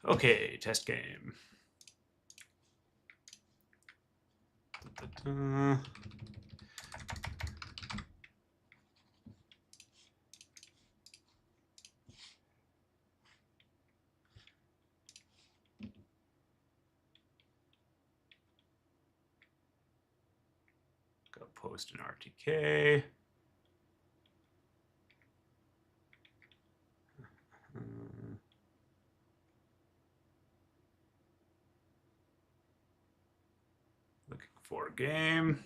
Okay, test game. Da-da-da. Go post an RTK. Looking for a game.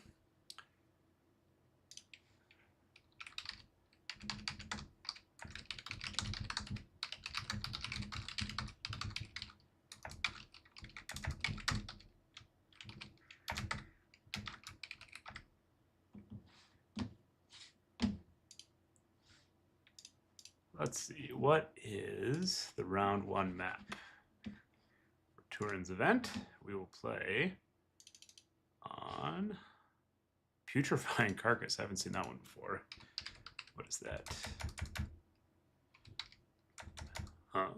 Let's see, what is the round 1 map? For Turin's event, we will play on Putrefying Carcass. I haven't seen that one before. What is that? Huh?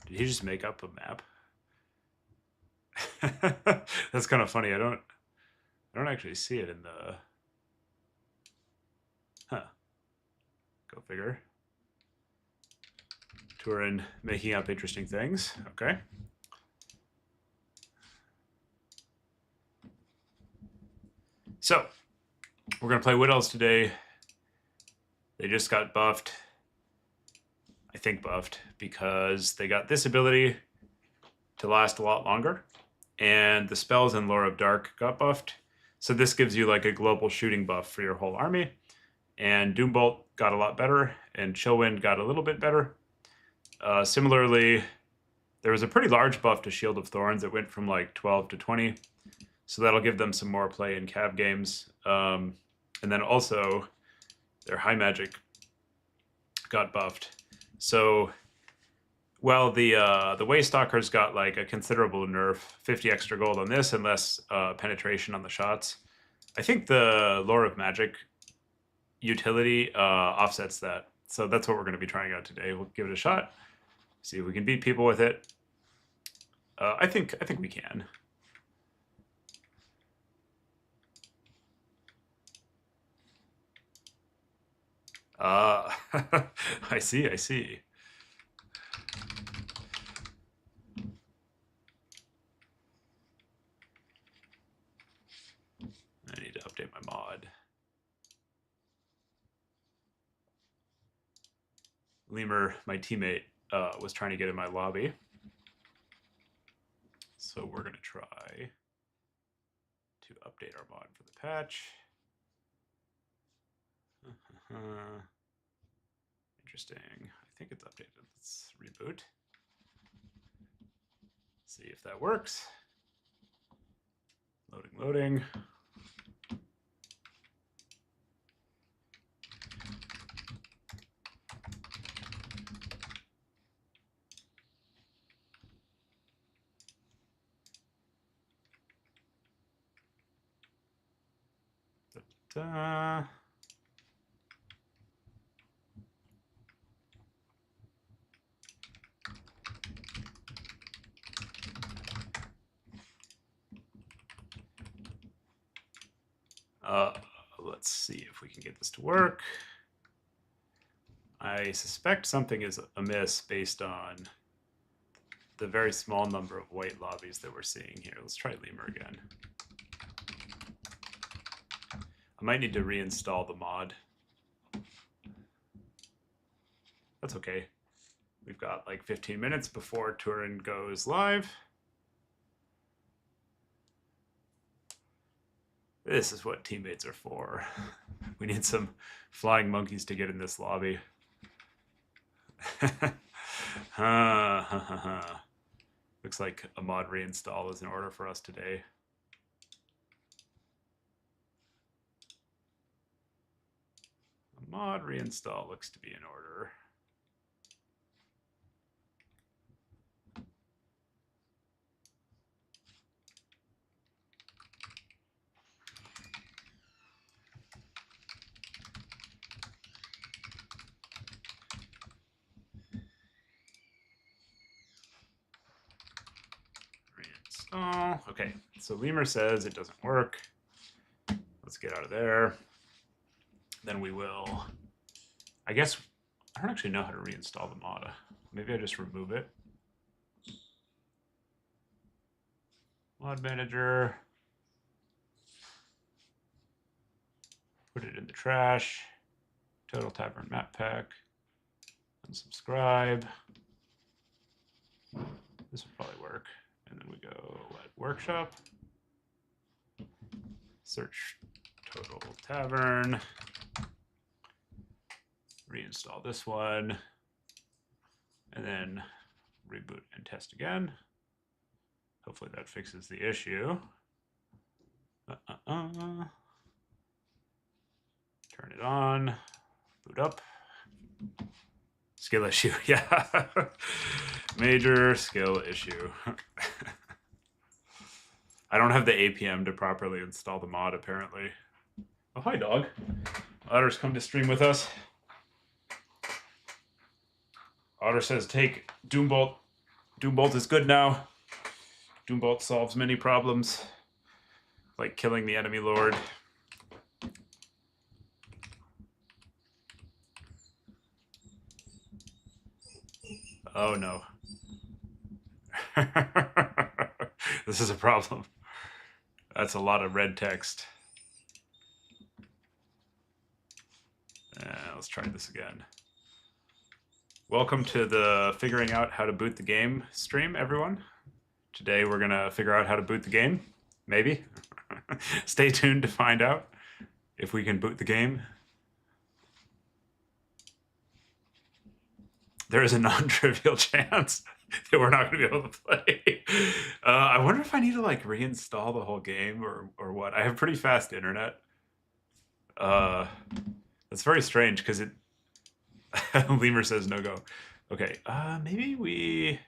Did he just make up a map? That's kind of funny. I don't actually see it in the... Huh. Go figure. Turin making up interesting things. Okay. So, we're going to play Wood Elves today. They just got buffed. I think buffed, because they got this ability to last a lot longer. And the spells in Lore of Dark got buffed. So this gives you like a global shooting buff for your whole army. And Doombolt got a lot better, and Chillwind got a little bit better. Similarly, there was a pretty large buff to Shield of Thorns. It went from like 12 to 20. So that'll give them some more play in cav games. And then also, their High Magic got buffed. So, well, the Waystalkers got like a considerable nerf, 50 extra gold on this and less penetration on the shots. I think the Lore of Magic utility offsets that. So that's what we're going to be trying out today. We'll give it a shot, see if we can beat people with it. I think we can. I see. I need to update my mod. Lemur, my teammate, was trying to get in my lobby. So we're going to try to update our mod for the patch. Interesting. I think it's updated. Let's reboot. See if that works. Loading. Da-da. Let's see if we can get this to work. I suspect something is amiss based on the very small number of white lobbies that we're seeing here. Let's try Lemur again. I might need to reinstall the mod. That's okay. We've got like 15 minutes before Turin goes live. This is what teammates are for. We need some flying monkeys to get in this lobby. Looks like a mod reinstall is in order for us today. A mod reinstall looks to be in order. Oh, okay. So Lemur says it doesn't work. Let's get out of there. Then we will... I guess... I don't actually know how to reinstall the mod. Maybe I just remove it. Mod manager. Put it in the trash. Total Tavern map pack. Unsubscribe. This would probably work. And then we go at workshop. Search Total Tavern. Reinstall this one. And then reboot and test again. Hopefully that fixes the issue. Turn it on. Boot up. Skill issue, yeah. Major skill issue. I don't have the APM to properly install the mod, apparently. Oh, hi, dog. Otter's come to stream with us. Otter says, take Doombolt. Doombolt is good now. Doombolt solves many problems, like killing the enemy lord. Oh, no. This is a problem. That's a lot of red text. Let's try this again. Welcome to the Figuring Out How to Boot the Game stream, everyone. Today we're going to figure out how to boot the game. Maybe. Stay tuned to find out if we can boot the game. There is a non-trivial chance that we're not going to be able to play. I wonder if I need to like reinstall the whole game or what. I have pretty fast internet. That's very strange because it. Lemur says no go. Okay, maybe we.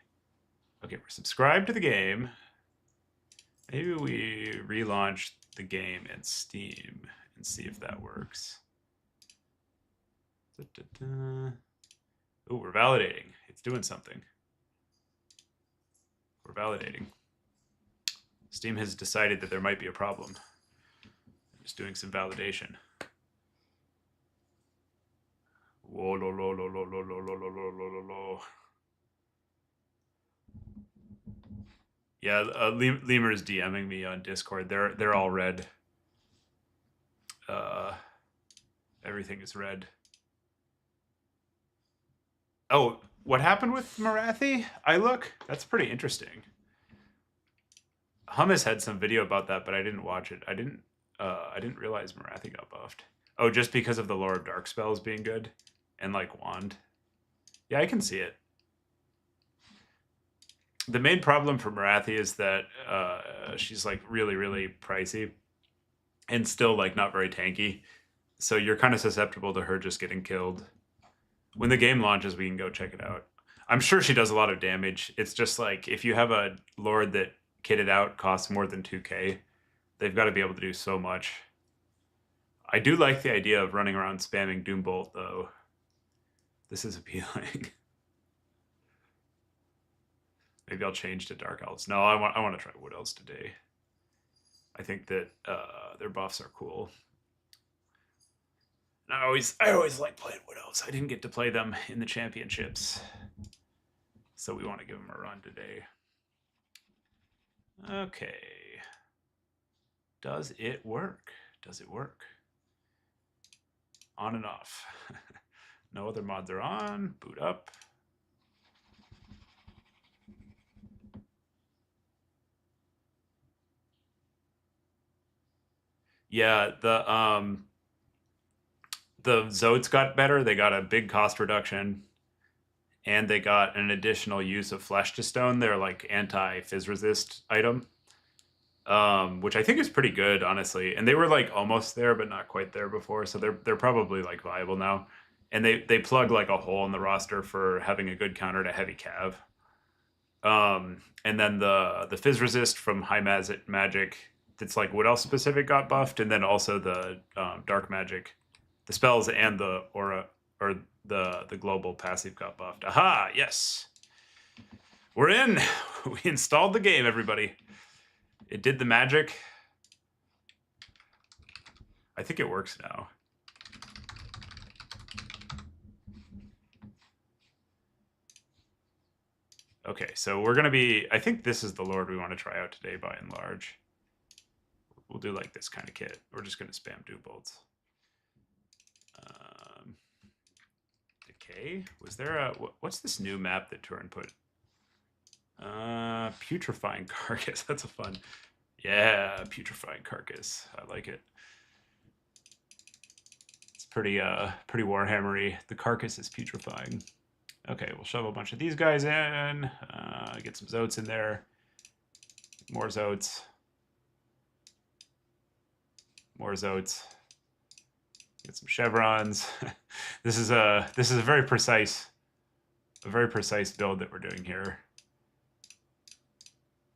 Okay, we're subscribed to the game. Maybe we relaunch the game in Steam and see if that works. Oh, we're validating. It's doing something. We're validating. Steam has decided that there might be a problem. Just doing some validation. Whoa, lo, lo, lo, lo, lo, lo, lo, lo, lo, lo, lo. Yeah, Lemur is DMing me on Discord. They're all red. Everything is red. Oh, what happened with Marathi? That's pretty interesting. Hummus had some video about that, but I didn't watch it. I didn't realize Marathi got buffed. Oh, just because of the lore of dark spells being good and like wand. Yeah, I can see it. The main problem for Marathi is that she's like really, really pricey and still like not very tanky. So you're kind of susceptible to her just getting killed. When the game launches, we can go check it out. I'm sure she does a lot of damage. It's just like if you have a lord that kitted out costs more than 2k, they've got to be able to do so much. I do like the idea of running around spamming Doombolt, though. This is appealing. Maybe I'll change to Dark Elves. No, I want to try Wood Elves today. I think that their buffs are cool. And I always like playing Wood Elves. I didn't get to play them in the championships, so we want to give them a run today. Okay. Does it work? Does it work? On and off. No other mods are on. Boot up. Yeah, the zoats got better. They got a big cost reduction, and they got an additional use of flesh to stone. They're like anti-fizz resist item, which I think is pretty good, honestly. And they were like almost there, but not quite there before. So they're probably like viable now. And they plug like a hole in the roster for having a good counter to heavy cav. And then the fizz resist from high magic that's like Wood Elf specific got buffed, and then also the dark magic, the spells and the aura or the global passive got buffed. Aha, yes. We're in. We installed the game, everybody. It did the magic. I think it works now. Okay, so we're gonna be, I think this is the Lord we want to try out today by and large. We'll do like this kind of kit. We're just gonna spam do bolts. Decay? Was there a, what's this new map that Turin put? Putrefying Carcass, that's a fun. Yeah, Putrefying Carcass, I like it. It's pretty Warhammery. The carcass is putrefying. Okay, we'll shove a bunch of these guys in. Get some zoats in there. More zoats. More zoats. Get some chevrons. This is a very precise build that we're doing here.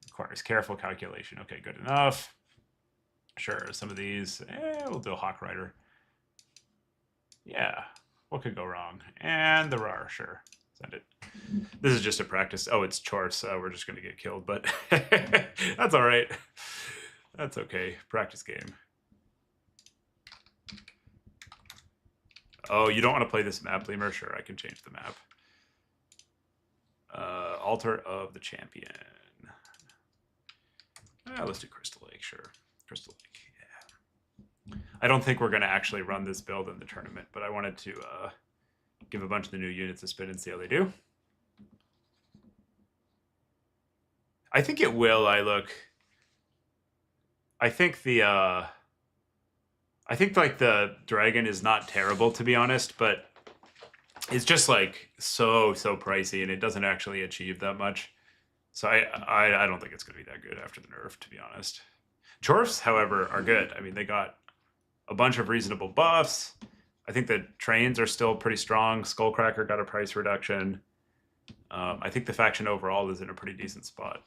Requires careful calculation. Okay, good enough. Sure, some of these. We'll do a Hawk Rider. Yeah, what could go wrong? And the RAR, sure. Send it. This is just a practice. Oh, it's Chorse. We're just going to get killed, but that's all right. That's okay. Practice game. Oh, you don't want to play this map, Lemur? Sure, I can change the map. Altar of the Champion. Let's do Crystal Lake, sure. Crystal Lake, yeah. I don't think we're going to actually run this build in the tournament, but I wanted to give a bunch of the new units a spin and see how they do. I think it will. I think like the dragon is not terrible, to be honest, but it's just like so pricey and it doesn't actually achieve that much. So I don't think it's going to be that good after the nerf, to be honest. Chorfs, however, are good. I mean, they got a bunch of reasonable buffs. I think the trains are still pretty strong. Skullcracker got a price reduction. I think the faction overall is in a pretty decent spot.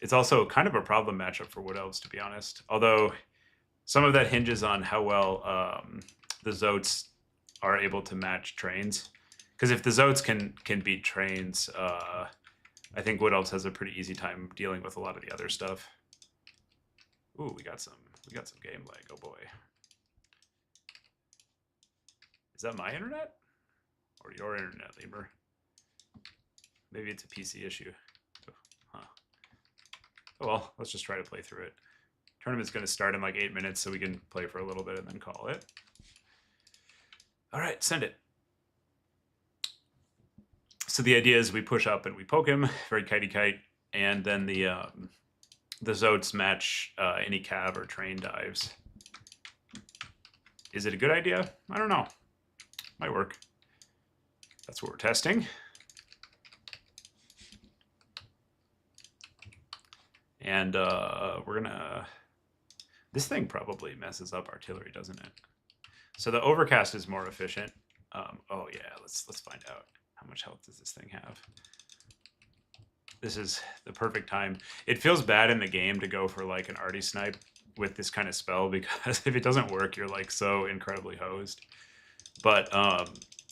It's also kind of a problem matchup for Wood Elves, to be honest. Although some of that hinges on how well the Zoats are able to match trains. Because if the Zoats can beat trains, I think Wood Elves has a pretty easy time dealing with a lot of the other stuff. Ooh, we got some game lag. Oh boy. Is that my internet? Or your internet, Lemur? Maybe it's a PC issue. Huh. Oh well, let's just try to play through it. Tournament's going to start in like 8 minutes, so we can play for a little bit and then call it. All right, send it. So the idea is we push up and we poke him, very kitey kite, and then the Zoats match any cav or train dives. Is it a good idea? I don't know. Might work. That's what we're testing. And we're gonna... This thing probably messes up artillery, doesn't it? So the overcast is more efficient. Oh yeah, let's find out. How much health does this thing have? This is the perfect time. It feels bad in the game to go for like an arty snipe with this kind of spell, because if it doesn't work, you're like so incredibly hosed. But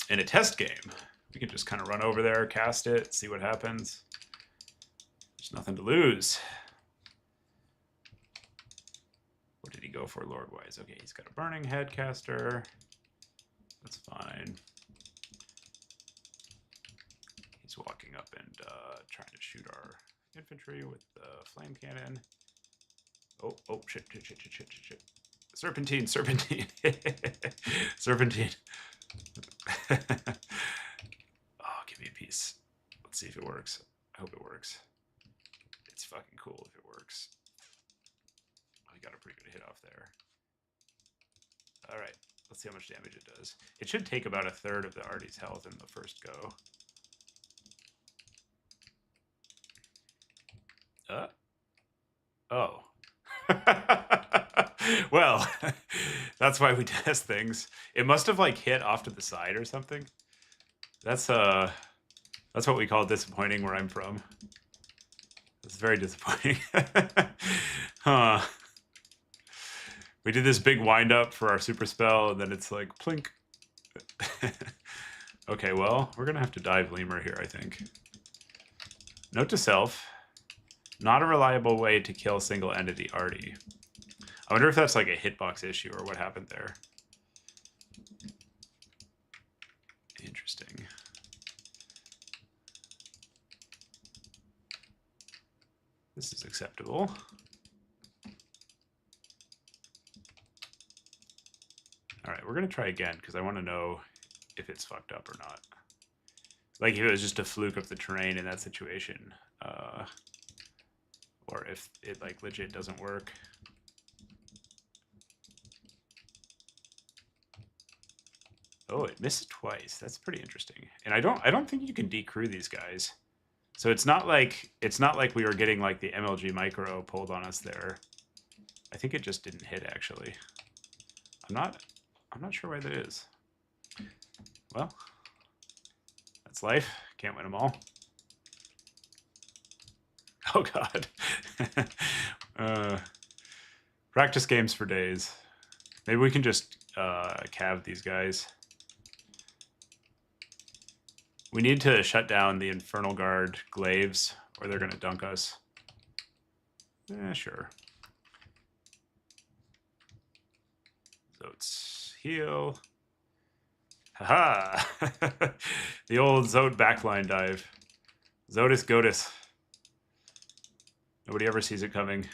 in a test game, we can just kind of run over there, cast it, see what happens. There's nothing to lose. What did he go for Lord-wise? Okay, he's got a Burning Head caster. That's fine. He's walking up and trying to shoot our infantry with the flame cannon. Oh, shit. Serpentine. Serpentine. Oh, give me a piece. Let's see if it works. I hope it works. It's fucking cool if it works. Oh, he got a pretty good hit off there. All right, let's see how much damage it does. It should take about 1/3 of the arty's health in the first go. Oh. Well, that's why we test things. It must have like hit off to the side or something. That's what we call disappointing where I'm from. It's very disappointing. Huh. We did this big wind up for our super spell, and then it's like plink. Okay, well, we're gonna have to dive Lemur here, I think. Note to self. Not a reliable way to kill single entity arty. I wonder if that's like a hitbox issue or what happened there. Interesting. This is acceptable. All right, we're going to try again because I want to know if it's fucked up or not. Like if it was just a fluke of the terrain in that situation. Or if it like legit doesn't work. Oh, it missed twice. That's pretty interesting. And I don't think you can decrew these guys. So it's not like we were getting like the MLG micro pulled on us there. I think it just didn't hit actually. I'm not sure why that is. Well, that's life. Can't win them all. Oh god. Practice games for days. Maybe we can just cav these guys. We need to shut down the Infernal Guard glaives, or they're going to dunk us. Sure. Zoats heal. Haha! The old Zoat backline dive. Zoatus Goatus. Nobody ever sees it coming.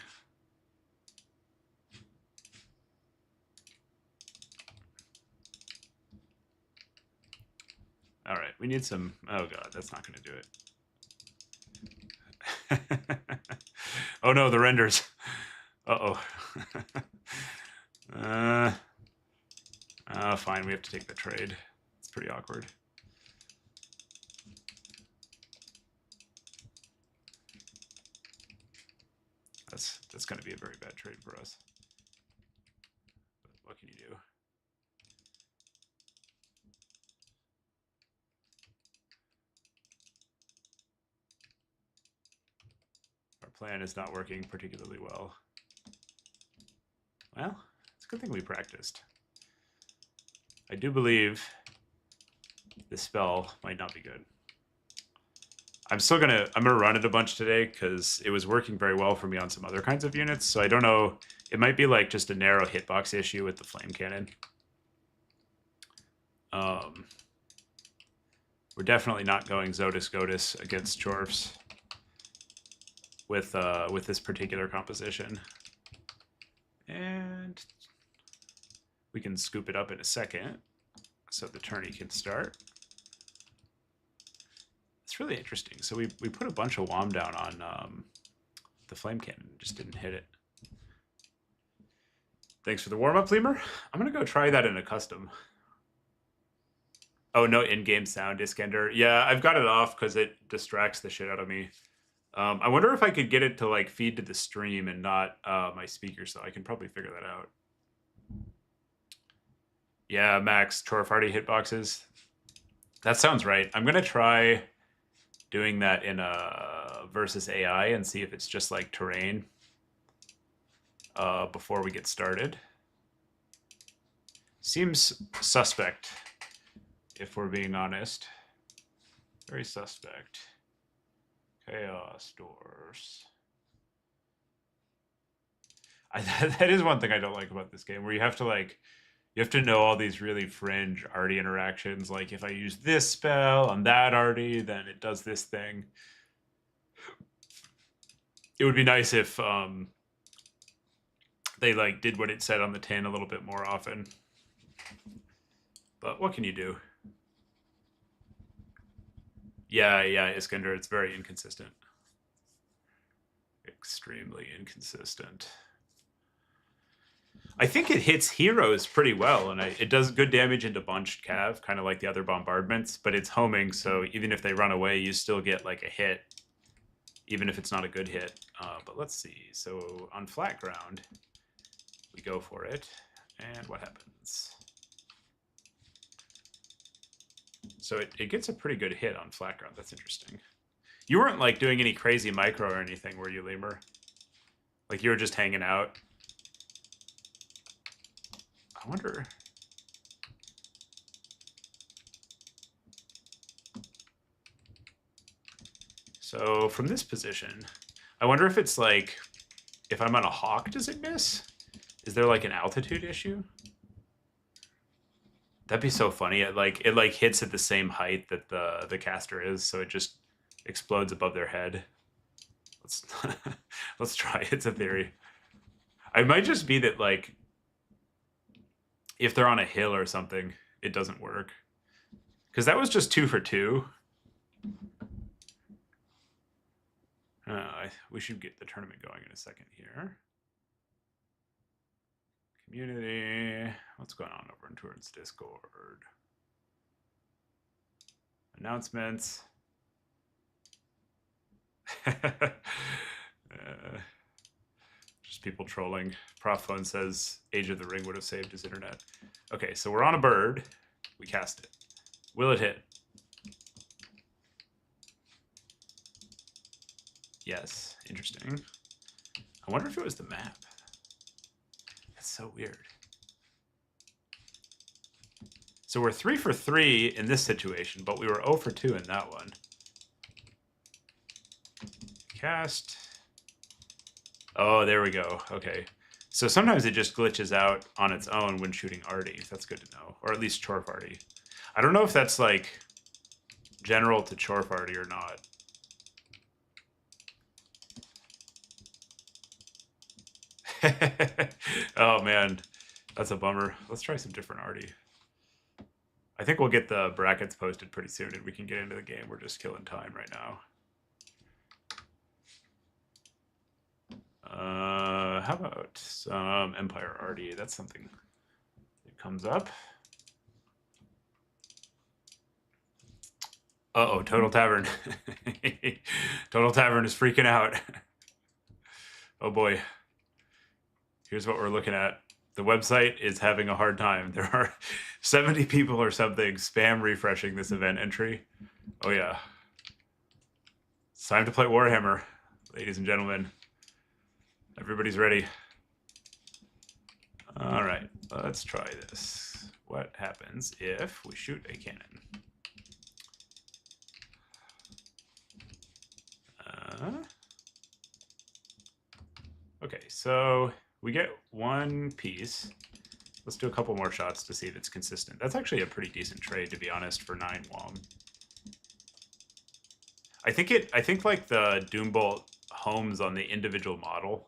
All right, we need some... Oh god, that's not going to do it. Oh no, the renders. Uh-oh. Fine, we have to take the trade. It's pretty awkward. That's going to be a very bad trade for us. But what can you do? Our plan is not working particularly well. Well, it's a good thing we practiced. I do believe this spell might not be good. I'm gonna run it a bunch today because it was working very well for me on some other kinds of units. So I don't know. It might be like just a narrow hitbox issue with the flame cannon. We're definitely not going Zoatus Goatus against Chorfs with this particular composition. And we can scoop it up in a second so the tourney can start. It's really interesting. So we put a bunch of WOM down on the flame cannon, just didn't hit it. Thanks for the warm-up, Lemur. I'm gonna go try that in a custom. Oh, no in-game sound, Iskender. Yeah, I've got it off because it distracts the shit out of me. I wonder if I could get it to like feed to the stream and not my speaker, so I can probably figure that out. Yeah, Max, Chorfarty hitboxes. That sounds right. I'm gonna try doing that in a versus AI and see if it's just like terrain before we get started. Seems suspect, if we're being honest. Very suspect. Chaos doors. That is one thing I don't like about this game, where you have to know all these really fringe arty interactions. Like if I use this spell on that arty, then it does this thing. It would be nice if they like did what it said on the tin a little bit more often. But what can you do? Yeah, Iskender, it's very inconsistent. Extremely inconsistent. I think it hits heroes pretty well, and it does good damage into bunched cav, kind of like the other bombardments, but it's homing, so even if they run away, you still get like a hit, even if it's not a good hit. But let's see. So on flat ground, we go for it, and what happens? So it gets a pretty good hit on flat ground. That's interesting. You weren't like doing any crazy micro or anything, were you, Lemur? Like you were just hanging out? I wonder. So from this position, I wonder if it's like, if I'm on a hawk, does it miss? Is there like an altitude issue? That'd be so funny. It hits at the same height that the caster is, so it just explodes above their head. Let's let's try. It's a theory. It might just be that like if they're on a hill or something, it doesn't work. Because that was just 2 for 2. We should get the tournament going in a second here. Community. What's going on over in Turin's Discord? Announcements. Just people trolling. Prof Phone says Age of the Ring would have saved his internet. Okay, so we're on a bird. We cast it. Will it hit? Yes. Interesting. I wonder if it was the map. That's so weird. So we're 3 for 3 in this situation, but we were 0 for 2 in that one. Cast. Oh, there we go. Okay. So sometimes it just glitches out on its own when shooting Artie. That's good to know. Or at least Chorf Artie. I don't know if that's like general to Chorf Artie or not. Oh man, that's a bummer. Let's try some different Artie. I think we'll get the brackets posted pretty soon and we can get into the game. We're just killing time right now. How about some Empire Artie? That's something that comes up. Uh-oh, Total Tavern. Total Tavern is freaking out. Oh boy. Here's what we're looking at. The website is having a hard time. There are 70 people or something spam refreshing this event entry. Oh yeah. It's time to play Warhammer, ladies and gentlemen. Everybody's ready. All right, let's try this. What happens if we shoot a cannon? Okay, so we get 1 piece. Let's do a couple more shots to see if it's consistent. That's actually a pretty decent trade, to be honest, for 9 WOM. I think like the Doombolt homes on the individual model.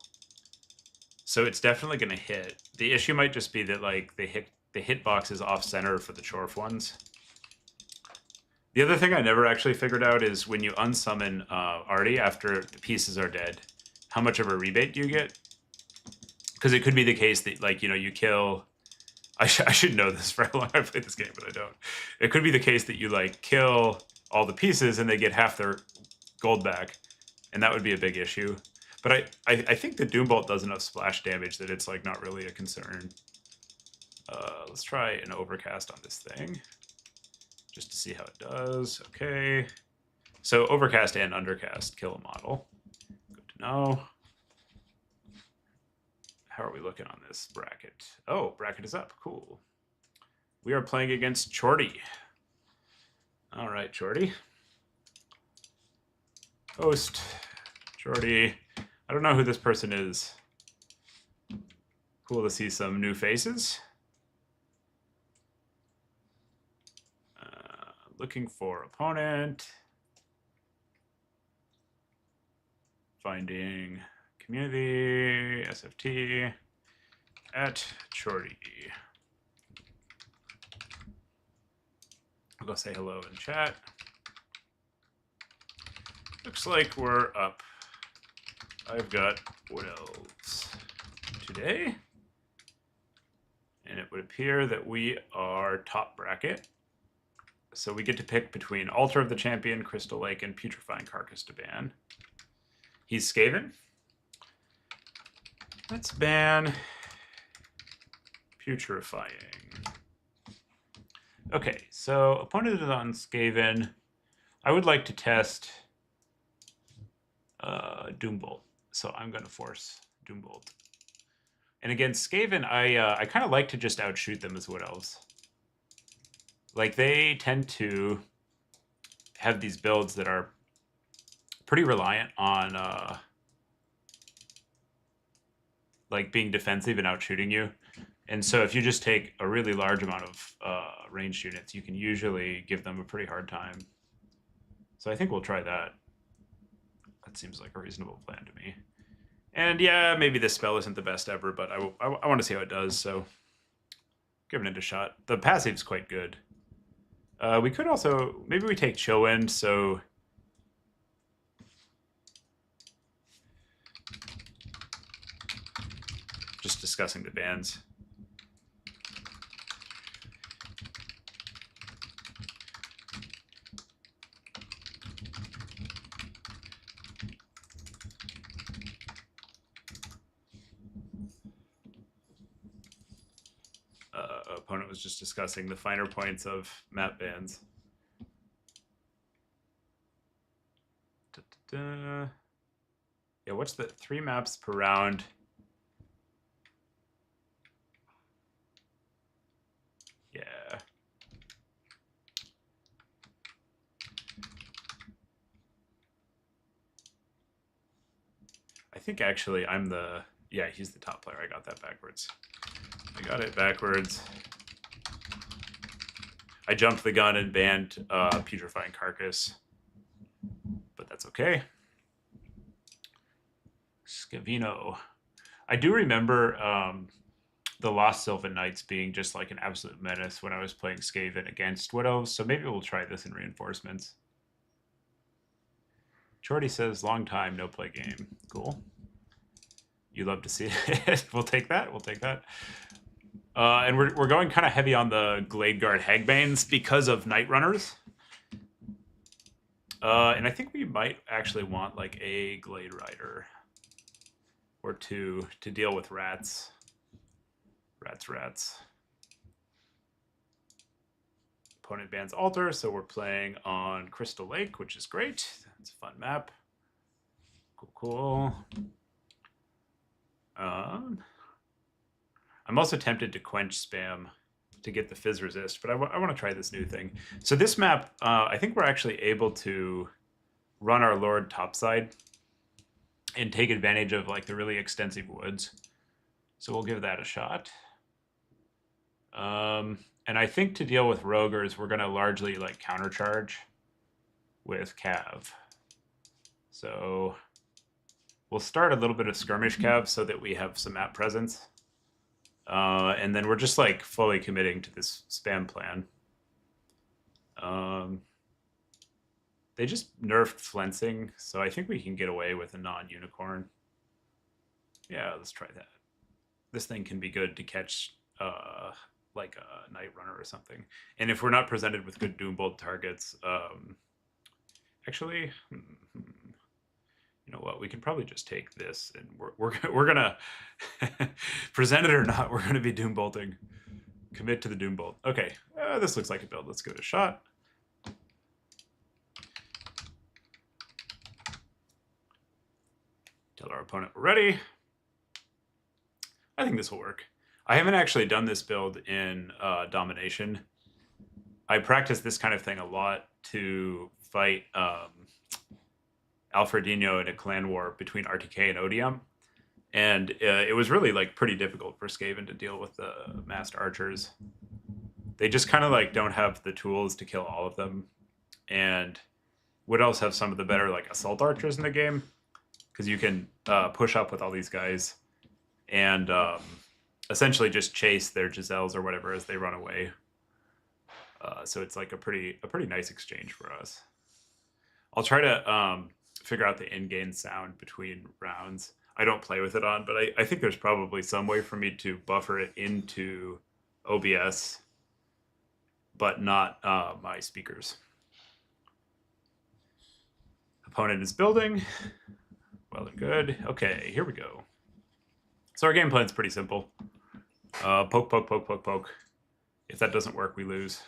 So it's definitely going to hit. The issue might just be that like the hitbox is off center for the Chorf ones. The other thing I never actually figured out is when you unsummon Artie after the pieces are dead, how much of a rebate do you get? Because it could be the case that like, you know, you kill... I should know this for how long I've played this game, but I don't. It could be the case that you like kill all the pieces and they get half their gold back. And that would be a big issue. But I think the Doombolt does enough splash damage that it's like not really a concern. Let's try an overcast on this thing. Just to see how it does. Okay. So overcast and undercast kill a model. Good to know. How are we looking on this bracket? Oh, bracket is up. Cool. We are playing against Chorty. All right, Chorty. Host. Chorty. I don't know who this person is. Cool to see some new faces. Looking for opponent. Finding community, SFT, at Chorty. I'll go say hello in chat. Looks like we're up. I've got Wood Elves today. And it would appear that we are top bracket. So we get to pick between Altar of the Champion, Crystal Lake, and Putrefying Carcass to ban. He's Skaven. Let's ban Putrefying. Okay, so opponent is on Skaven. I would like to test Doombolt. So I'm going to force Doombolt. And against Skaven, I kind of like to just outshoot them as Wood Elves. Like, they tend to have these builds that are pretty reliant on like being defensive and out shooting you. And so if you just take a really large amount of ranged units, you can usually give them a pretty hard time. So I think we'll try that. That seems like a reasonable plan to me. And yeah, maybe this spell isn't the best ever, but I want to see how it does, so giving it a shot. The passive's quite good. We could also, maybe we take Chill Wind, so just discussing the bans. Opponent was just discussing the finer points of map bans. Yeah, what's the 3 maps per round? Yeah. I think actually I'm the, yeah, he's the top player. I got that backwards. I got it backwards. I jumped the gun and banned Putrefying Carcass, but that's okay. Scavino. I do remember the Lost Sylvan Knights being just like an absolute menace when I was playing Skaven against Wood Elves, so maybe we'll try this in reinforcements. Jordy says, long time, no play game. Cool. You love to see it. We'll take that. We'll take that. And we're going kind of heavy on the Glade Guard Hagbanes because of Night Runners. And I think we might actually want like a Glade Rider or 2 to deal with rats. Rats. Opponent bans Altar, so we're playing on Crystal Lake, which is great. It's a fun map. Cool. I'm also tempted to quench spam to get the fizz resist, but I want to try this new thing. So this map, I think we're actually able to run our Lord topside and take advantage of like the really extensive woods. So we'll give that a shot. And I think to deal with Roguers, we're going to largely like countercharge with Cav. So we'll start a little bit of skirmish Cav so that we have some map presence. And then we're just like fully committing to this spam plan. They just nerfed flensing, so I think we can get away with a non-unicorn. Yeah, let's try that. This thing can be good to catch like a Night Runner or something. And if we're not presented with good Doombolt targets, actually, you know what? We can probably just take this, and we're gonna present it or not. We're gonna be Doombolting. Commit to the Doombolt. Okay, this looks like a build. Let's give it a shot. Tell our opponent we're ready. I think this will work. I haven't actually done this build in Domination. I practice this kind of thing a lot to fight Alfredino in a clan war between RTK and Odium. And it was really like pretty difficult for Skaven to deal with the masked archers. They just kind of like don't have the tools to kill all of them. And Wood Elves have some of the better like assault archers in the game, because you can push up with all these guys and essentially just chase their Giselles or whatever as they run away. So it's like a pretty nice exchange for us. I'll try to figure out the in-game sound between rounds. I don't play with it on, but I think there's probably some way for me to buffer it into OBS, but not my speakers. Opponent is building. Well and good. Okay, here we go. So our game plan's pretty simple. Poke, poke, poke, poke, poke. If that doesn't work, we lose.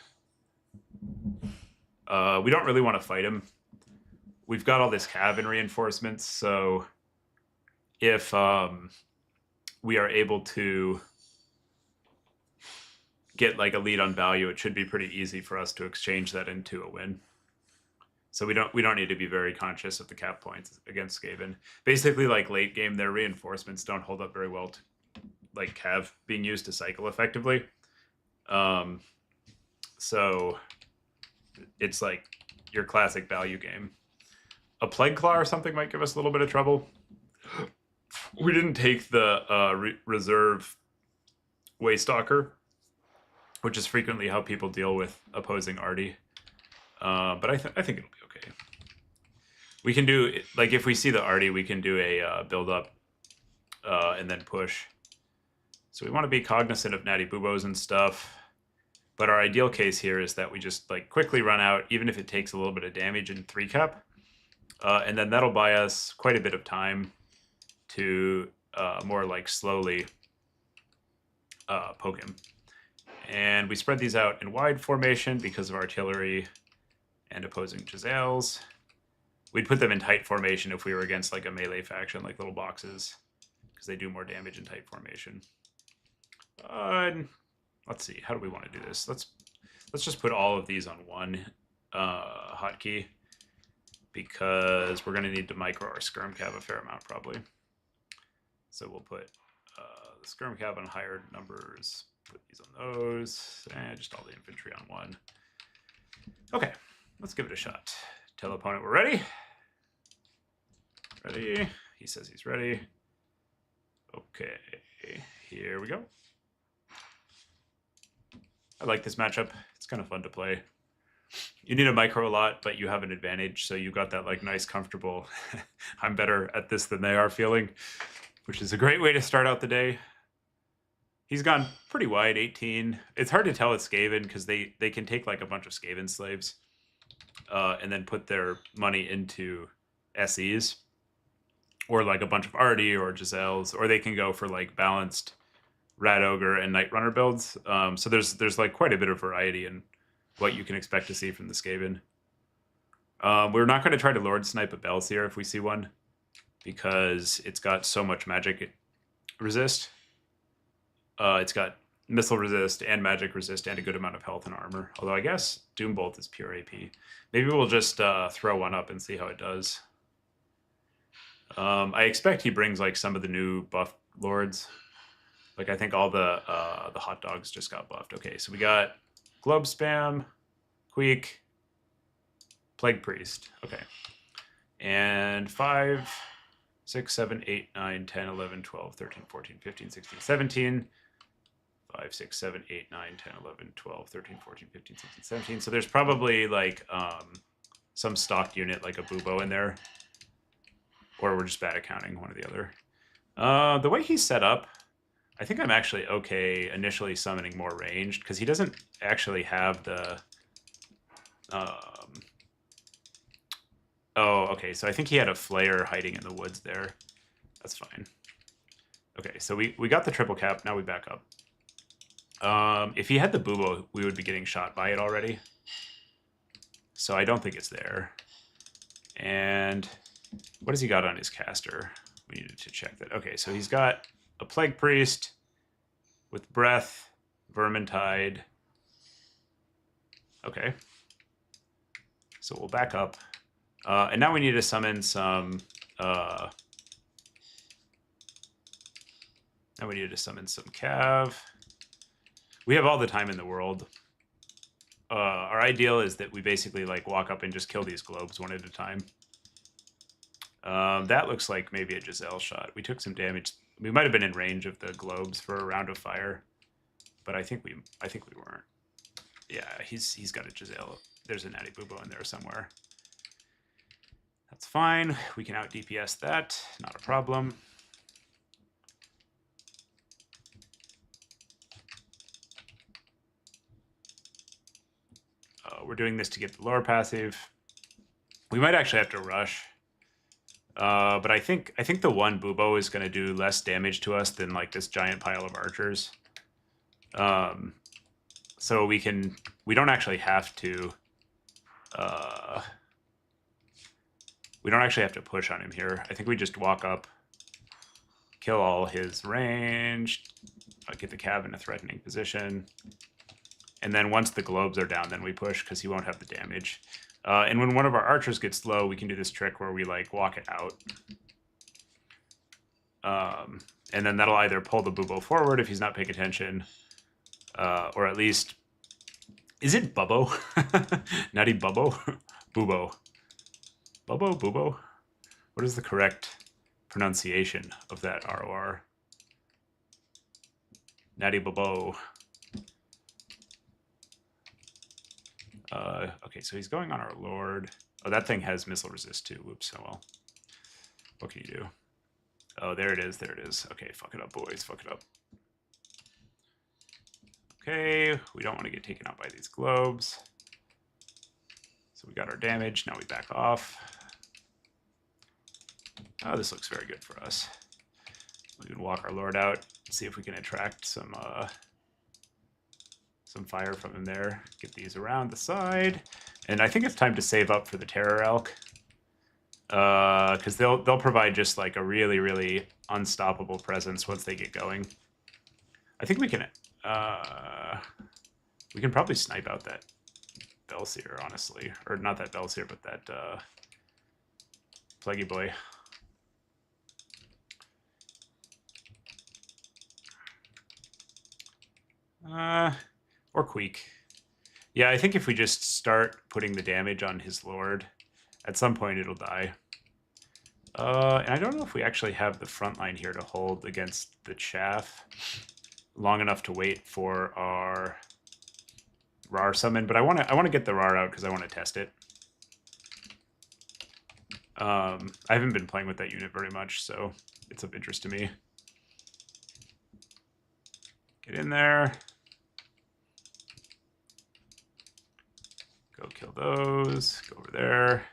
We don't really want to fight him. We've got all this cav in reinforcements, so if we are able to get like a lead on value, it should be pretty easy for us to exchange that into a win. So we don't need to be very conscious of the cap points against Skaven. Basically, like late game, their reinforcements don't hold up very well like cav being used to cycle effectively. So it's like your classic value game. A Plague Claw or something might give us a little bit of trouble. We didn't take the reserve Waystalker, which is frequently how people deal with opposing Artie. But I think it'll be okay. We can do, like, if we see the Artie, we can do a build up and then push. So we want to be cognizant of Natty Boobos and stuff. But our ideal case here is that we just like quickly run out, even if it takes a little bit of damage in 3-cap. And then that'll buy us quite a bit of time to more like slowly poke him. And we spread these out in wide formation because of artillery and opposing Giselles. We'd put them in tight formation if we were against like a melee faction, like little boxes, because they do more damage in tight formation. Let's see, how do we want to do this? Let's just put all of these on one hotkey, because we're going to need to micro our skirm cab a fair amount probably. So we'll put the skirm cab on higher numbers, put these on those, and just all the infantry on one. Okay, let's give it a shot. Tell opponent we're ready. Ready? He says he's ready. Okay, here we go. I like this matchup. It's kind of fun to play. You need a micro a lot, but you have an advantage, so you've got that like nice, comfortable, I'm better at this than they are feeling, which is a great way to start out the day. He's gone pretty wide, 18. It's hard to tell with Skaven because they can take like a bunch of Skaven slaves and then put their money into SEs or like a bunch of Artie or Giselles, or they can go for like balanced Rat Ogre and Night Runner builds. So there's like quite a bit of variety in what you can expect to see from the Skaven. We're not going to try to Lord Snipe a Belseer if we see one, because it's got so much magic resist. It's got missile resist and magic resist and a good amount of health and armor. Although I guess Doombolt is pure AP. Maybe we'll just throw one up and see how it does. I expect he brings like some of the new buff lords. Like I think all the hot dogs just got buffed. Okay, so we got Globe Spam, Queek, Plague Priest. Okay. And 5, 6, 7, 8, 9, 10, 11, 12, 13, 14, 15, 16, 17. 5, 6, 7, 8, 9, 10, 11, 12, 13, 14, 15, 16, 17. So there's probably like some stock unit like a Bubo in there. Or we're just bad at counting, one or the other. The way he's set up, I think I'm actually okay initially summoning more ranged, because he doesn't actually have the... Oh, okay, so I think he had a Flayer hiding in the woods there. That's fine. Okay, so we got the triple cap, now we back up. If he had the Bubo, we would be getting shot by it already. So I don't think it's there. And what has he got on his caster? We needed to check that. Okay, so he's got a Plague Priest with Breath, Vermintide. Okay. So we'll back up. And now we need to summon some... now we need to summon some Cav. We have all the time in the world. Our ideal is that we basically like walk up and just kill these globes one at a time. That looks like maybe a Giselle shot. We took some damage. We might have been in range of the globes for a round of fire, but I think we weren't. Yeah, he's got a Giselle. There's a Natty Bubo in there somewhere. That's fine. We can out DPS that. Not a problem. We're doing this to get the lore passive. We might actually have to rush. But I think the one Bubo is going to do less damage to us than like this giant pile of archers. So we don't actually have to push on him here. I think we just walk up, kill all his range, get the cab in a threatening position. And then once the globes are down, then we push because he won't have the damage. And when one of our archers gets low, we can do this trick where we like walk it out. And then that'll either pull the Bubo forward if he's not paying attention, or at least... Is it Bubbo? Nutty Bubbo? Bubo. Bubbo? Bubo? What is the correct pronunciation of that ROR? Natty Bubbo. Okay, so he's going on our Lord. Oh, that thing has missile resist too. Whoops, oh well. What can you do? Oh, there it is, there it is. Okay, fuck it up, boys, fuck it up. Okay, we don't want to get taken out by these globes. So we got our damage, now we back off. Oh, this looks very good for us. We can walk our Lord out, see if we can attract some fire from him there. Get these around the side. And I think it's time to save up for the Terror Elk. Because they'll provide just like a really, really unstoppable presence once they get going. I think we can probably snipe out that Belseer, honestly. Or not that Belseer, but that Plaguey Boy. Or Queek. Yeah, I think if we just start putting the damage on his Lord, at some point it'll die. And I don't know if we actually have the front line here to hold against the Chaff long enough to wait for our Rar summon, but I want to get the Rar out because I want to test it. I haven't been playing with that unit very much, so it's of interest to me. Get in there. Go kill those. Go over there.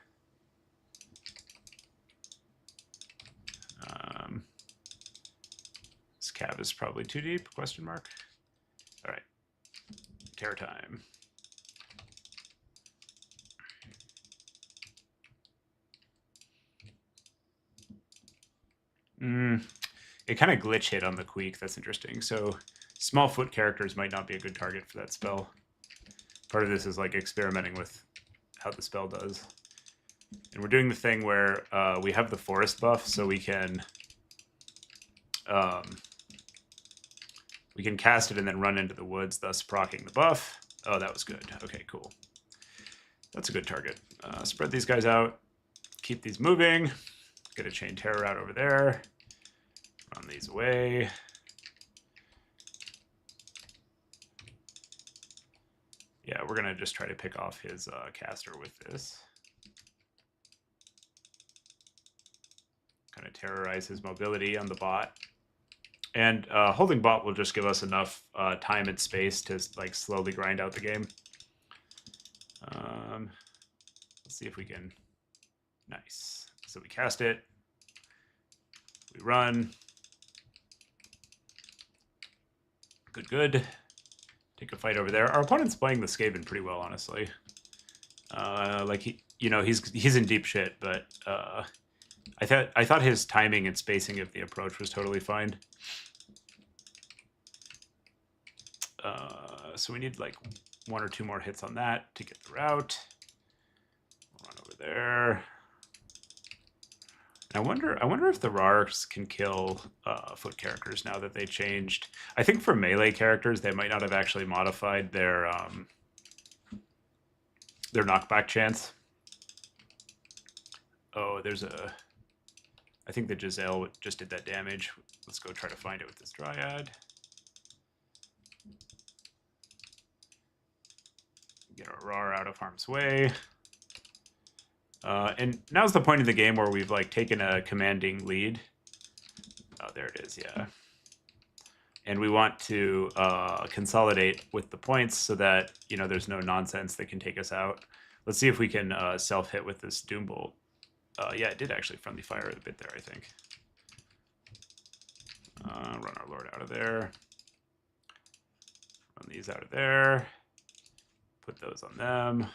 This cab is probably too deep, question mark. All right, terror time. It kind of glitch hit on the Queek, that's interesting. So small foot characters might not be a good target for that spell. Part of this is like experimenting with how the spell does. And we're doing the thing where we have the forest buff, so we can cast it and then run into the woods, thus proccing the buff. Oh, that was good. Okay, cool. That's a good target. Spread these guys out. Keep these moving. Get a chain terror out over there. Run these away. Yeah, we're going to just try to pick off his caster with this. Kind of terrorize his mobility on the bot. And holding bot will just give us enough time and space to like slowly grind out the game. Let's see if we can... Nice. So we cast it. We run. Good, good. Take a fight over there. Our opponent's playing the Skaven pretty well, honestly. Like he's in deep shit, but I thought his timing and spacing of the approach was totally fine. So we need like 1 or 2 more hits on that to get the route. We'll run over there. And I wonder if the Rars can kill foot characters now that they changed. I think for melee characters, they might not have actually modified their knockback chance. Oh, there's a... I think the Giselle just did that damage. Let's go try to find it with this Dryad. Get our Rar out of harm's way. And now's the point of the game where we've like taken a commanding lead. Oh, there it is, yeah. And we want to consolidate with the points so that, you know, there's no nonsense that can take us out. Let's see if we can self-hit with this Doombolt. Yeah, it did actually friendly fire a bit there, I think. Run our Lord out of there. Run these out of there. Put those on them.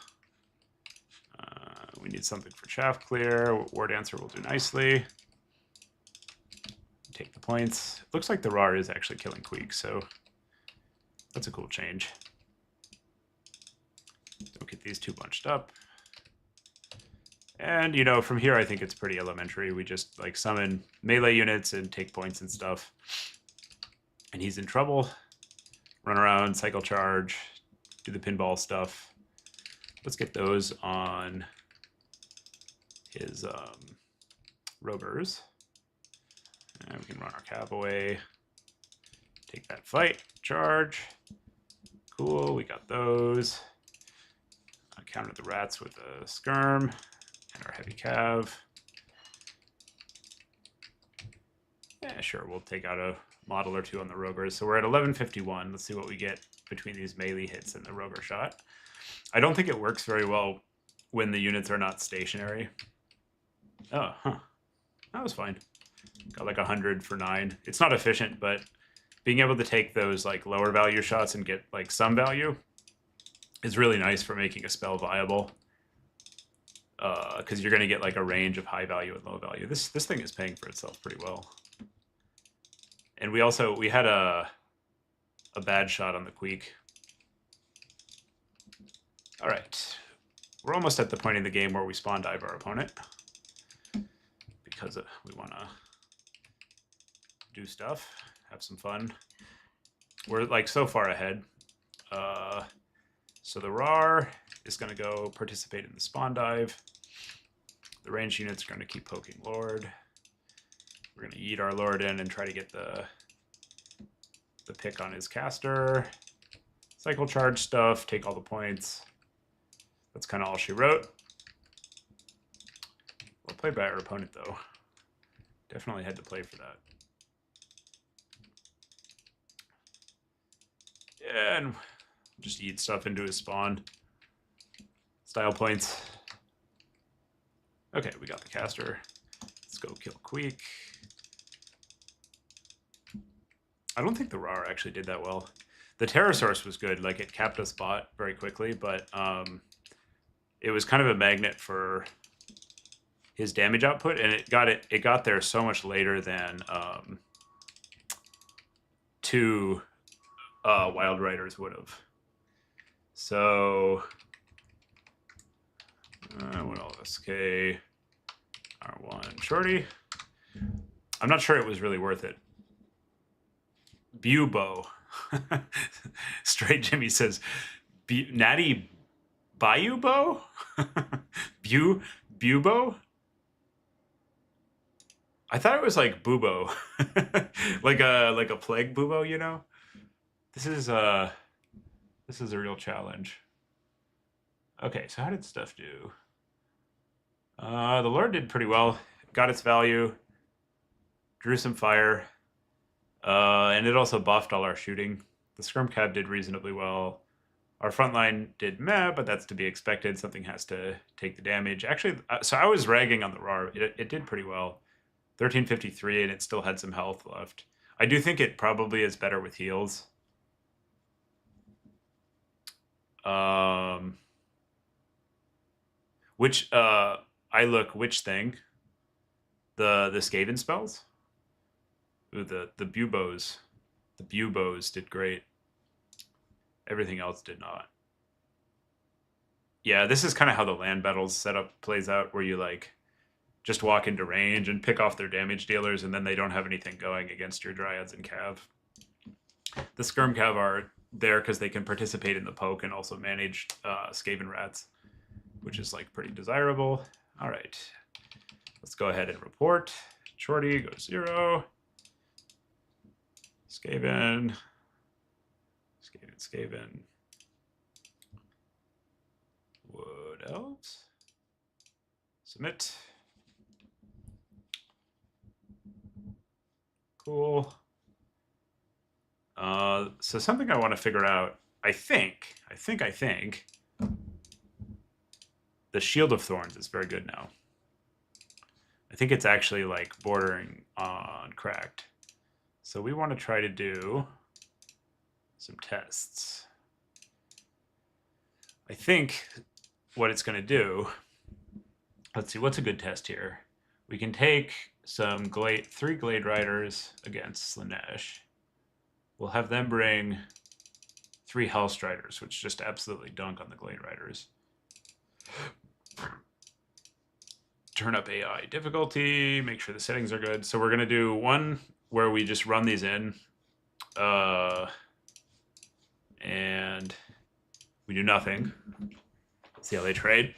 We need something for Chaff Clear. War Dancer will do nicely. Take the points. It looks like the Rar is actually killing Queek, so that's a cool change. Don't get these too bunched up. And, you know, from here, I think it's pretty elementary. We just, like, summon melee units and take points and stuff. And he's in trouble. Run around, cycle charge, do the pinball stuff. Let's get those on his Rogers. And we can run our cav away. Take that fight, charge. Cool, we got those. Counter the rats with a skirm and our heavy cav. Yeah, sure, we'll take out a model or two on the Rogers. So we're at 1151. Let's see what we get between these melee hits and the Roger shot. I don't think it works very well when the units are not stationary. Oh, huh. That was fine. Got like 100 for 9. It's not efficient, but being able to take those like lower value shots and get like some value is really nice for making a spell viable. Because you're going to get like a range of high value and low value. This thing is paying for itself pretty well. And we had a bad shot on the Queek. All right. We're almost at the point in the game where we spawn dive our opponent. Because we want to do stuff, have some fun. We're like so far ahead. So the RAR is going to go participate in the spawn dive. The ranged units are going to keep poking Lord. We're going to eat our Lord in and try to get the pick on his caster. Cycle charge stuff, take all the points. That's kind of all she wrote. Well played by our opponent, though. Definitely had to play for that. Yeah, and just eat stuff into his spawn. Style points. Okay, we got the caster. Let's go kill Queek. I don't think the RAR actually did that well. The Terror Source was good, like it capped us bot very quickly, but it was kind of a magnet for his damage output, and it got there so much later than two Wild Riders would have. So what else? Okay, R1 Shorty. I'm not sure it was really worth it. Bubo. Straight Jimmy says, Natty Bayou Bow? Bubo? I thought it was like Bubo. like a plague bubo, you know? This is a real challenge. Okay, so how did stuff do? The Lord did pretty well. Got its value. Drew some fire. And it also buffed all our shooting. The Skirm Cab did reasonably well. Our front line did meh, but that's to be expected. Something has to take the damage. Actually, so I was ragging on the RAR. It did pretty well. 1353, and it still had some health left. I do think it probably is better with heals. Which thing? The Skaven spells? Ooh, the Bubos. The Bubos did great. Everything else did not. Yeah, this is kind of how the land battles setup plays out, where you like just walk into range and pick off their damage dealers, and then they don't have anything going against your Dryads and Cav. The Skirm Cav are there because they can participate in the poke and also manage Skaven Rats, which is like pretty desirable. All right, let's go ahead and report. Shorty goes 0. Skaven. Wood Elves. Submit. Cool. So something I want to figure out, I think the Shield of Thorns is very good now. I think it's actually like bordering on cracked. So we want to try to do some tests. I think what it's going to do, let's see, what's a good test here? We can take some 3 Glade Riders against Slanesh. We'll have them bring 3 Hellstriders, which just absolutely dunk on the Glade Riders. turn up AI difficulty, make sure the settings are good. So we're going to do one where we just run these in. And we do nothing. See how they trade.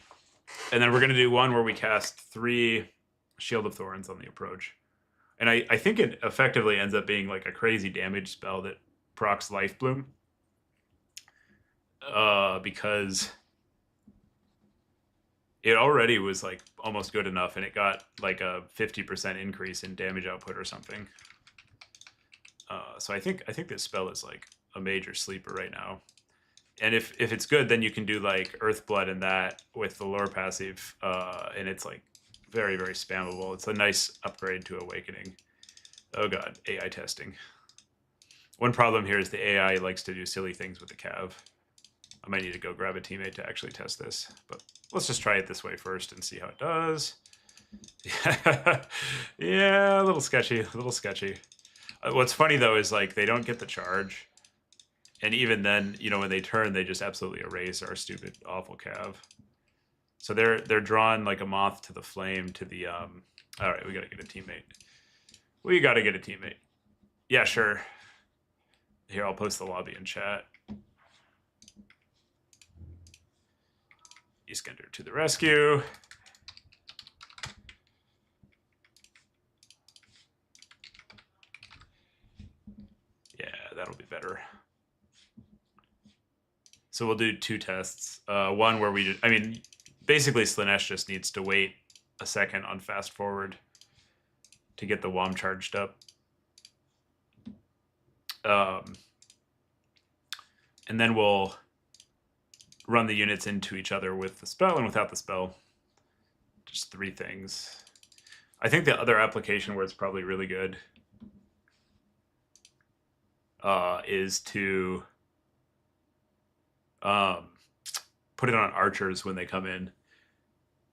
And then we're going to do one where we cast 3 Shield of Thorns on the approach. And I think it effectively ends up being like a crazy damage spell that procs Life Bloom. Because it already was like almost good enough, and it got like a 50% increase in damage output or something. So I think this spell is like a major sleeper right now. And if it's good, then you can do like Earthblood and that with the lore passive, and it's like very, very spammable. It's a nice upgrade to Awakening. Oh god, AI testing. One problem here is the AI likes to do silly things with the Cav. I might need to go grab a teammate to actually test this, but let's just try it this way first and see how it does. Yeah, a little sketchy, a little sketchy. What's funny though is like they don't get the charge. And even then, you know, when they turn, they just absolutely erase our stupid, awful Cav. So they're drawn like a moth to the flame to the all right, we gotta get a teammate. We gotta get a teammate. Yeah, sure. Here, I'll post the lobby in chat. Iskender to the rescue. Yeah, that'll be better. So we'll do 2 tests. One where we, I mean, basically Slanesh just needs to wait a second on fast forward to get the WOM charged up. And then we'll run the units into each other with the spell and without the spell. Just 3 things. I think the other application where it's probably really good is to put it on archers when they come in.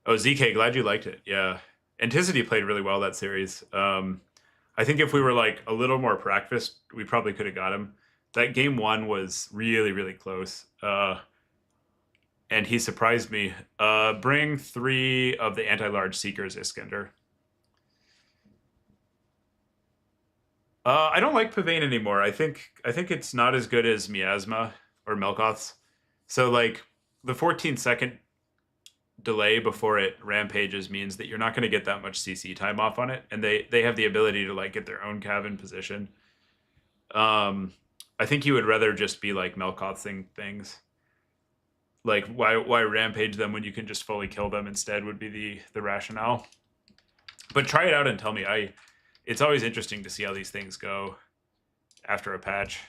Oh, ZK, glad you liked it. Yeah. Anticity played really well that series. I think if we were like a little more practiced, we probably could have got him. That game 1 was really, really close. And he surprised me. Bring 3 of the anti-large seekers, Iskender. I don't like Pavane anymore. I think it's not as good as Miasma or Melkoth's. So like the 14-second delay before it rampages means that you're not going to get that much CC time off on it, and they have the ability to like get their own cav in position. I think you would rather just be like Melkothing things. Like why rampage them when you can just fully kill them instead would be the rationale. But try it out and tell me. It's always interesting to see how these things go after a patch.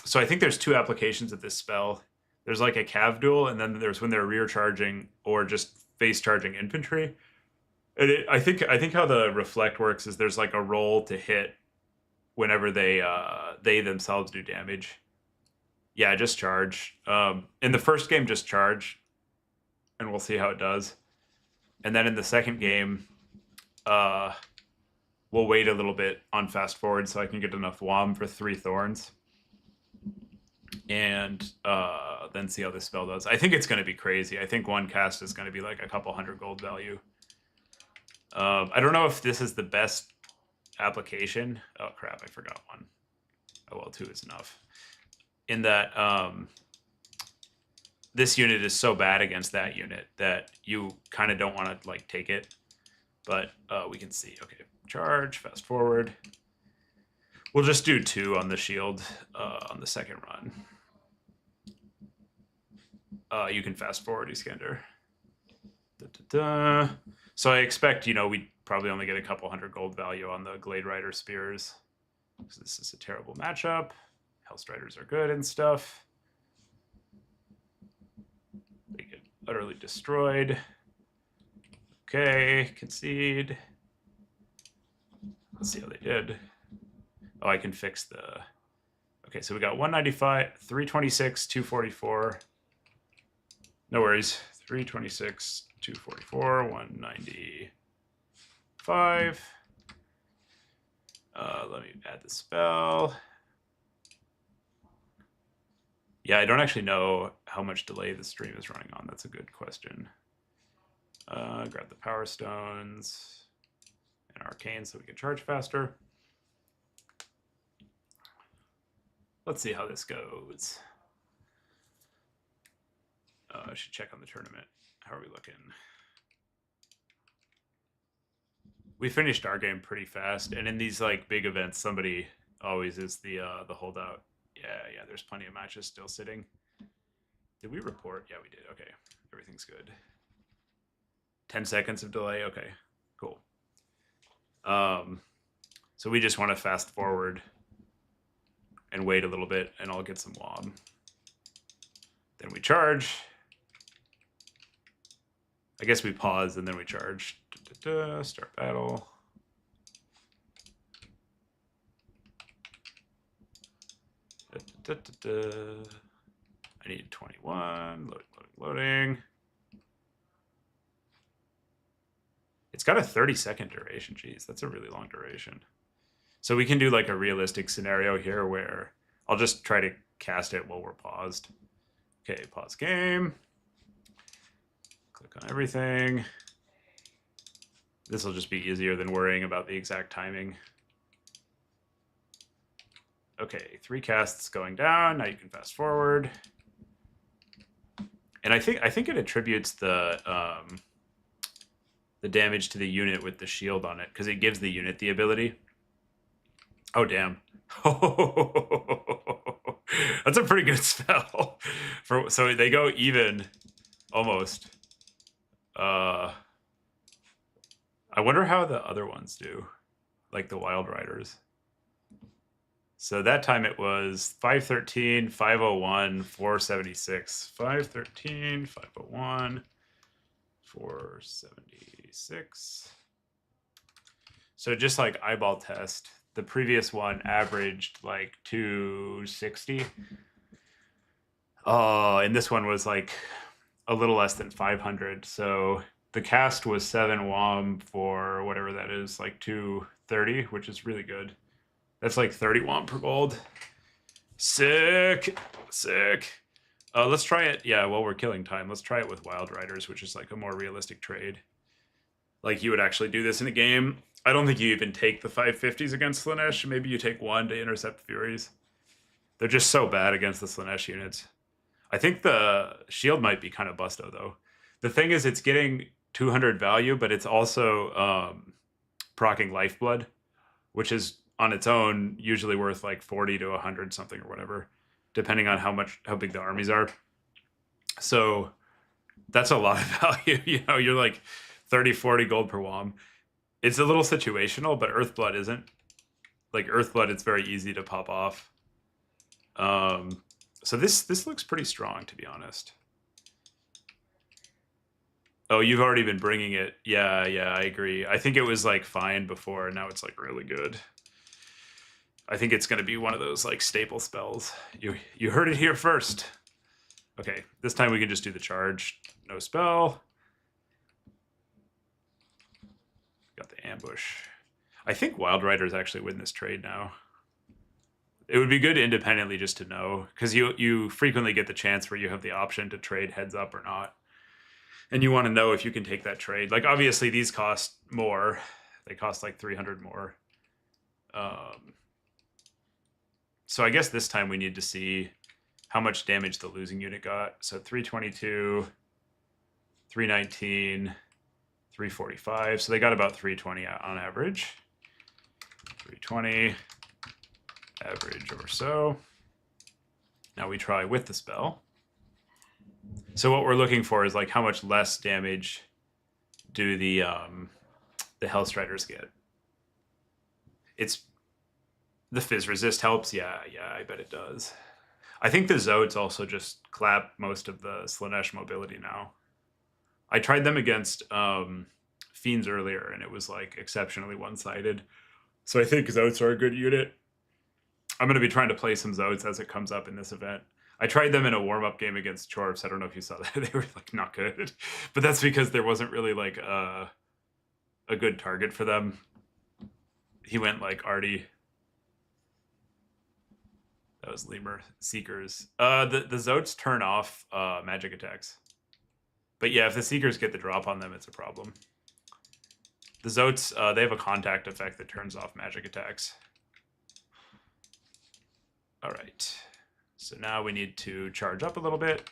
So I think there's 2 applications of this spell. There's like a cav duel, and then there's when they're rear charging or just face charging infantry. And I think how the reflect works is there's like a roll to hit whenever they themselves do damage. Yeah, just charge. In the first game, just charge, and we'll see how it does. And then in the second game, we'll wait a little bit on fast forward so I can get enough WOM for 3 thorns. And then see how this spell does. I think it's going to be crazy. I think 1 cast is going to be like a couple hundred gold value. I don't know if this is the best application. Oh, crap, I forgot 1. Oh, well, 2 is enough. In that this unit is so bad against that unit that you kind of don't want to like take it. But we can see. Okay, charge, fast forward. We'll just do 2 on the shield on the second run. You can fast forward, Iskender. So I expect, you know, we'd probably only get a couple hundred gold value on the Glade Rider Spears. So this is a terrible matchup. Hellstriders are good and stuff. They get utterly destroyed. Okay, concede. Let's see how they did. Oh, I can fix the... Okay, so we got 195, 326, 244. No worries. 326, 244, 195. Let me add the spell. Yeah, I don't actually know how much delay the stream is running on. That's a good question. Grab the power stones and arcane so we can charge faster. Let's see how this goes. I should check on the tournament. How are we looking? We finished our game pretty fast, and in these like big events, somebody always is the holdout. Yeah, there's plenty of matches still sitting. Did we report? Yeah, we did. Okay, everything's good. 10 seconds of delay. Okay, cool. So we just want to fast forward and wait a little bit, and I'll get some wob. Then we charge. I guess we pause and then we charge. Start battle. I need 21. Loading. It's got a 30-second duration. Jeez, that's a really long duration. So we can do like a realistic scenario here where I'll just try to cast it while we're paused. Okay, pause game. Click on everything. This will just be easier than worrying about the exact timing. Okay, 3 casts going down. Now you can fast forward. And I think it attributes the damage to the unit with the shield on it because it gives the unit the ability. Oh damn! That's a pretty good spell. So they go even, almost. I wonder how the other ones do, like the Wild Riders. So that time it was 513, 501, 476. 513, 501, 476. So just like eyeball test, the previous one averaged like 260. And this one was like a little less than 500. So the cast was 7 WOM for whatever that is, like 230, which is really good. That's like 30 WOM per gold. Sick. Let's try it. Yeah, while we're killing time, let's try it with Wild Riders, which is like a more realistic trade. Like you would actually do this in a game. I don't think you even take the 550s against Slaanesh. Maybe you take 1 to intercept Furies. They're just so bad against the Slaanesh units. I think the shield might be kind of busto though. The thing is it's getting 200 value, but it's also proccing Lifeblood, which is on its own usually worth like 40 to 100 something or whatever, depending on how big the armies are. So that's a lot of value. You're like 30, 40 gold per WOM. It's a little situational, but Earthblood isn't. Like Earthblood, it's very easy to pop off. So this looks pretty strong, to be honest. Oh, you've already been bringing it. Yeah, I agree. I think it was like fine before, and now it's like really good. I think it's going to be one of those like staple spells. You heard it here first. Okay, this time we can just do the charge. No spell. Got the ambush. I think Wild Riders actually win this trade now. It would be good independently just to know, because you frequently get the chance where you have the option to trade heads up or not. And you want to know if you can take that trade. Like, obviously, these cost more. They cost like 300 more. So I guess this time we need to see how much damage the losing unit got. So 322, 319, 345. So they got about 320 on average. 320, average or so. Now we try with the spell. So what we're looking for is like how much less damage do the Hellstriders get. It's the Fizz resist helps. Yeah, I bet it does. I think the Zoats also just clap most of the Slaanesh mobility now. I tried them against Fiends earlier, and it was like exceptionally one-sided. So I think Zoats are a good unit. I'm going to be trying to play some Zoats as it comes up in this event. I tried them in a warm-up game against Chorfs. I don't know if you saw that. They were like not good. But that's because there wasn't really like a good target for them. He went like Artie. That was Lemur. Seekers. The zoats turn off magic attacks. But yeah, if the Seekers get the drop on them, it's a problem. The zoats, they have a contact effect that turns off magic attacks. All right. So now we need to charge up a little bit.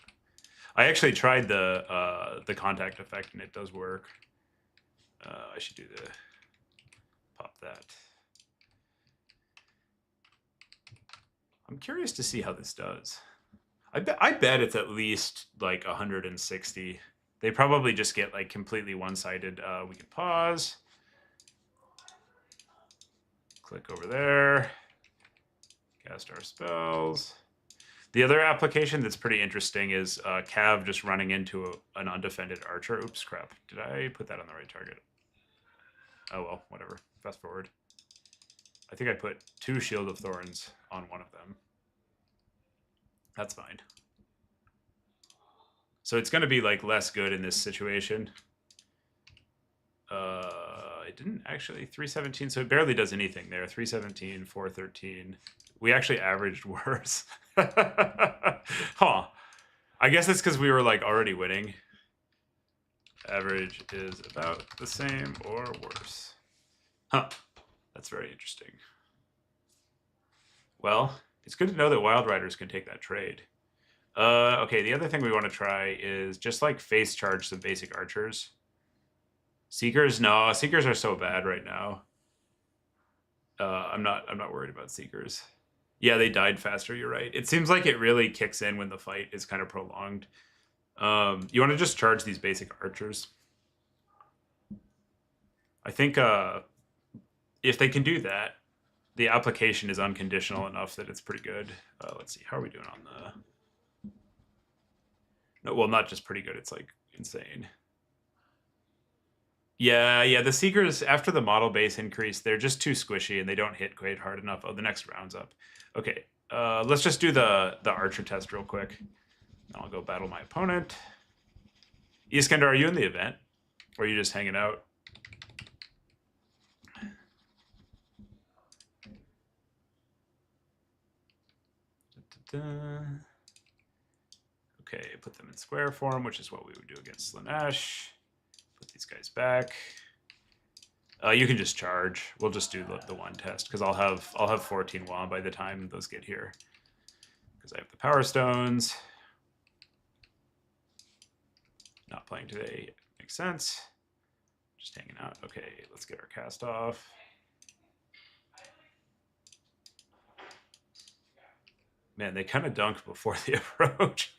I actually tried the contact effect, and it does work. I should do the pop that. I'm curious to see how this does. I bet it's at least like 160. They probably just get like completely one-sided. We can pause. Click over there. Cast our spells. The other application that's pretty interesting is Cav just running into an undefended archer. Oops, crap. Did I put that on the right target? Oh, well, whatever. Fast forward. I think I put 2 Shield of Thorns on one of them. That's fine. So it's going to be like less good in this situation. It didn't actually 317, so it barely does anything there. 317, 413. We actually averaged worse. Huh. I guess it's because we were like already winning. Average is about the same or worse. Huh. That's very interesting. Well, it's good to know that Wild Riders can take that trade. Okay, the other thing we want to try is just like face charge some basic archers. Seekers, no, Seekers are so bad right now. I'm not worried about Seekers. Yeah, they died faster, you're right. It seems like it really kicks in when the fight is kind of prolonged. You want to just charge these basic archers. I think if they can do that, the application is unconditional enough that it's pretty good. Let's see, how are we doing on the... No, well, not just pretty good, it's like insane. Yeah, the Seekers, after the model base increase, they're just too squishy and they don't hit quite hard enough. Oh, the next round's up. Okay, let's just do the archer test real quick. I'll go battle my opponent. Iskander, are you in the event? Or are you just hanging out? Okay, put them in square form, which is what we would do against Slanesh. Put these guys back. You can just charge. We'll just do the one test because I'll have 14 WA by the time those get here. Because I have the Power Stones. Not playing today makes sense. Just hanging out. Okay, let's get our cast off. Man, they kind of dunked before the approach.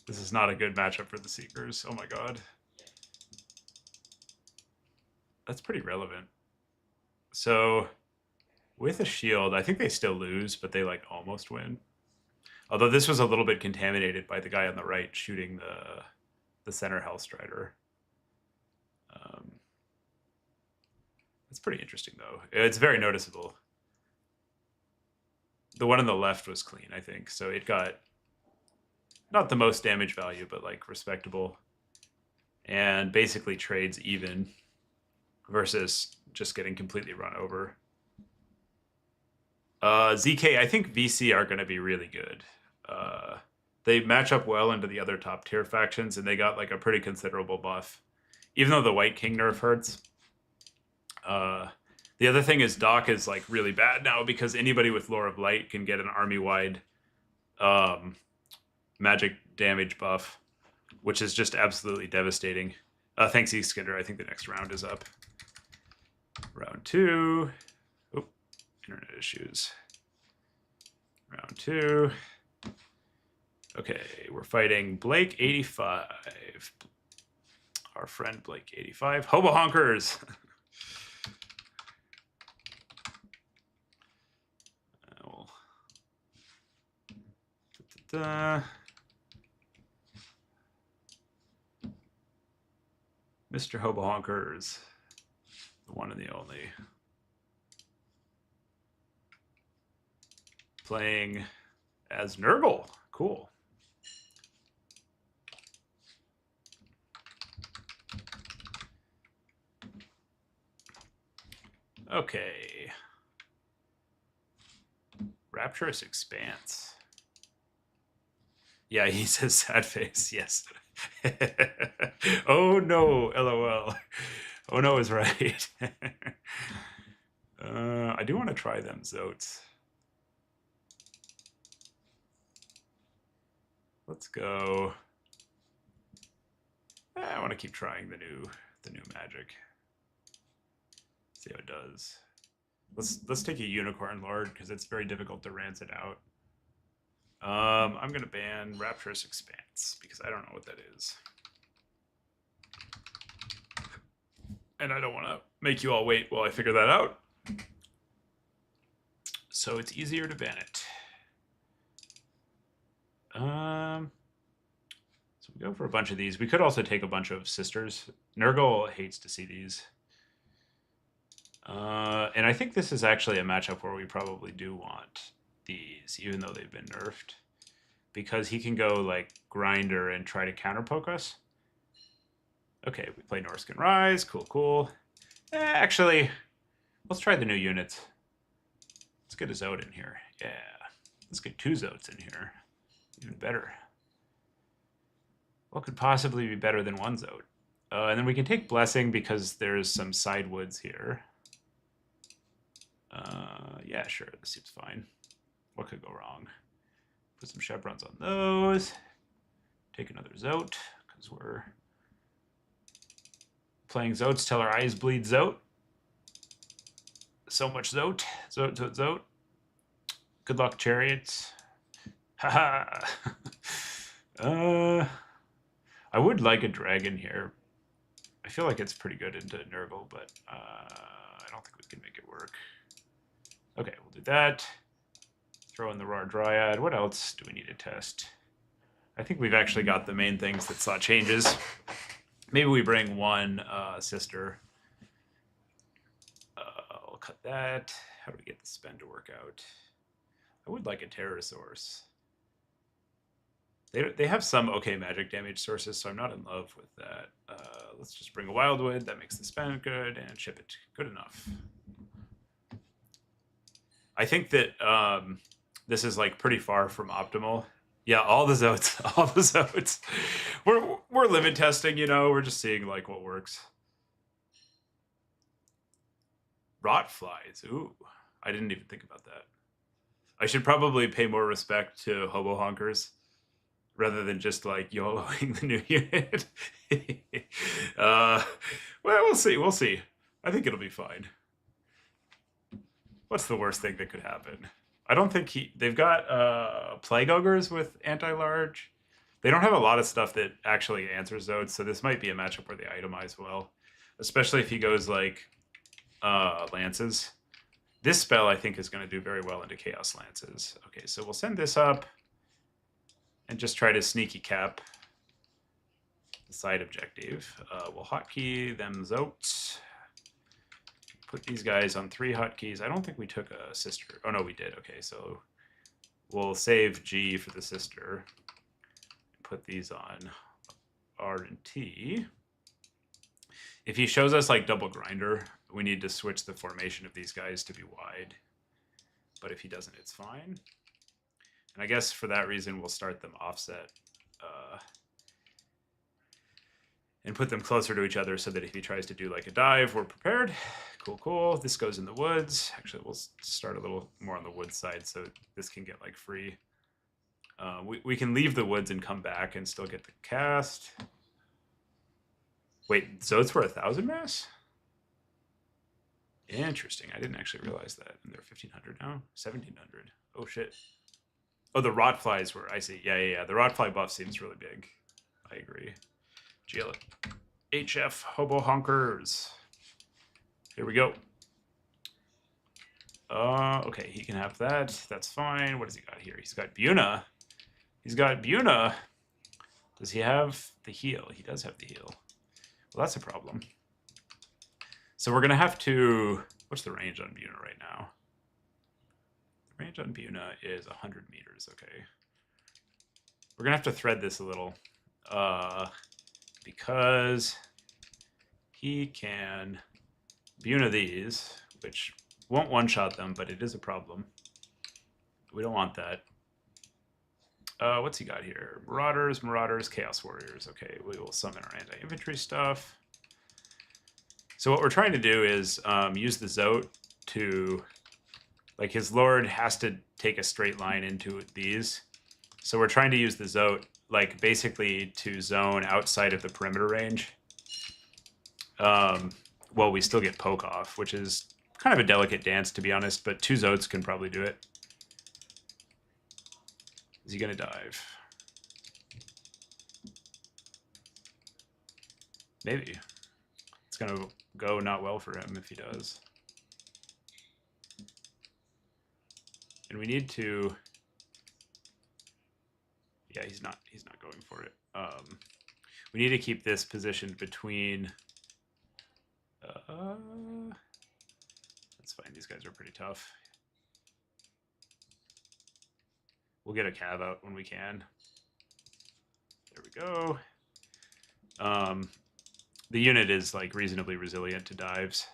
This is not a good matchup for the Seekers. Oh my god. That's pretty relevant. So, with a shield, I think they still lose, but they like almost win. Although this was a little bit contaminated by the guy on the right shooting the center Hellstrider. It's pretty interesting, though. It's very noticeable. The one on the left was clean, I think. So it got not the most damage value, but like respectable. And basically trades even versus just getting completely run over. ZK, I think VC are going to be really good. They match up well into the other top tier factions, and they got like a pretty considerable buff. Even though the White King nerf hurts. The other thing is Doc is like really bad now because anybody with Lore of Light can get an army-wide magic damage buff, which is just absolutely devastating. Thanks, Eastkinder. I think the next round is up. Round 2. Oh, internet issues. Round 2. Okay, we're fighting Blake 85. Our friend Blake 85. Hobo Honkers! Mr. Hobo Honkers, the one and the only. Playing as Nurgle. Cool. Okay. Rapturous Expanse. Yeah, he says sad face, yes. Oh no, LOL. Oh no is right. I do want to try them zoats. Let's go. I want to keep trying the new magic. See how it does. Let's take a unicorn lord because it's very difficult to rance it out. I'm gonna ban Rapturous Expanse because I don't know what that is. And I don't want to make you all wait while I figure that out. So it's easier to ban it. So we go for a bunch of these. We could also take a bunch of sisters. Nurgle hates to see these. And I think this is actually a matchup where we probably do want these, even though they've been nerfed. Because he can go, like, Grinder and try to counterpoke us. Okay, we play Norscan Rise. Cool, cool. Actually, let's try the new units. Let's get a Zoat in here. Yeah. Let's get 2 Zoats in here. Even better. What could possibly be better than 1 Zoat? And then we can take Blessing because there's some side woods here. Yeah, sure. This seems fine. What could go wrong? Put some chevrons on those. Take another Zoat because we're playing Zoats till our eyes bleed Zoat. So much Zoat. Zoat, Zoat, Zoat. Good luck, chariots. Haha. I would like a dragon here. I feel like it's pretty good into Nurgle, but I don't think we can make it work. Okay, we'll do that. Throw in the Raw Dryad. What else do we need to test? I think we've actually got the main things that saw changes. Maybe we bring 1 sister. I'll cut that. How do we get the spend to work out? I would like a Pterosaurus. They have some okay magic damage sources, so I'm not in love with that. Let's just bring a Wildwood. That makes the spend good, and ship it. Good enough. I think that this is like pretty far from optimal. Yeah, all the zoats, all the zoats. We're limit testing, you know. We're just seeing like what works. Rot flies. Ooh, I didn't even think about that. I should probably pay more respect to hobo honkers rather than just like YOLOing the new unit. Well, we'll see. We'll see. I think it'll be fine. What's the worst thing that could happen? I don't think they've got plague ogres with anti-large. They don't have a lot of stuff that actually answers those, so this might be a matchup where they itemize well, especially if he goes like lances. This spell I think is going to do very well into chaos lances. Okay, so we'll send this up and just try to sneaky cap the side objective. We'll hotkey them zoats. Put these guys on 3 hotkeys. I don't think we took a sister. Oh, no, we did. Okay, so we'll save G for the sister. Put these on R and T. If he shows us like double grinder, we need to switch the formation of these guys to be wide. But if he doesn't, it's fine. And I guess for that reason, we'll start them offset and put them closer to each other so that if he tries to do like a dive, we're prepared. Cool, cool. This goes in the woods. Actually, we'll start a little more on the woods side so this can get like free. We can leave the woods and come back and still get the cast. Wait, Zoats were 1,000 mass? Interesting. I didn't actually realize that. And they're 1,500 now? 1,700. Oh, shit. Oh, the rot flies were... I see. Yeah. The rot fly buff seems really big. I agree. GL HF hobo honkers. Here we go. Okay, he can have that. That's fine. What does he got here? He's got Buna. He's got Buna. Does he have the heal? He does have the heal. Well, that's a problem. So we're going to have to... What's the range on Buna right now? The range on Buna is 100 meters. Okay. We're going to have to thread this a little. Because he can Buna these which won't one-shot them, but it is a problem. We don't want that. What's he got here? Marauders, Chaos Warriors. Okay, we will summon our anti-infantry stuff. So what we're trying to do is use the Zoat to, like, his Lord has to take a straight line into these. So we're trying to use the Zoat, like, basically to zone outside of the perimeter range. Well, we still get poke off, which is kind of a delicate dance, to be honest, but 2 Zoats can probably do it. Is he going to dive? Maybe. It's going to go not well for him if he does. And we need to... Yeah, he's not going for it. We need to keep this positioned between... that's fine. These guys are pretty tough. We'll get a cav out when we can. There we go. The unit is like reasonably resilient to dives.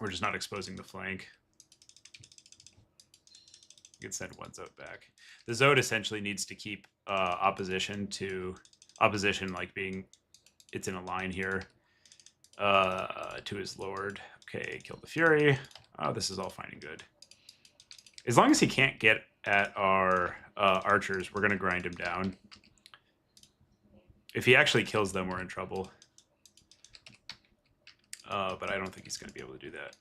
We're just not exposing the flank. You can send 1 Zoat back. The Zoat essentially needs to keep opposition like being, it's in a line here, to his Lord. Okay, kill the Fury. Oh, this is all fine and good. As long as he can't get at our archers, we're going to grind him down. If he actually kills them, we're in trouble. But I don't think he's going to be able to do that.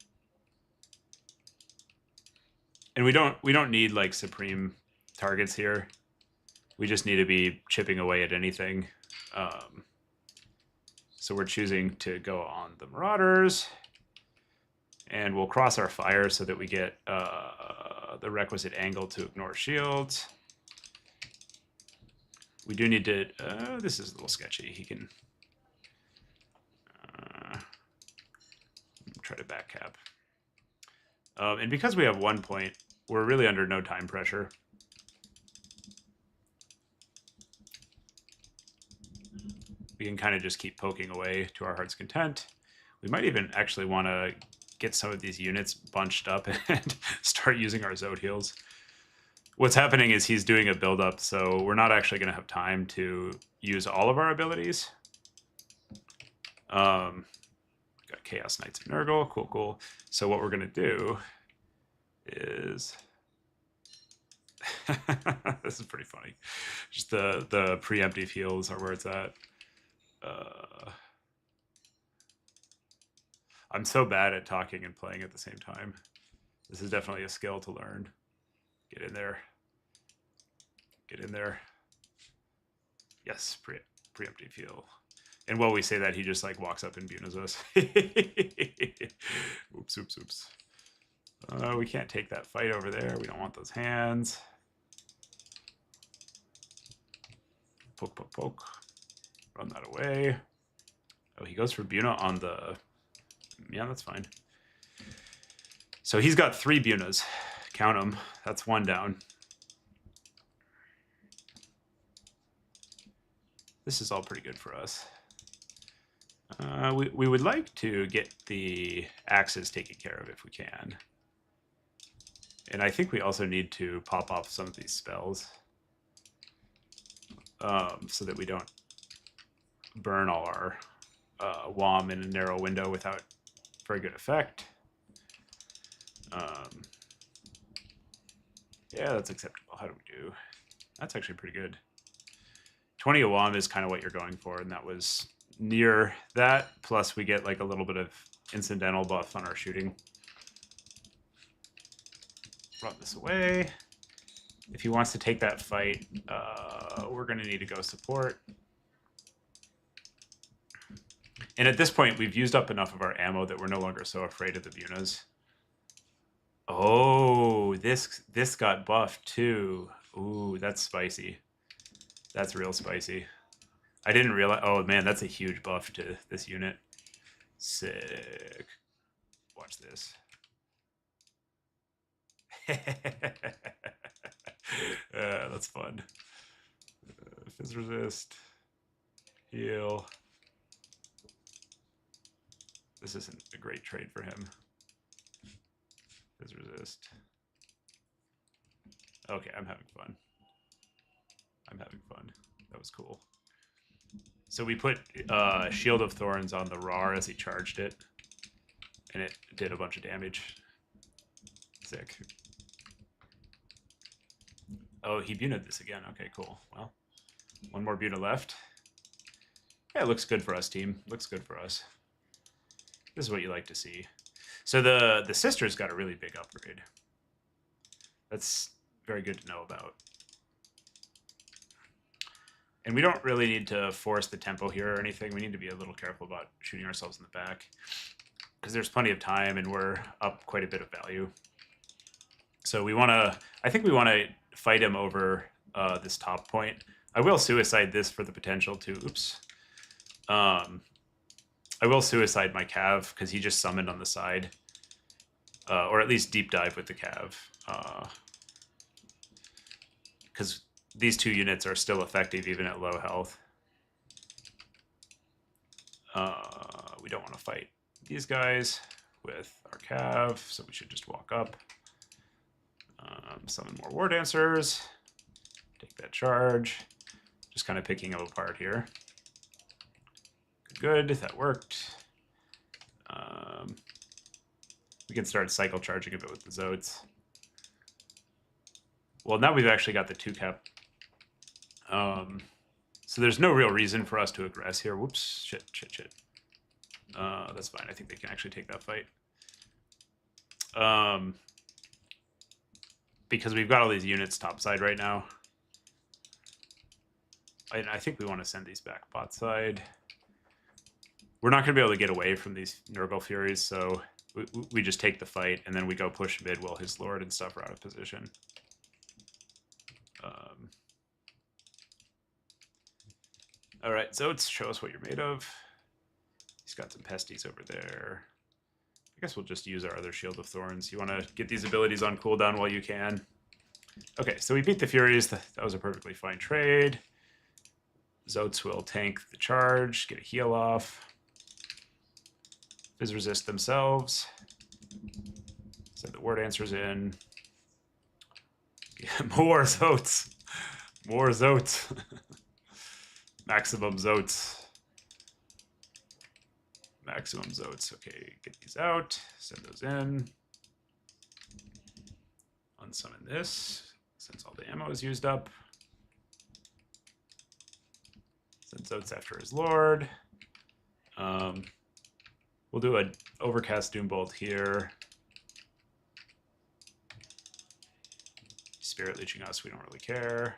And we don't need like supreme targets here. We just need to be chipping away at anything. So we're choosing to go on the Marauders. And we'll cross our fire so that we get the requisite angle to ignore shields. We do need to... this is a little sketchy. He can... try to back cap. And because we have 1 point, we're really under no time pressure. We can kind of just keep poking away to our heart's content. We might even actually want to get some of these units bunched up and start using our Zoat heals. What's happening is he's doing a build-up, so we're not actually going to have time to use all of our abilities. Got Chaos Knights of Nurgle. Cool, cool. So what we're going to do is... this is pretty funny. Just the preemptive heals are where it's at. I'm so bad at talking and playing at the same time. This is definitely a skill to learn. Get in there. Get in there. Yes, preemptive heal. And while we say that, he just like walks up and bunas us. Oops, oops, oops. We can't take that fight over there. We don't want those hands. Poke, poke, poke. Run that away. Oh, he goes for Buna on the... Yeah, that's fine. So he's got 3 Bunas. Count them. That's 1 down. This is all pretty good for us. We would like to get the axes taken care of if we can. And I think we also need to pop off some of these spells. So that we don't burn all our WOM in a narrow window without very good effect. Yeah, that's acceptable. How do we do? That's actually pretty good. 20 WOM is kind of what you're going for, and that was near that. Plus, we get like a little bit of incidental buff on our shooting. Run this away. If he wants to take that fight, we're going to need to go support. And at this point, we've used up enough of our ammo that we're no longer so afraid of the Bunas. Oh, this got buffed too. Ooh, that's spicy. That's real spicy. I didn't realize... Oh, man, that's a huge buff to this unit. Sick. Watch this. That's fun. Fizz resist. Heal. This isn't a great trade for him. His resist. Okay, I'm having fun. I'm having fun. That was cool. So we put Shield of Thorns on the Rar as he charged it, and it did a bunch of damage. Sick. Oh, he Buna'd this again. Okay, cool. Well, one more Buna left. Yeah, it looks good for us, team. Looks good for us. This is what you like to see. So the sister's got a really big upgrade. That's very good to know about. And we don't really need to force the tempo here or anything. We need to be a little careful about shooting ourselves in the back, because there's plenty of time and we're up quite a bit of value. So we want to, I think we want to fight him over this top point. I will suicide this for the potential to, oops. I will suicide my Cav because he just summoned on the side. Or at least deep dive with the Cav. Because these two units are still effective even at low health. We don't want to fight these guys with our Cav, so we should just walk up. Summon more War Dancers. Take that charge. Just kind of picking them apart here. Good, that worked. We can start cycle charging a bit with the zoats. Well, now we've actually got the 2-cap. So there's no real reason for us to aggress here. Whoops, shit. That's fine. I think they can actually take that fight. Because we've got all these units topside right now. I think we want to send these back bot side. We're not going to be able to get away from these Nurgle Furies, so we just take the fight, and then we go push mid while his Lord and stuff are out of position. All right, Zoats, show us what you're made of. He's got some pesties over there. I guess we'll just use our other Shield of Thorns. You want to get these abilities on cooldown while you can. Okay, so we beat the Furies. That was a perfectly fine trade. Zoats will tank the charge, get a heal off. Fizz resist themselves. Send the War Dancers in. Yeah, more Zoats. More Zoats. Maximum Zoats. Maximum Zoats. Okay, get these out. Send those in. Unsummon this, since all the ammo is used up. Send Zoats after his Lord. We'll do an Overcast Doombolt here. Spirit Leeching us, we don't really care.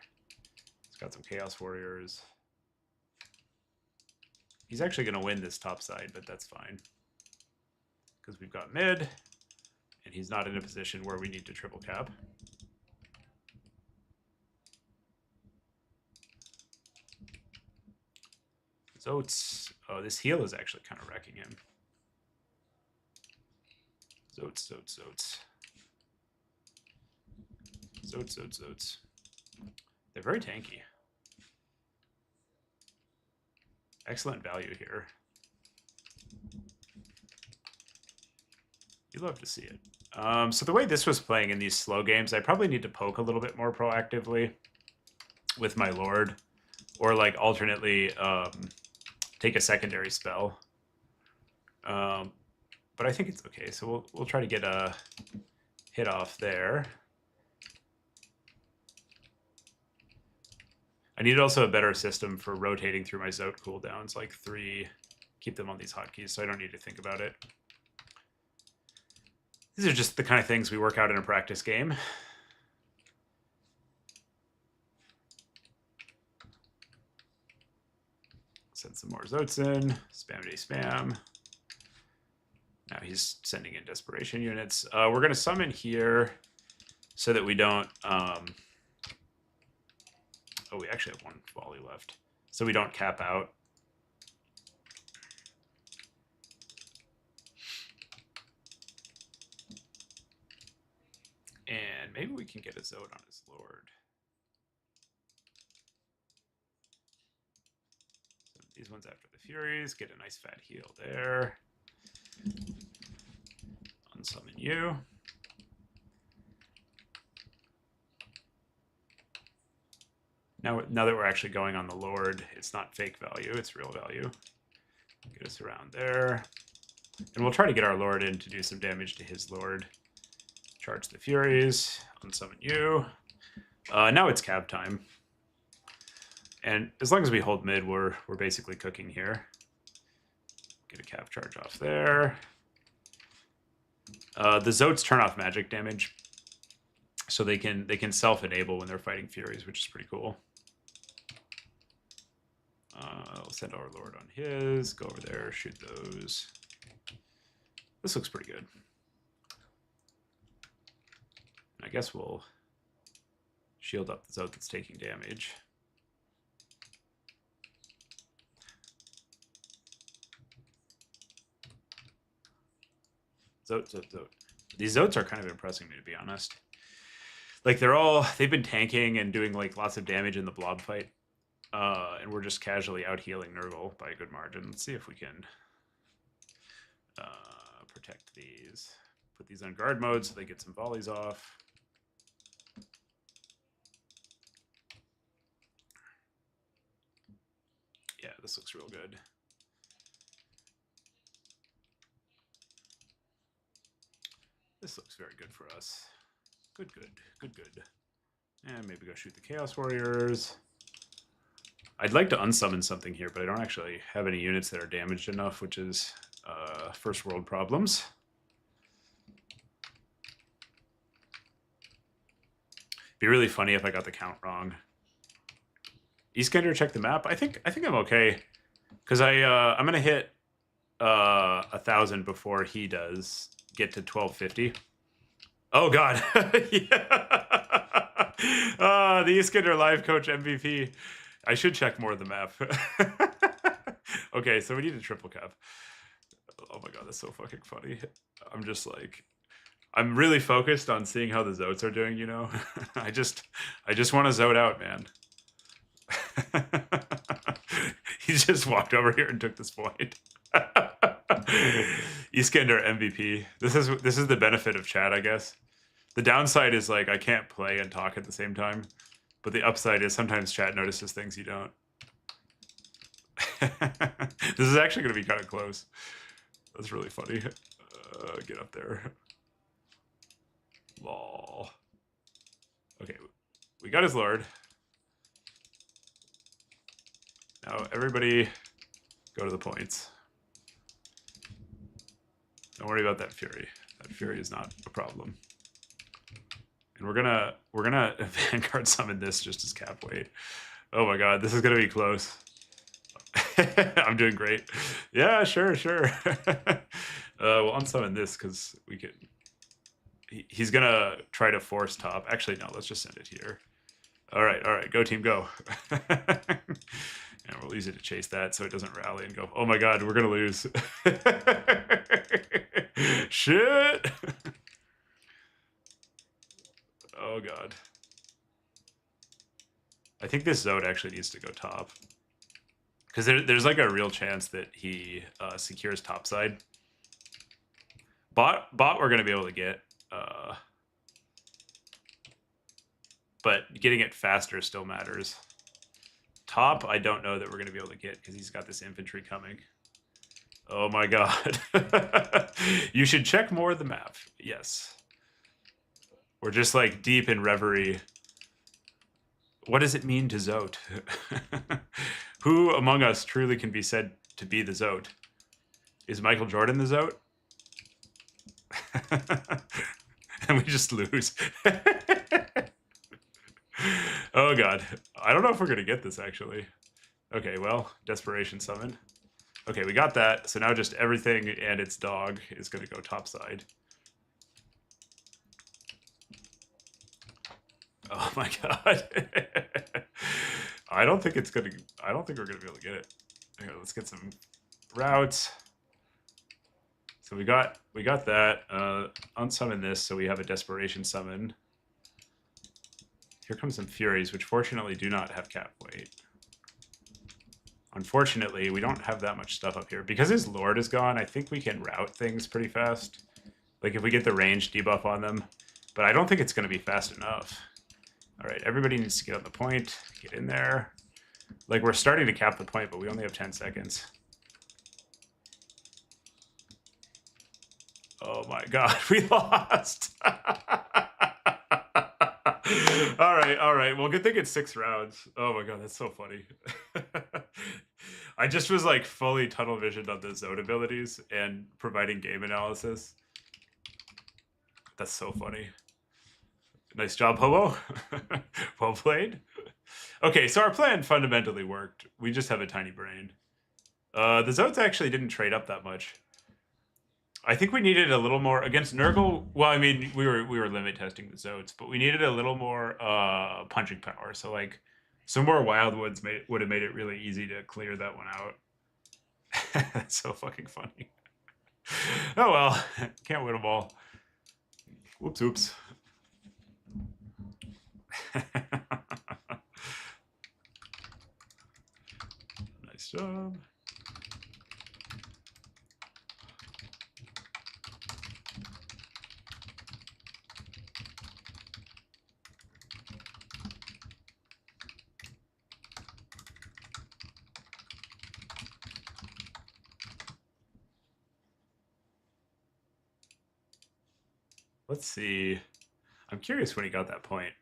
He's got some Chaos Warriors. He's actually going to win this top side, but that's fine. Because we've got mid, and he's not in a position where we need to triple cap. Zoats. Oh, this heal is actually kind of wrecking him. Zoats. Zoats. They're very tanky. Excellent value here. You love to see it. So the way this was playing in these slow games, I probably need to poke a little bit more proactively with my Lord, or like alternately take a secondary spell. But I think it's okay. So we'll try to get a hit off there. I need also a better system for rotating through my Zoat cooldowns, like 3, keep them on these hotkeys so I don't need to think about it. These are just the kind of things we work out in a practice game. Send some more Zoats in, spam. Now he's sending in Desperation units. We're going to summon here so that we don't... Oh, we actually have one volley left. So we don't cap out. And maybe we can get a Zoat on his Lord. So these ones after the Furies, get a nice fat heal there. you. Now that we're actually going on the Lord, it's not fake value, it's real value. Get us around there. And we'll try to get our Lord in to do some damage to his Lord. Charge the Furies, unsummon you. Now it's cab time. And as long as we hold mid, we're basically cooking here. Get a cab charge off there. The Zoats turn off magic damage. So they can self-enable when they're fighting Furies, which is pretty cool. We'll send our Lord on his, go over there, shoot those. This looks pretty good. I guess we'll shield up the Zoat that's taking damage. Zoat. These Zoats are kind of impressing me, to be honest. Like, they've been tanking and doing like lots of damage in the blob fight. And we're just casually out healing Nurgle by a good margin. Let's see if we can protect these. Put these on guard mode so they get some volleys off. Yeah, this looks real good. This looks very good for us. Good. And maybe go shoot the Chaos Warriors. I'd like to unsummon something here, but I don't actually have any units that are damaged enough, which is first world problems. Be really funny if I got the count wrong. Eastgander, check the map. I think I'm okay, because I'm gonna hit 1,000 before he does get to 1250. Oh God, yeah. The Eastgander live coach MVP. I should check more of the map. Okay, so we need a triple cap. Oh my God, that's so fucking funny. I'm just like, I'm really focused on seeing how the Zoats are doing, you know? I just want to Zoat out, man. He just walked over here and took this point. Eastgander MVP. This is the benefit of chat, I guess. The downside is like I can't play and talk at the same time. But the upside is sometimes chat notices things you don't. This is actually going to be kind of close. That's really funny. Get up there. Lol. Okay, we got his Lord. Now everybody go to the points. Don't worry about that Fury. That Fury is not a problem. And we're gonna Vanguard summon this just as cap weight. Oh my God, this is gonna be close. I'm doing great. Yeah, sure. We'll unsummon this because we can. He's gonna try to force top. Actually, no. Let's just send it here. All right. Go team, go. And we'll use it to chase that so it doesn't rally and go. Oh my God, we're gonna lose. Shit. Oh God. I think this Zoat actually needs to go top. Because there's like a real chance that he secures topside. Bot we're going to be able to get. But getting it faster still matters. Top, I don't know that we're going to be able to get because he's got this infantry coming. Oh my God. You should check more of the map. Yes. We're just like deep in reverie. What does it mean to Zoat? Who among us truly can be said to be the Zoat? Is Michael Jordan the Zoat? And we just lose. Oh God. I don't know if we're going to get this actually. Okay, well, Desperation Summon. Okay, we got that. So now just everything and its dog is going to go topside. Oh my God. I don't think we're gonna be able to get it. Okay, let's get some routes. So we got that. Unsummon this so we have a Desperation Summon. Here comes some Furies, which fortunately do not have cap weight. Unfortunately, we don't have that much stuff up here. Because his Lord is gone, I think we can route things pretty fast. Like if we get the range debuff on them. But I don't think it's going to be fast enough. All right, everybody needs to get on the point. Get in there. Like we're starting to cap the point, but we only have 10 seconds. Oh my god, we lost. All right. Well, good thing it's 6 rounds. Oh my god, that's so funny. I just was like fully tunnel visioned on the zoat abilities and providing game analysis. That's so funny. Nice job, Hobo. Well played. Okay, so our plan fundamentally worked. We just have a tiny brain. The zoats actually didn't trade up that much. I think we needed a little more against Nurgle. Well, I mean, we were limit testing the zoats, but we needed a little more punching power. So like some more wildwoods would have made it really easy to clear that one out. That's so fucking funny. Oh well, can't win them all. Whoops, oops. Nice job. Let's see. I'm curious when he got that point.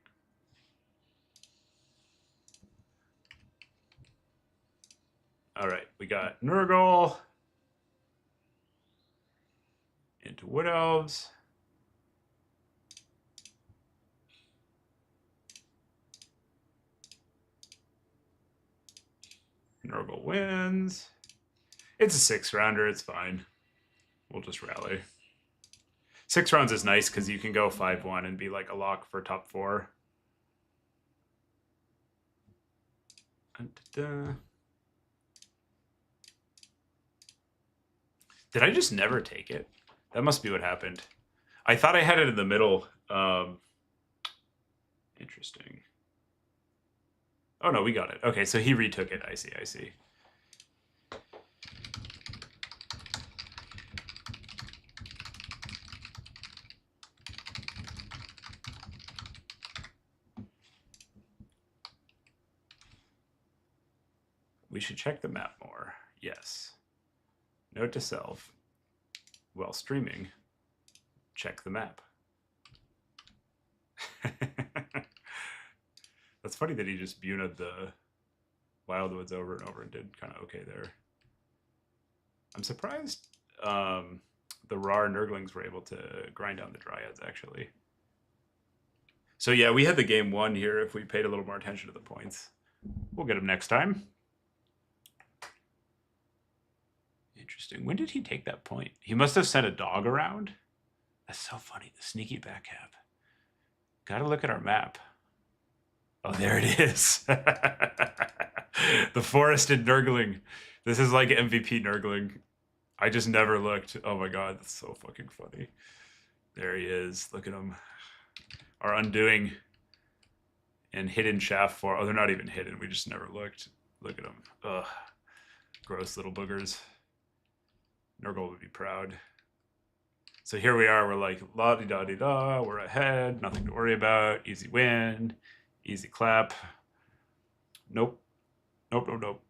All right, we got Nurgle into Wood Elves. Nurgle wins. It's a 6-rounder. It's fine. We'll just rally. 6 rounds is nice because you can go 5-1 and be like a lock for top 4. Did I just never take it? That must be what happened. I thought I had it in the middle. Interesting. Oh, no, we got it. Okay, so he retook it. I see, I see. We should check the map more. Yes. Note to self. While streaming, check the map. That's funny that he just buna'd the Wildwoods over and over and did kind of okay there. I'm surprised the Rar Nurglings were able to grind down the Dryads, actually. So yeah, we had the game won here if we paid a little more attention to the points. We'll get him next time. Interesting. When did he take that point? He must have sent a dog around. That's so funny. The sneaky backcap. Gotta look at our map. Oh, there it is. The forested Nurgling. This is like MVP Nurgling. I just never looked. Oh my god, that's so fucking funny. There he is. Look at him. Our undoing and hidden shaft for. Oh, they're not even hidden. We just never looked. Look at them. Ugh. Gross little boogers. Nurgle would be proud. So here we are. We're like la-di-da-di-da. We're ahead. Nothing to worry about. Easy win. Easy clap. Nope. Nope, nope, nope.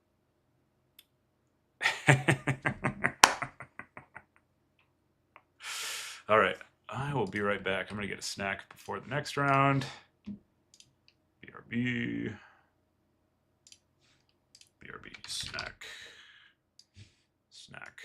All right. I will be right back. I'm going to get a snack before the next round. BRB. BRB. Snack. Snack.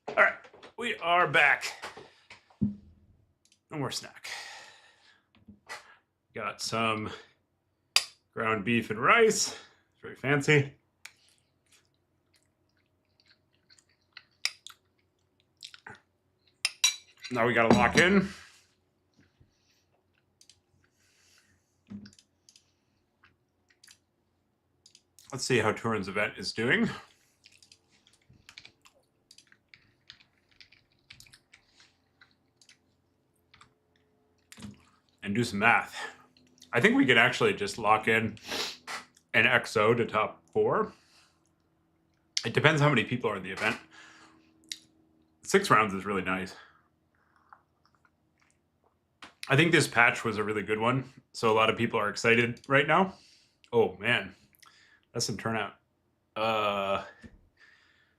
All right, we are back. No more snack. Got some ground beef and rice. Very fancy. Now we gotta lock in. Let's see how Turin's event is doing. And do some math. I think we could actually just lock in an XO to top 4. It depends how many people are in the event. 6 rounds is really nice. I think this patch was a really good one, so a lot of people are excited right now. Oh man, that's some turnout. How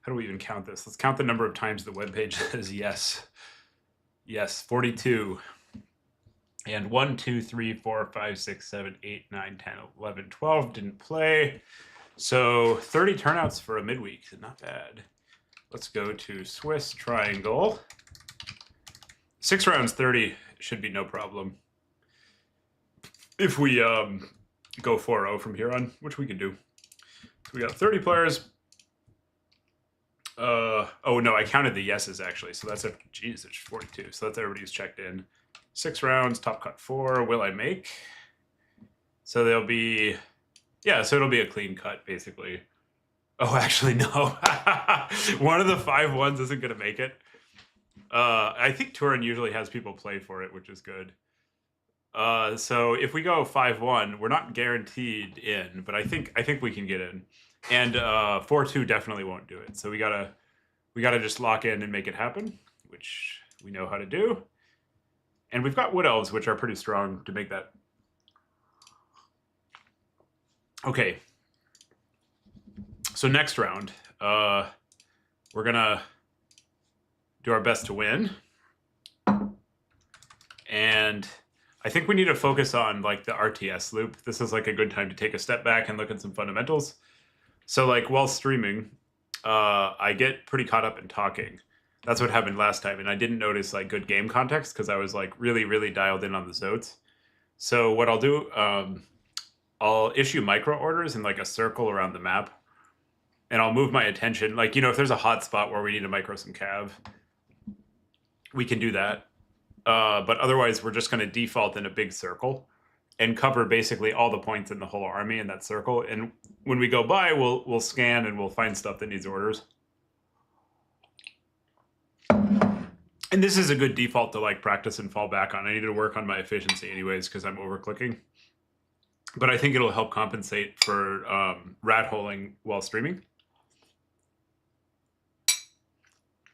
do we even count this? Let's count the number of times the webpage says yes. Yes, 42. And 1, 2, 3, 4, 5, 6, 7, 8, 9, 10, 11, 12 didn't play. So 30 turnouts for a midweek. Not bad. Let's go to Swiss Triangle. 6 rounds, 30 should be no problem. If we go 4-0 from here on, which we can do. So we got 30 players. Oh no, I counted the yeses actually. So that's geez, there's 42. So that's everybody who's checked in. 6 rounds, top cut 4. Will I make? So there'll be, yeah, so it'll be a clean cut basically. Oh, actually, no. One of the 5 ones isn't going to make it. I think Turin usually has people play for it, which is good. So if we go 5-1, we're not guaranteed in, but I think we can get in. And 4-2 definitely won't do it. So we gotta just lock in and make it happen, which we know how to do. And we've got wood elves, which are pretty strong to make that. Okay. So next round, we're gonna do our best to win. And I think we need to focus on like the RTS loop. This is like a good time to take a step back and look at some fundamentals. So like while streaming, I get pretty caught up in talking. That's what happened last time. And I didn't notice like good game context because I was like really, really dialed in on the zoats. So what I'll do, I'll issue micro orders in like a circle around the map. And I'll move my attention. Like, you know, if there's a hot spot where we need to micro some cav, we can do that. But otherwise, we're just going to default in a big circle and cover basically all the points in the whole army in that circle. And when we go by, we'll scan and we'll find stuff that needs orders. And this is a good default to like practice and fall back on. I need to work on my efficiency anyways because I'm over-clicking. But I think it'll help compensate for rat holing while streaming.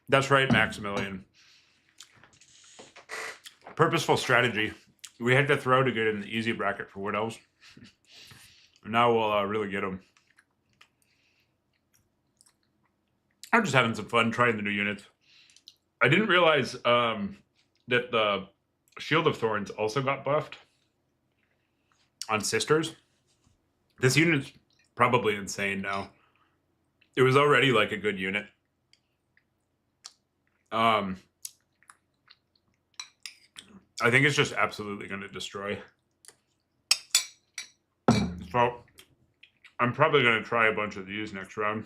That's right, Maximilian. Purposeful strategy. We had to throw to get in the easy bracket for wood elves. Now we'll really get them. I'm just having some fun trying the new units. I didn't realize that the Shield of Thorns also got buffed on Sisters. This unit's probably insane now. It was already like a good unit. I think it's just absolutely going to destroy. So I'm probably going to try a bunch of these next round.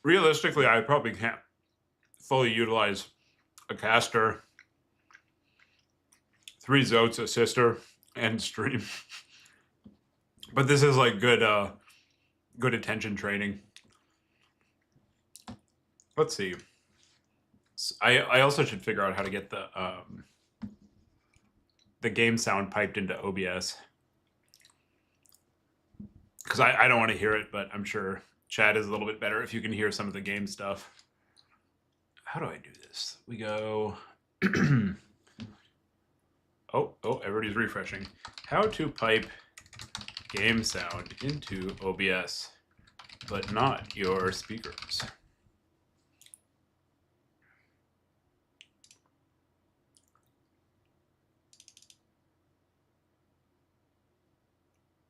Realistically, I probably can't fully utilize a caster, 3 zoats, a sister, and stream. But this is like good good attention training. Let's see. I also should figure out how to get the game sound piped into OBS. Because I don't want to hear it, but I'm sure chat is a little bit better if you can hear some of the game stuff. How do I do this? We go... oh, everybody's refreshing. How to pipe game sound into OBS, but not your speakers.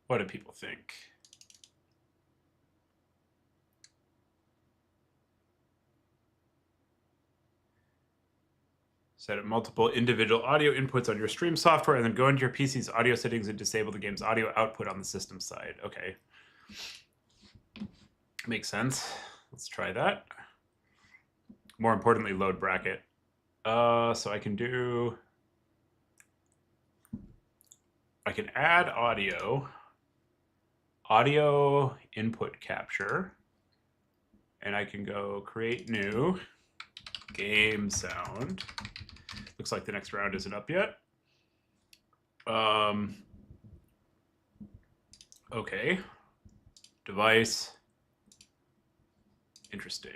What do people think? Set up multiple individual audio inputs on your stream software, and then go into your PC's audio settings and disable the game's audio output on the system side. Okay. Makes sense. Let's try that. More importantly, load bracket. So I can add audio input capture, and I can go create new game sound. Looks like the next round isn't up yet. Okay. Device. Interesting.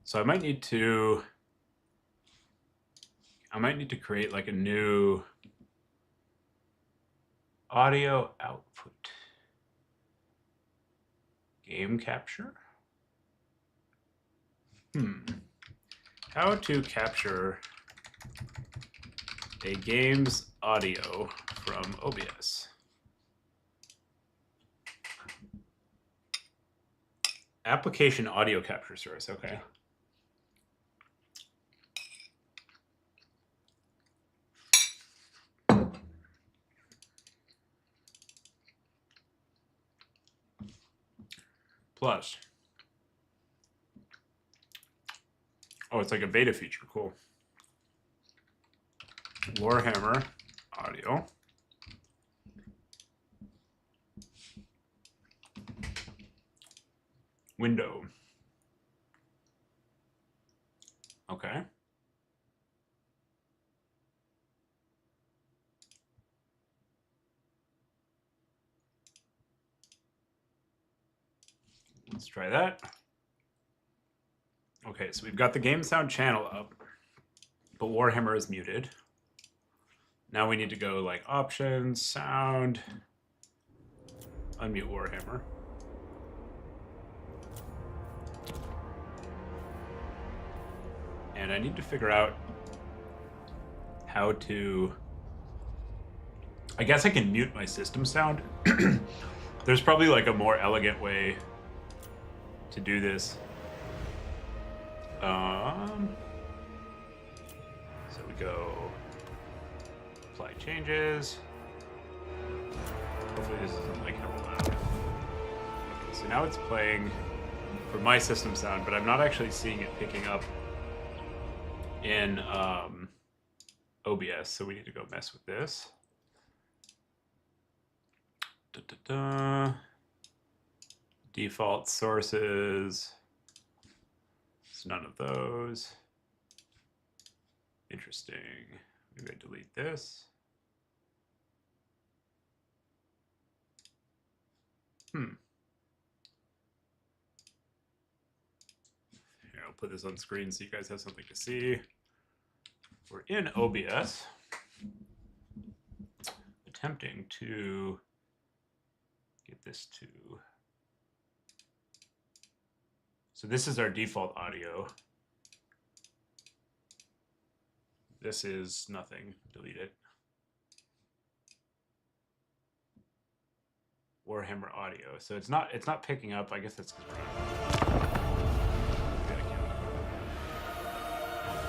So I might need to create like a new audio output. Game capture? How to capture a game's audio from OBS. Application audio capture source, okay. Plus. Oh, it's like a beta feature, cool. Warhammer audio. Window. Okay. Let's try that. Okay, so we've got the game sound channel up, but Warhammer is muted. Now we need to go like options, sound, unmute Warhammer. And I need to figure out how to, I guess I can mute my system sound. There's probably like a more elegant way to do this. So we go apply changes. Hopefully this isn't like hella loud. Okay, so now it's playing for my system sound, but I'm not actually seeing it picking up in OBS, so we need to go mess with this. Default sources. It's none of those. Interesting. Maybe I delete this. Here, I'll put this on screen so you guys have something to see. We're in OBS, attempting to get this to. So this is our default audio. This is nothing. Delete it. Warhammer audio. So it's not picking up. I guess that's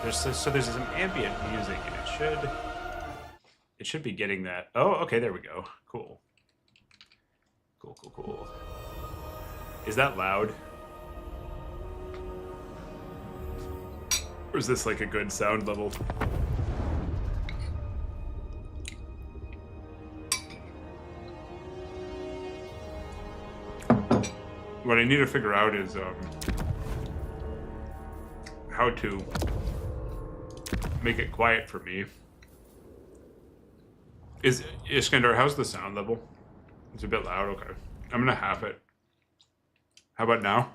because there's some ambient music, and it should be getting that. Oh, okay, there we go. Cool. Cool. Is that loud? Or is this like a good sound level? What I need to figure out is how to make it quiet for me. Iskandar, how's the sound level? It's a bit loud, okay. I'm gonna half it. How about now?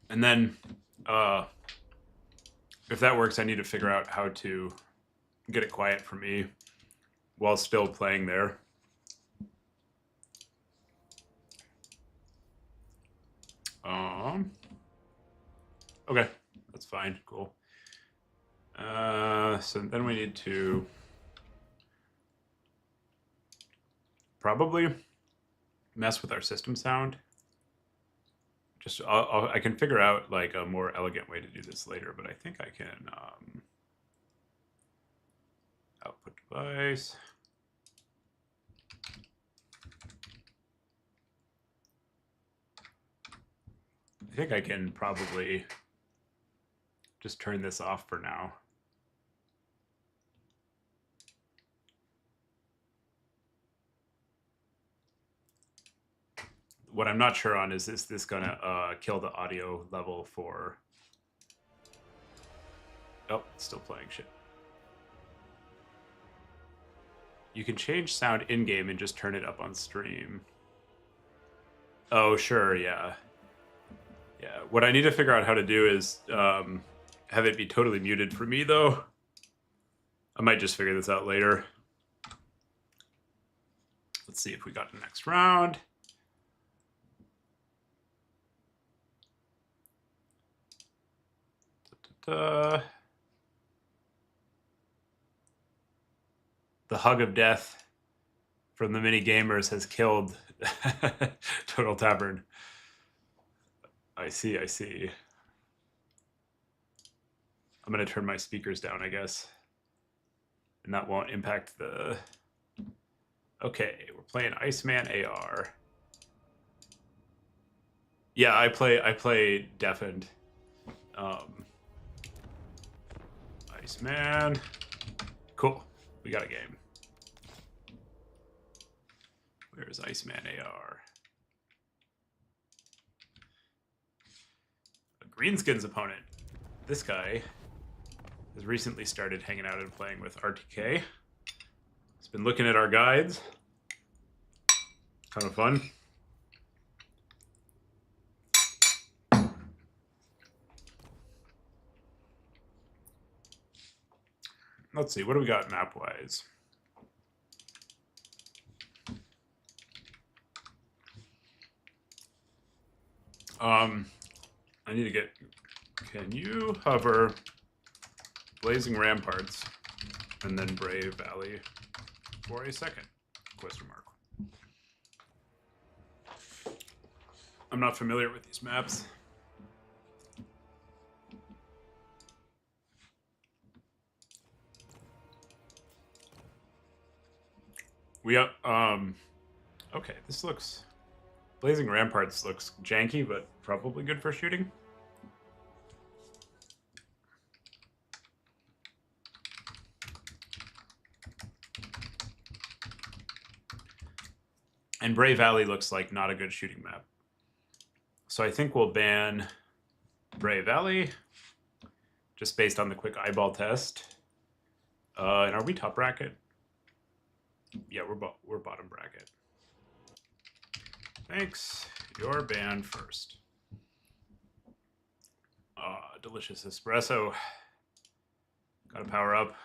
And then, if that works, I need to figure out how to get it quiet for me while still playing there. Okay, that's fine, cool. So then we need to probably mess with our system sound. Just I can figure out like a more elegant way to do this later, but I think I can output device. I think I can probably just turn this off for now. What I'm not sure on is this gonna kill the audio level for... Oh, it's still playing shit. You can change sound in-game and just turn it up on stream. Oh, sure, yeah. Yeah, what I need to figure out how to do is have it be totally muted for me, though. I might just figure this out later. Let's see if we got the next round. The hug of death from the mini gamers has killed Total Tavern. I see, I see. I'm going to turn my speakers down, I guess. And that won't impact the... Okay, we're playing Iceman AR. Yeah, I play deafened. Iceman. Cool. We got a game. Where's Iceman AR? A Greenskin's opponent. This guy has recently started hanging out and playing with RTK. He's been looking at our guides. Kind of fun. Let's see, what do we got map-wise? I need to get... Can you hover Blazing Ramparts and then Brave Valley for a second? Question mark. I'm not familiar with these maps. We okay, this looks... Blazing Ramparts looks janky, but probably good for shooting. And Brave Valley looks like not a good shooting map. So I think we'll ban Brave Valley, just based on the quick eyeball test. And are we top bracket? Yeah, we're bottom bracket. Thanks. You're banned first. Delicious espresso. Gotta power up.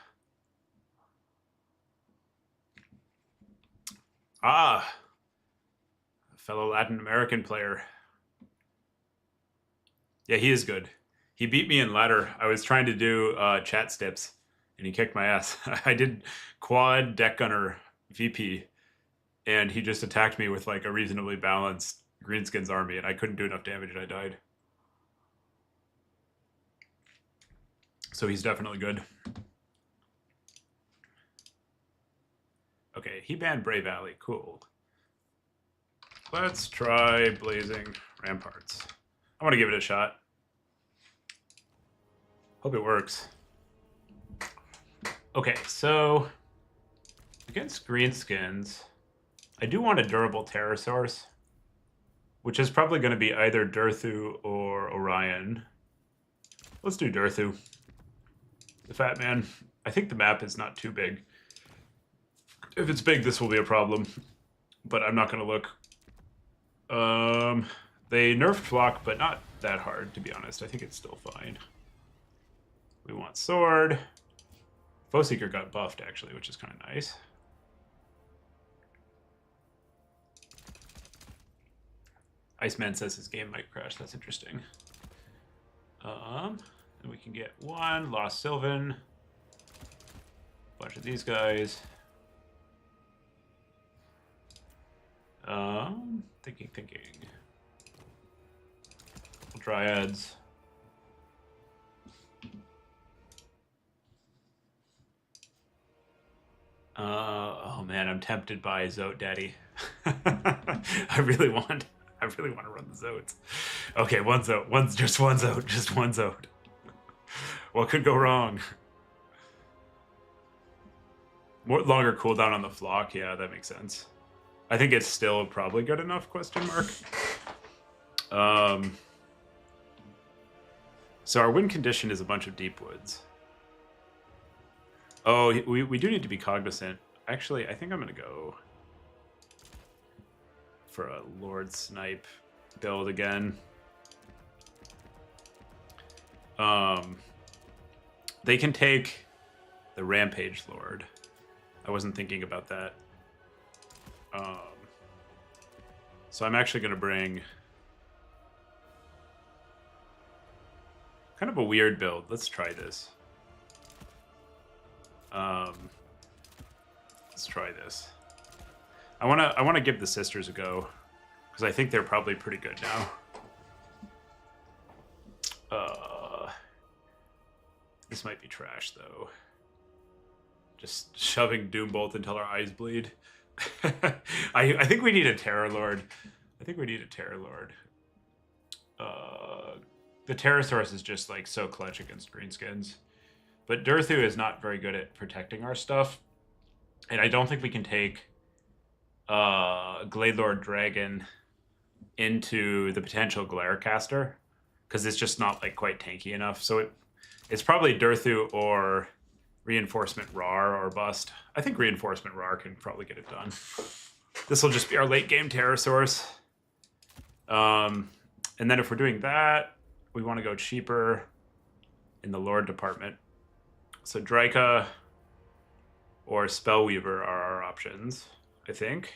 A fellow Latin American player. Yeah, he is good. He beat me in ladder. I was trying to do chat steps, and he kicked my ass. I did quad deck gunner VP, and he just attacked me with like a reasonably balanced Greenskins army, and I couldn't do enough damage, and I died. So he's definitely good. Okay, he banned Brave Valley. Cool. Let's try Blazing Ramparts. I want to give it a shot. Hope it works. Okay, so against Greenskins, I do want a durable terror source, which is probably going to be either Durthu or Orion. Let's do Durthu. The Fat Man. I think the map is not too big. If it's big, this will be a problem, but I'm not going to look. They nerfed Flock, but not that hard, to be honest. I think it's still fine. We want Sword. Foeseeker got buffed, actually, which is kind of nice. Iceman says his game might crash. That's interesting. And we can get one. Lost Sylvan. Bunch of these guys. Thinking. Dryads. Oh man, I'm tempted by Zoat Daddy. I really want to run the Zoats. Okay, one Zoat, just one Zoat. What could go wrong? Longer cooldown on the flock, yeah, that makes sense. I think it's still probably good enough, question mark. So our win condition is a bunch of deep woods. Oh, we do need to be cognizant. Actually, I think I'm going to go for a Lord Snipe build again. They can take the Rampage Lord. I wasn't thinking about that. So I'm actually going to bring kind of a weird build. Let's try this. Let's try this. I want to give the sisters a go because I think they're probably pretty good now. This might be trash though. Just shoving Doombolt until our eyes bleed. I think we need a Terror Lord. The Pterosaurus is just like so clutch against greenskins. But Durthu is not very good at protecting our stuff. And I don't think we can take Glade Lord Dragon into the potential Glarecaster because it's just not like quite tanky enough. So it's probably Durthu or Reinforcement Rar or bust. I think Reinforcement Rar can probably get it done. This will just be our late game Pterosaurus. And then if we're doing that, we want to go cheaper in the Lord department. So Dryka or Spellweaver are our options, I think.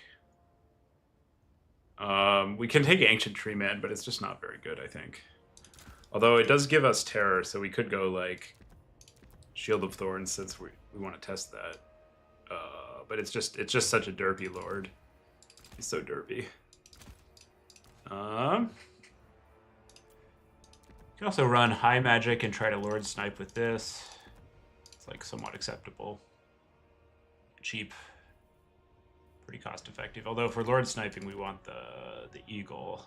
We can take Ancient Tree Man, but it's just not very good, I think. Although it does give us terror, so we could go like Shield of Thorns since we want to test that. But it's just such a derpy Lord. He's so derpy. You can also run High Magic and try to Lord Snipe with this. It's like somewhat acceptable. Cheap. Pretty cost effective. Although for Lord Sniping we want the Eagle.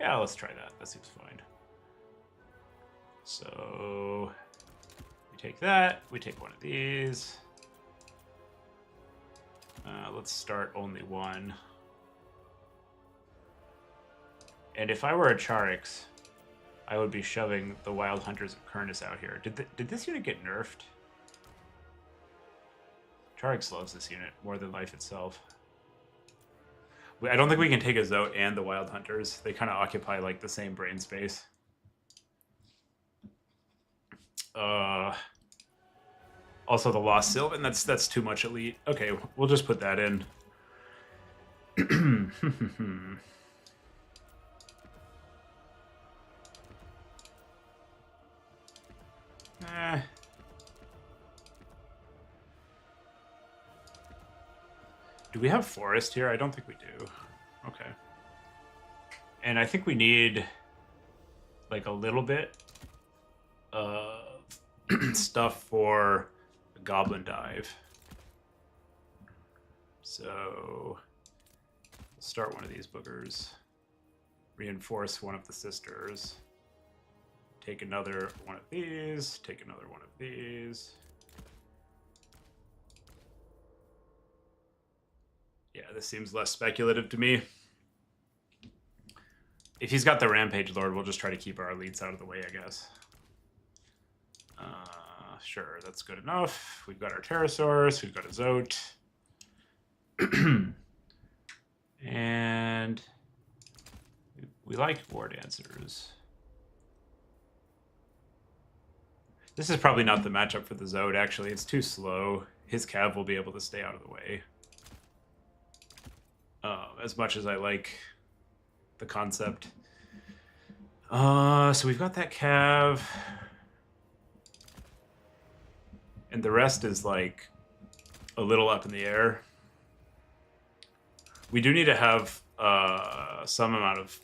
Yeah, let's try that. That seems fine. So we take that. We take one of these. Let's start only one. And if I were a Charix, I would be shoving the Wild Hunters of Kurnus out here. Did this unit get nerfed? Charix loves this unit more than life itself. I don't think we can take a Zoat and the Wild Hunters. They kind of occupy like the same brain space. Also the Lost Sylvan, that's too much elite. Okay, we'll just put that in. Do we have forest here? I don't think we do. Okay. And I think we need like a little bit of stuff for a goblin dive. So we'll start one of these boogers. Reinforce one of the sisters. Take another one of these. Take another one of these. Yeah, this seems less speculative to me. If he's got the Rampage Lord, we'll just try to keep our elites out of the way, I guess. Sure, that's good enough. We've got our Pterosaurus. We've got a Zoat. And we like War Dancers. This is probably not the matchup for the Zoat, actually. It's too slow. His Cav will be able to stay out of the way. As much as I like the concept. So we've got that Cav. And the rest is like a little up in the air. We do need to have some amount of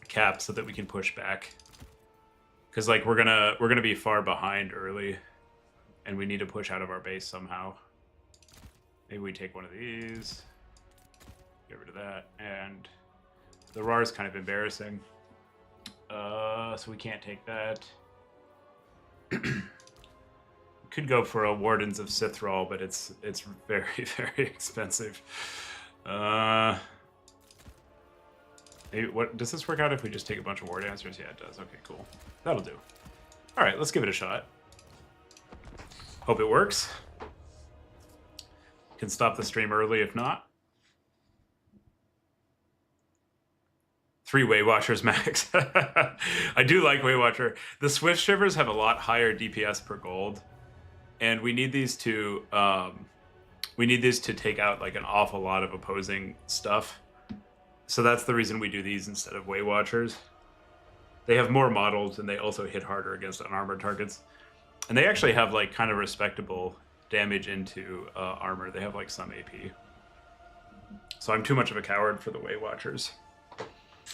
cap so that we can push back. Because like we're gonna be far behind early, and we need to push out of our base somehow. Maybe we take one of these, get rid of that, and the RAR is kind of embarrassing. So we can't take that. Could go for a Wardens of Sithrall, but it's very, very expensive. Maybe, what does this work out if we just take a bunch of War Dancers? Yeah, it does. Okay, cool. That'll do. All right, let's give it a shot. Hope it works. Can stop the stream early if not. 3 Way Watchers max. I do like Way Watcher. The Swift Shivers have a lot higher DPS per gold, and we need these to take out like an awful lot of opposing stuff. So that's the reason we do these instead of Way Watchers. They have more models and they also hit harder against unarmored targets. And they actually have like kind of respectable damage into armor. They have like some AP. So I'm too much of a coward for the Way Watchers.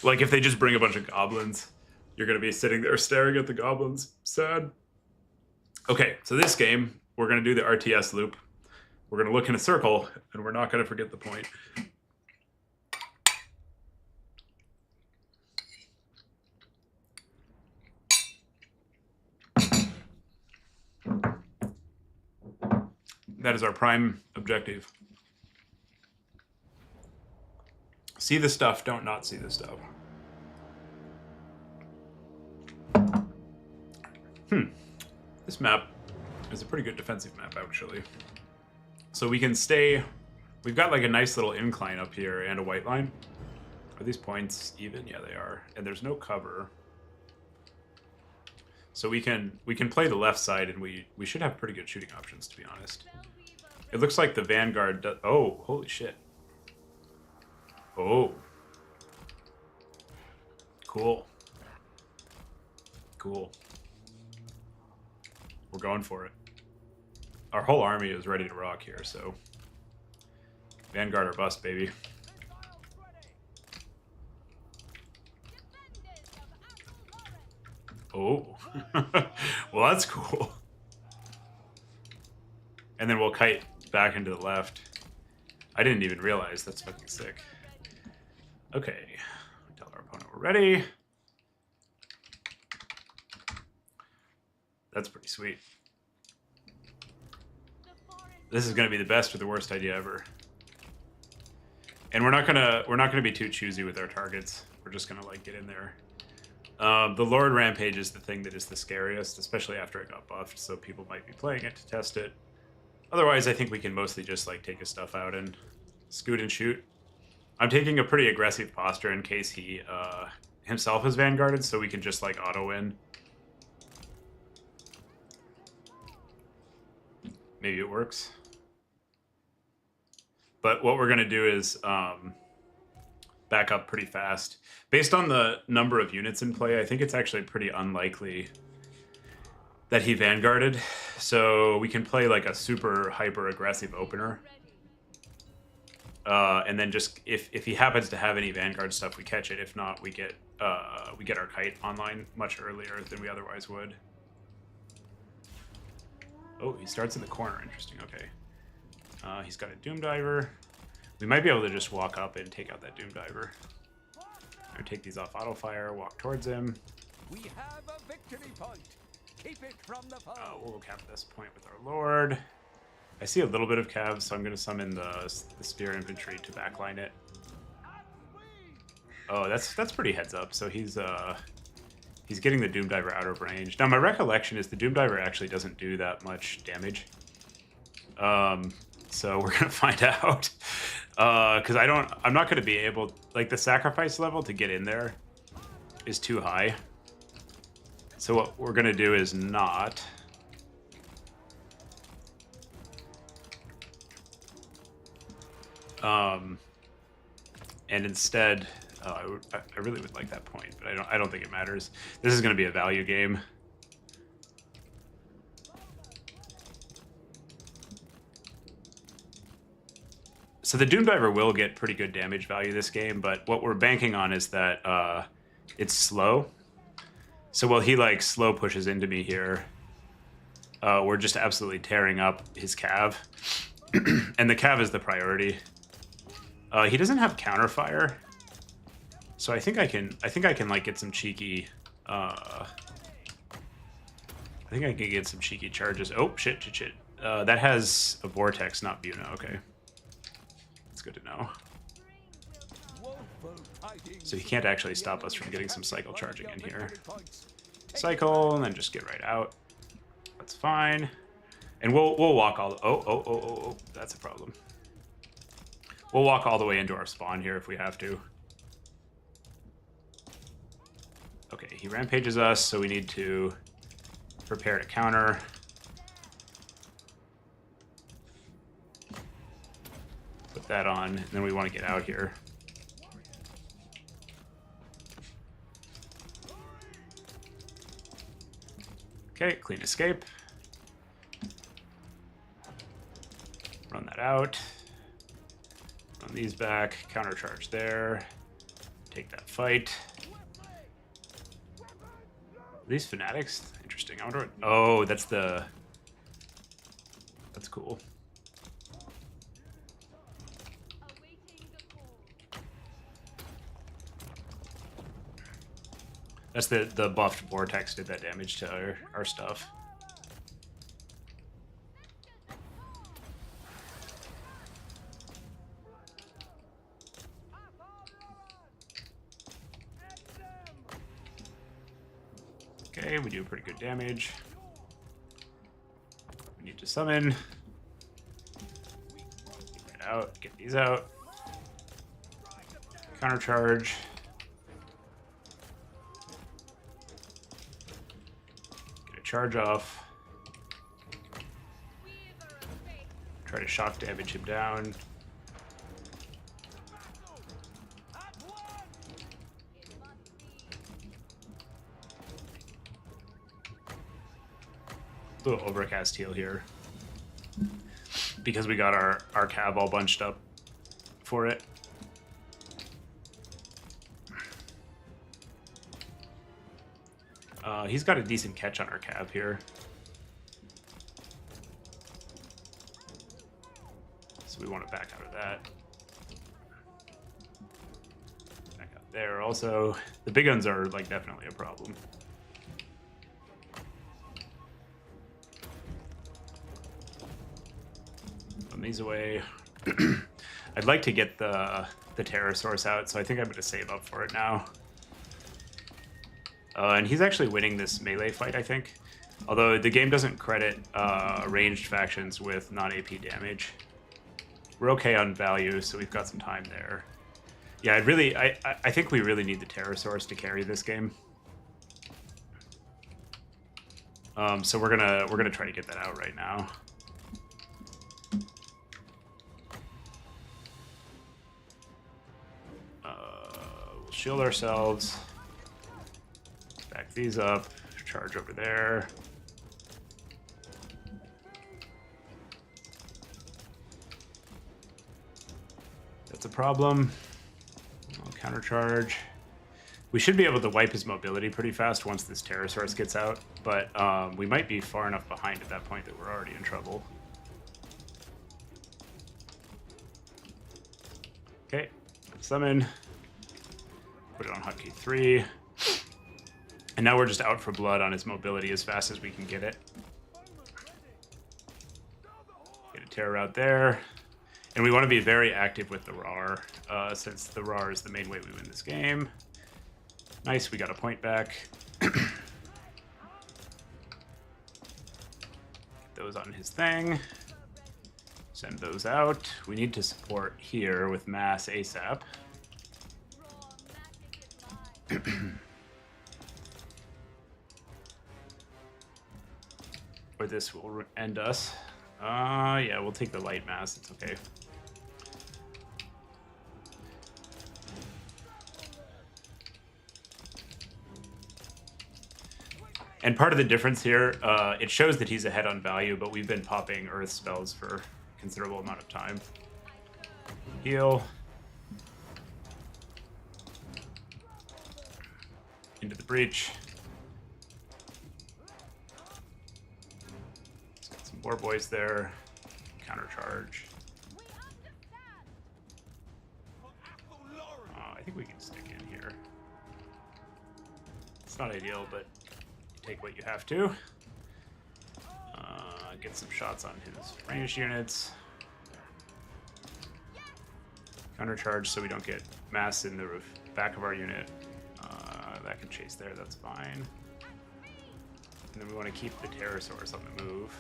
Like if they just bring a bunch of goblins, you're going to be sitting there staring at the goblins. Sad. Okay, so this game, we're going to do the RTS loop. We're going to look in a circle, and we're not going to forget the point. That is our prime objective. See the stuff, don't not see the stuff. This map is a pretty good defensive map, actually. So we can stay... We've got like a nice little incline up here and a white line. Are these points even? Yeah, they are. And there's no cover. So we can play the left side, and we should have pretty good shooting options, to be honest. It looks like the Vanguard does... Oh, holy shit. Oh. Cool. Cool. We're going for it. Our whole army is ready to rock here, so... Vanguard or bust, baby. Oh. Well, that's cool. And then we'll kite back into the left. I didn't even realize. That's fucking sick. Okay. Tell our opponent we're ready. That's pretty sweet. This is going to be the best or the worst idea ever. And we're not gonna be too choosy with our targets. We're just gonna like get in there. The Lord Rampage is the thing that is the scariest, especially after it got buffed. So people might be playing it to test it. Otherwise, I think we can mostly just like take his stuff out and scoot and shoot. I'm taking a pretty aggressive posture in case he himself is vanguarded, so we can just like auto win. Maybe it works. But what we're going to do is back up pretty fast. Based on the number of units in play, I think it's actually pretty unlikely that he vanguarded. So we can play like a super hyper aggressive opener. And then just if he happens to have any vanguard stuff, we catch it. If not, we get our kite online much earlier than we otherwise would. Oh, he starts in the corner. Interesting. Okay. He's got a Doom Diver. We might be able to just walk up and take out that Doom Diver. Or take these off auto fire, walk towards him. We have a victory point. Keep it from the foe. We'll cap this point with our Lord. I see a little bit of Cavs, so I'm going to summon the Spear Infantry to backline it. Oh, that's pretty heads up. So he's getting the Doom Diver out of range. Now, my recollection is the Doom Diver actually doesn't do that much damage. So we're gonna find out, because I'm not gonna be able, like the sacrifice level to get in there is too high. So what we're gonna do is not. And instead, I really would like that point, but I don't think it matters. This is gonna be a value game. So the Doom Diver will get pretty good damage value this game, but what we're banking on is that it's slow. So while he like slow pushes into me here, we're just absolutely tearing up his cav. And the cav is the priority. He doesn't have counterfire. So I think I can like get some cheeky I think I can get some cheeky charges. Oh shit. That has a vortex, not Buna, okay. That's good to know. So he can't actually stop us from getting some cycle charging in here. Cycle, and then just get right out. That's fine. And we'll walk all oh, that's a problem. We'll walk all the way into our spawn here if we have to. Okay, he rampages us, so we need to prepare to counter. Put that on, and then we want to get out here. Okay, clean escape. Run that out. Run these back. Countercharge there. Take that fight. Are these fanatics? Interesting. I wonder what... Oh, that's the... That's cool. That's the buffed vortex did that damage to our stuff. Okay, we do pretty good damage. We need to summon. Get out, get these out. Countercharge. Charge off. Try to shock damage him down. Little overcast heal here. Because we got our cav all bunched up for it. He's got a decent catch on our cav here. So we want to back out of that. Back out there also. The big guns are like definitely a problem. Run these away. I'd like to get the terror source out, so I think I'm going to save up for it now. And he's actually winning this melee fight, I think. Although the game doesn't credit ranged factions with non-AP damage. We're okay on value, so we've got some time there. Yeah, I think we really need the terror source to carry this game. So we're gonna try to get that out right now. We'll shield ourselves. Back these up, charge over there. That's a problem. I'll countercharge. We should be able to wipe his mobility pretty fast once this terror source gets out, but we might be far enough behind at that point that we're already in trouble. Okay, summon. Put it on hotkey 3. And now we're just out for blood on his mobility as fast as we can get it. Get a terror out there. And we want to be very active with the RAR, since the RAR is the main way we win this game. Nice, we got a point back. Get those on his thing. Send those out. We need to support here with mass ASAP. Or this will end us. Yeah, we'll take the light mass. It's okay. And part of the difference here, it shows that he's ahead on value, but we've been popping earth spells for a considerable amount of time. Heal. Into the breach. Let's get some war boys there. Countercharge. I think we can stick in here. It's not ideal, but take what you have to. Get some shots on his ranged units. Countercharge so we don't get mass in the back of our unit. That can chase there, that's fine. And then we want to keep the pterosaurs on the move.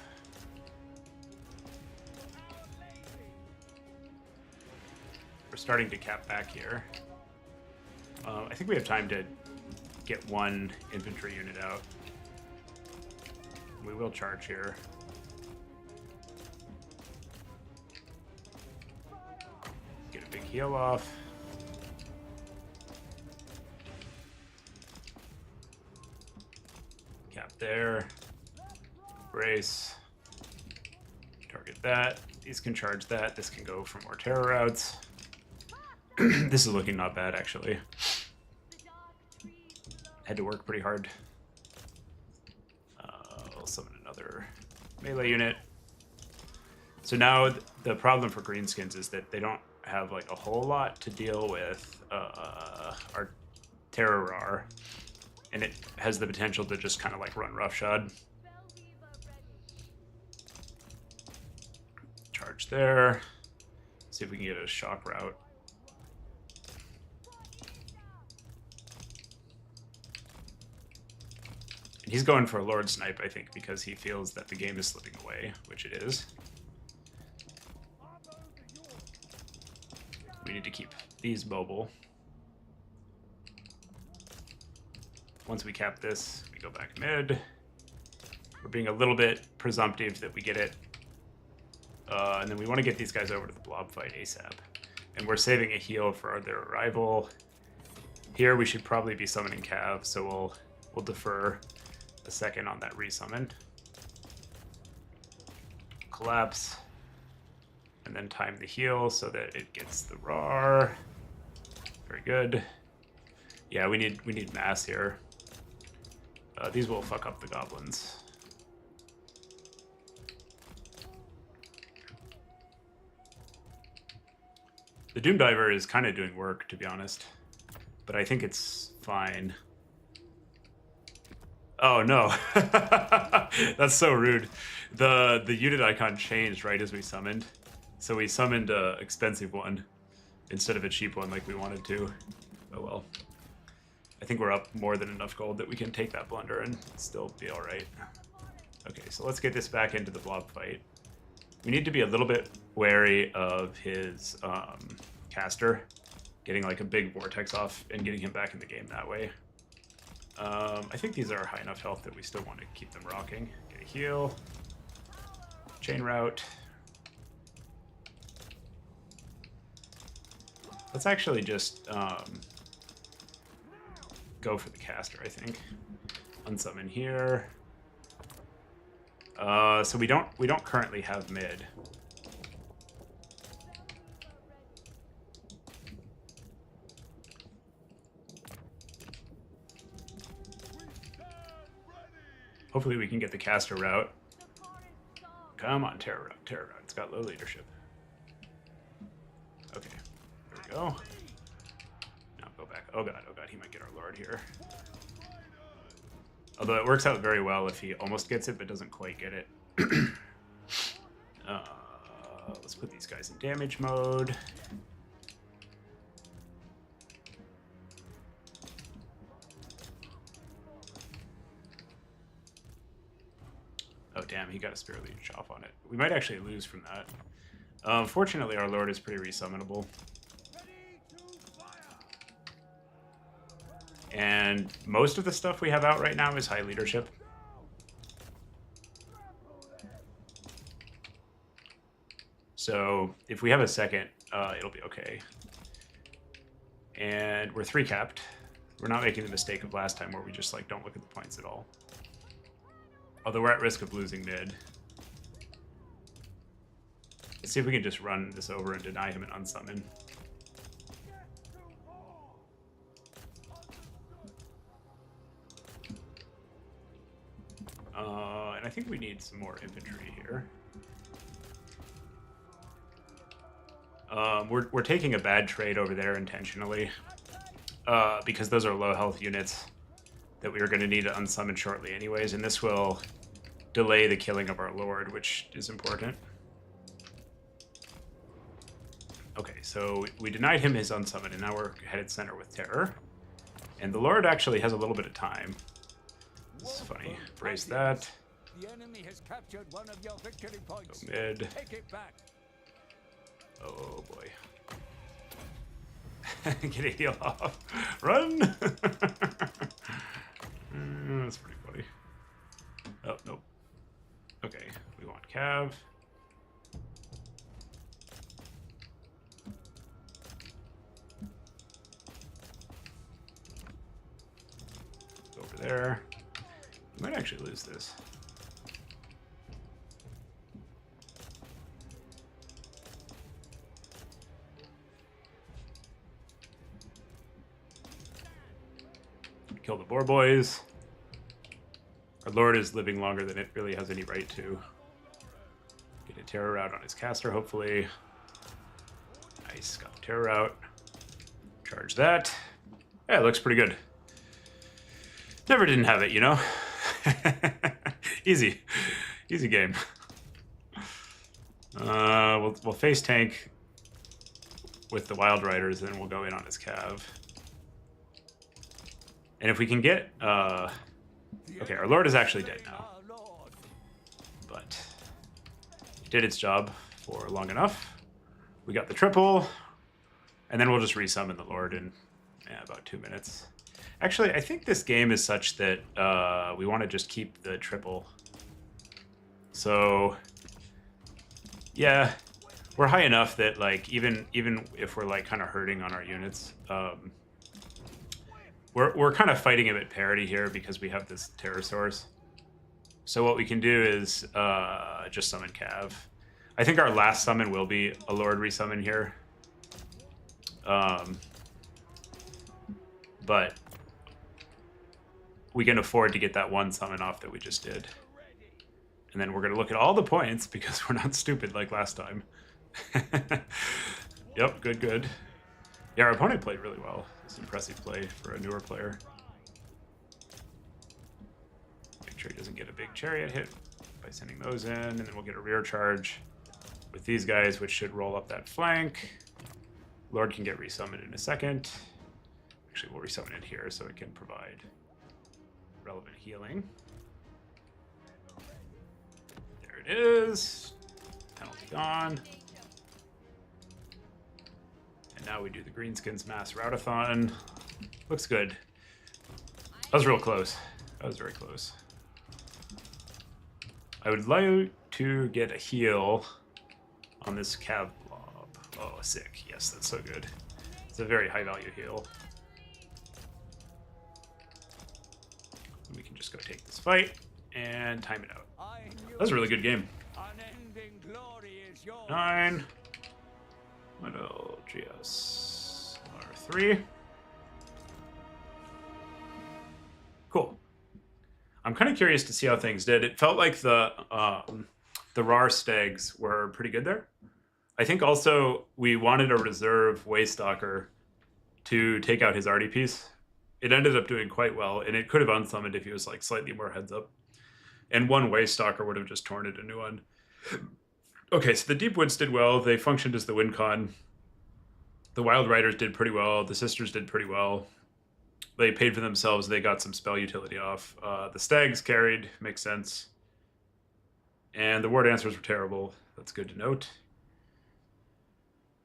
We're starting to cap back here. I think we have time to get one infantry unit out. We will charge here. Get a big heal off. Cap there. Brace. Target that. These can charge that. This can go for more terror routes. This is looking not bad, actually. Had to work pretty hard. I'll summon another melee unit. So now the problem for greenskins is that they don't have like a whole lot to deal with our terror, and it has the potential to just kind of like run roughshod. Charge there. See if we can get a shock route. He's going for a Lord Snipe, I think, because he feels that the game is slipping away, which it is. We need to keep these mobile. Once we cap this, we go back mid. We're being a little bit presumptive that we get it. And then we want to get these guys over to the blob fight ASAP. And we're saving a heal for their arrival. Here we should probably be summoning Cav, so we'll defer a second on that resummon. Collapse. And then time the heal so that it gets the RAR. Very good. Yeah, we need mass here. These will fuck up the goblins. The Doom Diver is kind of doing work, to be honest. But I think it's fine. Oh no, that's so rude. The unit icon changed right as we summoned. So we summoned an expensive one instead of a cheap one like we wanted to. Oh well. I think we're up more than enough gold that we can take that blunder and still be alright. Okay, so let's get this back into the blob fight. We need to be a little bit wary of his caster, getting like a big vortex off and getting him back in the game that way. I think these are high enough health that we still want to keep them rocking. Get a heal. Chain route. Let's actually just go for the caster, I think. Unsummon here. So we don't currently have mid. Hopefully we can get the caster route. Come on, terror route, terror route. It's got low leadership. Okay, there we go. Now go back. Oh god, he might get our lord here. Although it works out very well if he almost gets it but doesn't quite get it. Let's put these guys in damage mode. Oh damn, he got a Spirit Leech off on it. We might actually lose from that. Fortunately, our Lord is pretty resummonable. And most of the stuff we have out right now is high leadership. So if we have a second, it'll be okay. And we're 3 capped. We're not making the mistake of last time where we just like don't look at the points at all. Although we're at risk of losing mid. see if we can just run this over and deny him an unsummon. And I think we need some more infantry here. We're taking a bad trade over there intentionally, because those are low health units that we are going to need to unsummon shortly anyways, and this will delay the killing of our lord, which is important. Okay, so we denied him his unsummon, and now we're headed center with terror. And the lord actually has a little bit of time. This is funny. Brace that. The enemy has captured one of your victory points. Go mid. Take it back. Oh boy. Get a heal off. Run! That's pretty funny. Oh, nope. Okay, we want Cav. Go over there. We might actually lose this. Kill the boar boys. Our lord is living longer than it really has any right to. Get a terror out on his caster, hopefully. Nice, got the terror out. Charge that. Yeah, it looks pretty good. Never didn't have it, you know? Easy. Easy game. We'll face tank with the Wild Riders, and then we'll go in on his Cav. And if we can get... okay, our lord is actually dead now. But it did its job for long enough. We got the triple. And then we'll just resummon the lord in about 2 minutes. Actually, I think this game is such that we want to just keep the triple. So, yeah, we're high enough that like even if we're like kind of hurting on our units, we're kind of fighting a bit parity here because we have this terror source. So what we can do is just summon Cav. I think our last summon will be a lord resummon here. But we can afford to get that one summon off that we just did. And then we're going to look at all the points because we're not stupid like last time. Yep, good, good. Yeah, our opponent played really well. It's an impressive play for a newer player. Make sure he doesn't get a big chariot hit by sending those in, and then we'll get a rear charge with these guys, which should roll up that flank. Lord can get resummoned in a second. Actually, we'll resummon it here so it can provide relevant healing. There it is. Penalty gone. And now we do the Greenskins Mass Routathon. Looks good. That was real close. That was very close. I would like to get a heal on this Cav blob. Oh, sick. Yes, that's so good. It's a very high value heal. We can just go take this fight and time it out. That was a really good game. 9. Little GS R3. Cool. I'm kind of curious to see how things did. It felt like the RAR stags were pretty good there. I think also we wanted a reserve Waystalker to take out his arty piece. It ended up doing quite well, and it could have unsummoned if he was like slightly more heads up. And one Waystalker would have just torn it a new one. Okay, so the Deep Woods did well. They functioned as the win con. The Wild Riders did pretty well. The Sisters did pretty well. They paid for themselves. They got some spell utility off. The Stags carried. Makes sense. And the War Dancers were terrible. That's good to note.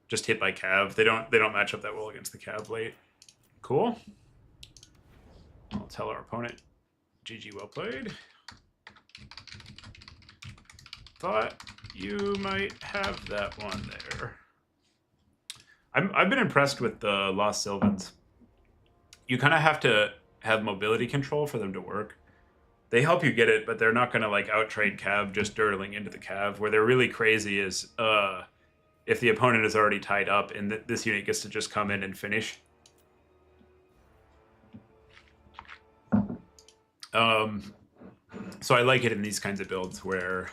Just hit by Cav. They don't match up that well against the Cav late. Cool. I'll tell our opponent, GG, well played. Thought you might have that one there. I've been impressed with the Lost Sylvans. You kind of have to have mobility control for them to work. They help you get it, but they're not going to like out-trade Cav just dirtling into the Cav. Where they're really crazy is if the opponent is already tied up and this unit gets to just come in and finish. So I like it in these kinds of builds where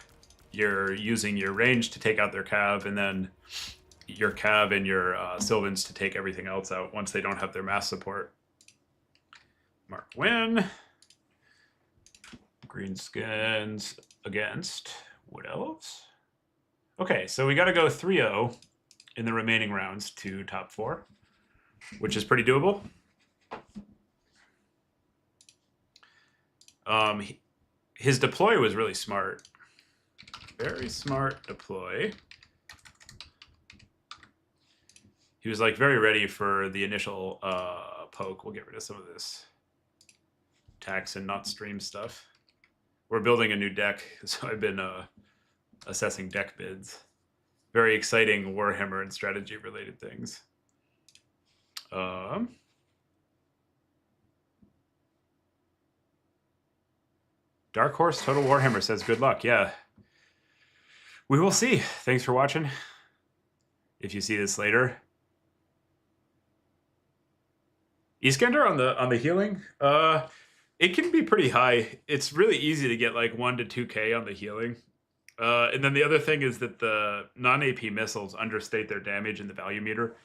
you're using your range to take out their cav, and then your cav and your Sylvans to take everything else out once they don't have their mass support. Mark win. Greenskins against Wood Elves. Okay, so we got to go 3-0 in the remaining rounds to top 4, which is pretty doable. His deploy was really smart. Very smart deploy. He was like very ready for the initial poke. We'll get rid of some of this tax and not stream stuff. We're building a new deck, so I've been assessing deck bids. Very exciting Warhammer and strategy related things. Dark Horse Total Warhammer says good luck. Yeah. We will see. Thanks for watching. If you see this later. Iskander on the healing? It can be pretty high. It's really easy to get like 1 to 2k on the healing. And then the other thing is that the non-AP missiles understate their damage in the value meter.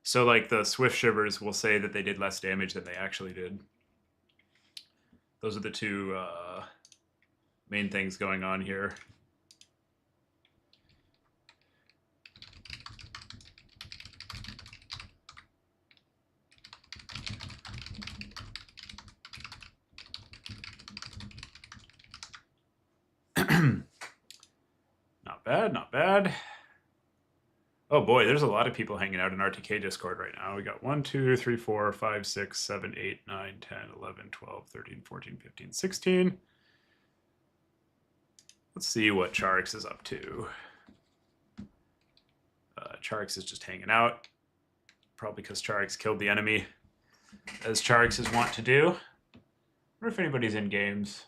So like the Swift Shivers will say that they did less damage than they actually did. Those are the two main things going on here. Not bad, not bad. Oh boy, there's a lot of people hanging out in RTK Discord right now. We got 1, 2, 3, 4, 5, 6, 7, 8, 9, 10, 11, 12, 13, 14, 15, 16. Let's see what Charix is up to. Charix is just hanging out. Probably because Charix killed the enemy, as Charix is wont to do. I wonder if anybody's in games.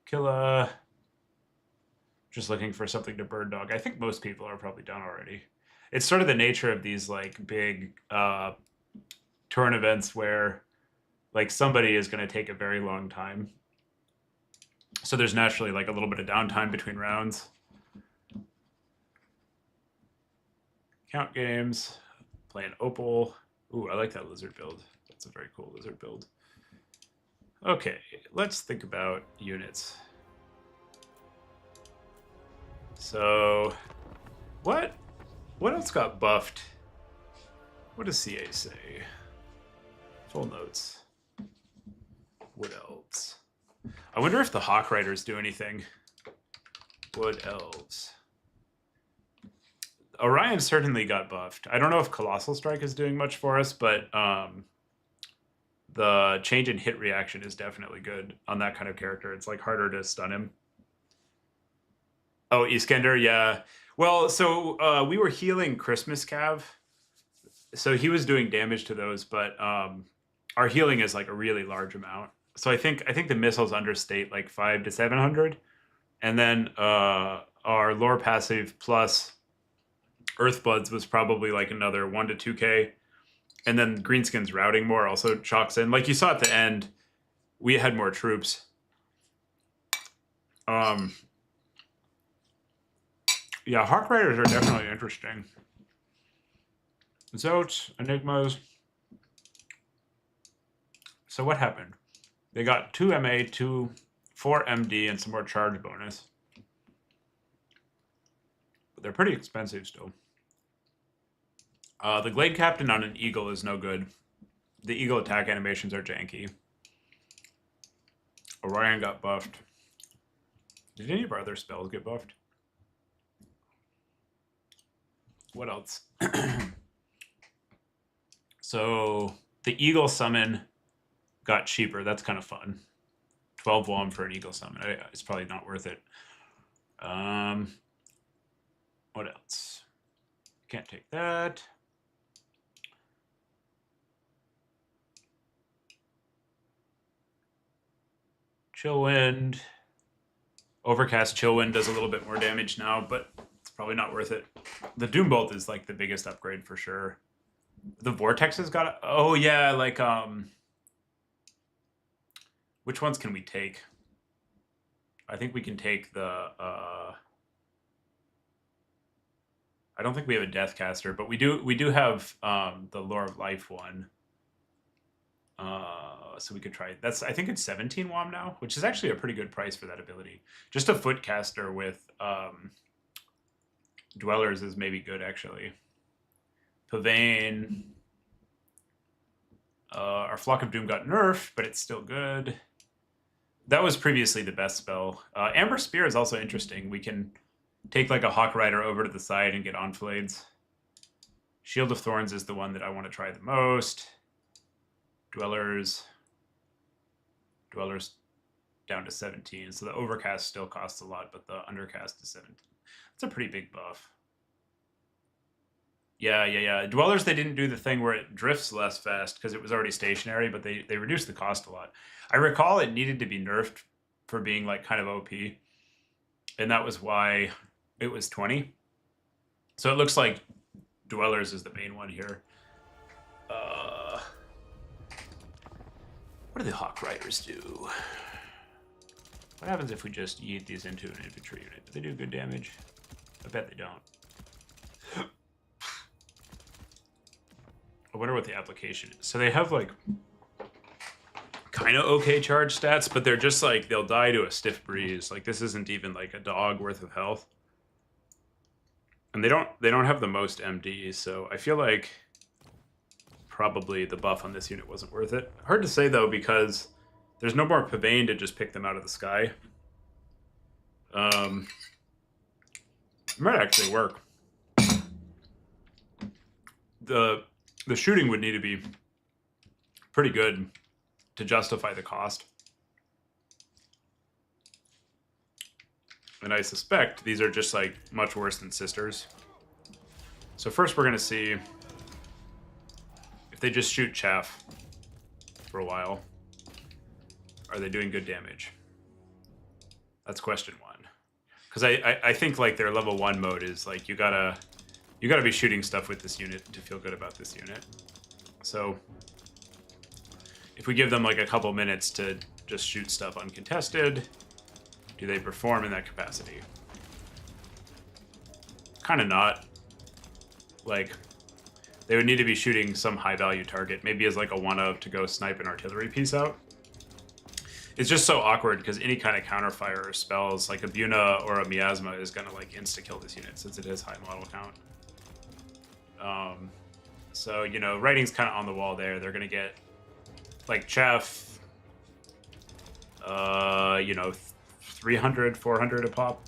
Killa. Just looking for something to bird dog. I think most people are probably done already. It's sort of the nature of these like big turn events where like somebody is going to take a very long time. So there's naturally like a little bit of downtime between rounds. Count games, playing Opal. Ooh, I like that lizard build. That's a very cool lizard build. Okay, let's think about units. So, what else got buffed? What does CA say? Full notes. Wood Elves. I wonder if the Hawk Riders do anything. Wood Elves. Orion certainly got buffed. I don't know if Colossal Strike is doing much for us, but the change in hit reaction is definitely good on that kind of character. It's like harder to stun him. Oh, Iskander, yeah. Well, so we were healing Christmas Cav. So he was doing damage to those, but our healing is like a really large amount. So I think the missiles understate like 500 to 700. And then our lore passive plus Earthbloods was probably like another 1 to 2k. And then Greenskin's routing more also chalks in. Like you saw at the end, we had more troops. Yeah, Hawk Riders are definitely interesting. Zoats, Enigmas. So what happened? They got 2 MA, 4 MD, and some more charge bonus. But they're pretty expensive still. The Glade Captain on an Eagle is no good. The Eagle attack animations are janky. Orion got buffed. Did any of our other spells get buffed? What else? So the Eagle summon got cheaper. That's kind of fun. 12 WOM for an Eagle summon. It's probably not worth it. What else? Can't take that. Chillwind. Overcast Chillwind does a little bit more damage now, but it's probably not worth it. The Doom Bolt is like the biggest upgrade for sure. The Vortex has got. Oh yeah, like which ones can we take? I think we can take the. I don't think we have a Deathcaster, but we do have the Lore of Life one. So we could try. That's I think it's 17 WOM now, which is actually a pretty good price for that ability. Just a Footcaster with Dwellers is maybe good actually. Pavane. Our Flock of Doom got nerfed, but it's still good. That was previously the best spell. Amber Spear is also interesting. We can take like a Hawk Rider over to the side and get Enflades. Shield of Thorns is the one that I want to try the most. Dwellers down to 17. So the Overcast still costs a lot, but the Undercast is 17. That's a pretty big buff. Yeah. Dwellers, they didn't do the thing where it drifts less fast because it was already stationary, but they reduced the cost a lot. I recall it needed to be nerfed for being like kind of OP. And that was why it was 20. So it looks like Dwellers is the main one here. What do the Hawk Riders do? What happens if we just yeet these into an infantry unit? Do they do good damage? I bet they don't. I wonder what the application is. So they have like kind of okay charge stats, but they're just like they'll die to a stiff breeze. Like this isn't even like a dog worth of health. And they don't have the most MD, so I feel like probably the buff on this unit wasn't worth it. Hard to say though because there's no more Pavane to just pick them out of the sky. It might actually work. The shooting would need to be pretty good to justify the cost. And I suspect these are just like much worse than Sisters. So first we're going to see if they just shoot chaff for a while. Are they doing good damage? That's question one. Because I think like their level 1 mode is like you gotta be shooting stuff with this unit to feel good about this unit. So if we give them like a couple minutes to just shoot stuff uncontested, do they perform in that capacity? Kind of not. Like, they would need to be shooting some high-value target, maybe as like a one-of to go snipe an artillery piece out. It's just so awkward because any kind of counterfire or spells, like a Buna or a Miasma, is going to like insta-kill this unit since it has high model count. So, you know, writing's kind of on the wall there. They're going to get, like, chaff, you know, 300, 400 a pop.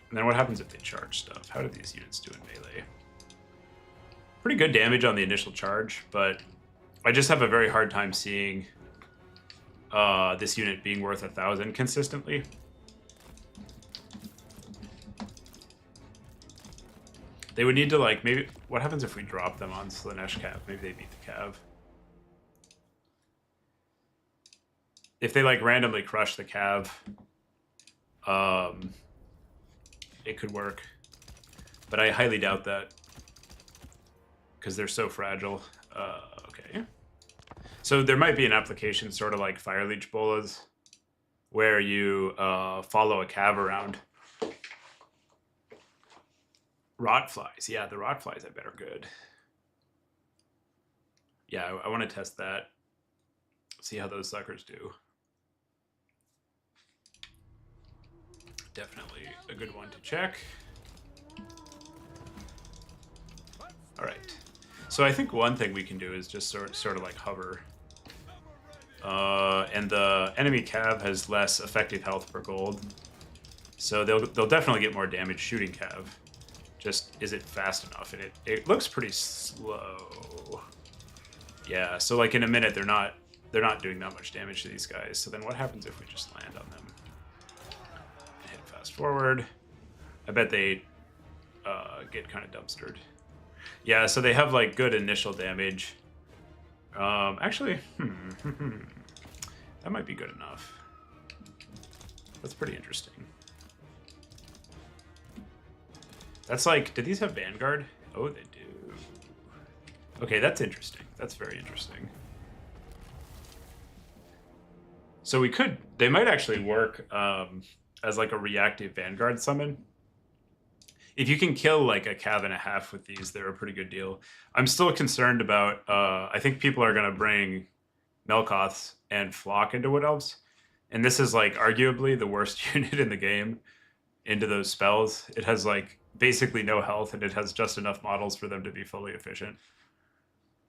And then what happens if they charge stuff? How do these units do in melee? Pretty good damage on the initial charge, but I just have a very hard time seeing this unit being worth 1,000 consistently. They would need to, like, maybe... What happens if we drop them on Slanesh Cav? Maybe they beat the Cav. If they, like, randomly crush the Cav, it could work. But I highly doubt that. Because they're so fragile. Okay. So there might be an application sort of like Fire Leech Bolas, where you follow a Cav around. Rotflies. Yeah, the Rotflies I bet are good. Yeah, I want to test that. See how those suckers do. Definitely a good one to check. All right. So I think one thing we can do is just sort of like hover. And the enemy Cav has less effective health per gold. So they'll definitely get more damage shooting Cav. Just, is it fast enough? And it looks pretty slow. Yeah, so like in a minute they're not doing that much damage to these guys. So then what happens if we just land on them? Hit fast forward. I bet they get kind of dumpstered. Yeah, so they have like good initial damage. Actually, that might be good enough. That's pretty interesting. That's like, did these have Vanguard? Oh, they do. Okay, that's interesting. That's very interesting. So we could, they might actually work as like a reactive Vanguard summon. If you can kill like a cav and a half with these, they're a pretty good deal. I'm still concerned about, I think people are going to bring Melkoths and Flock into Wood Elves. And this is like arguably the worst unit in the game into those spells. It has like basically no health and it has just enough models for them to be fully efficient.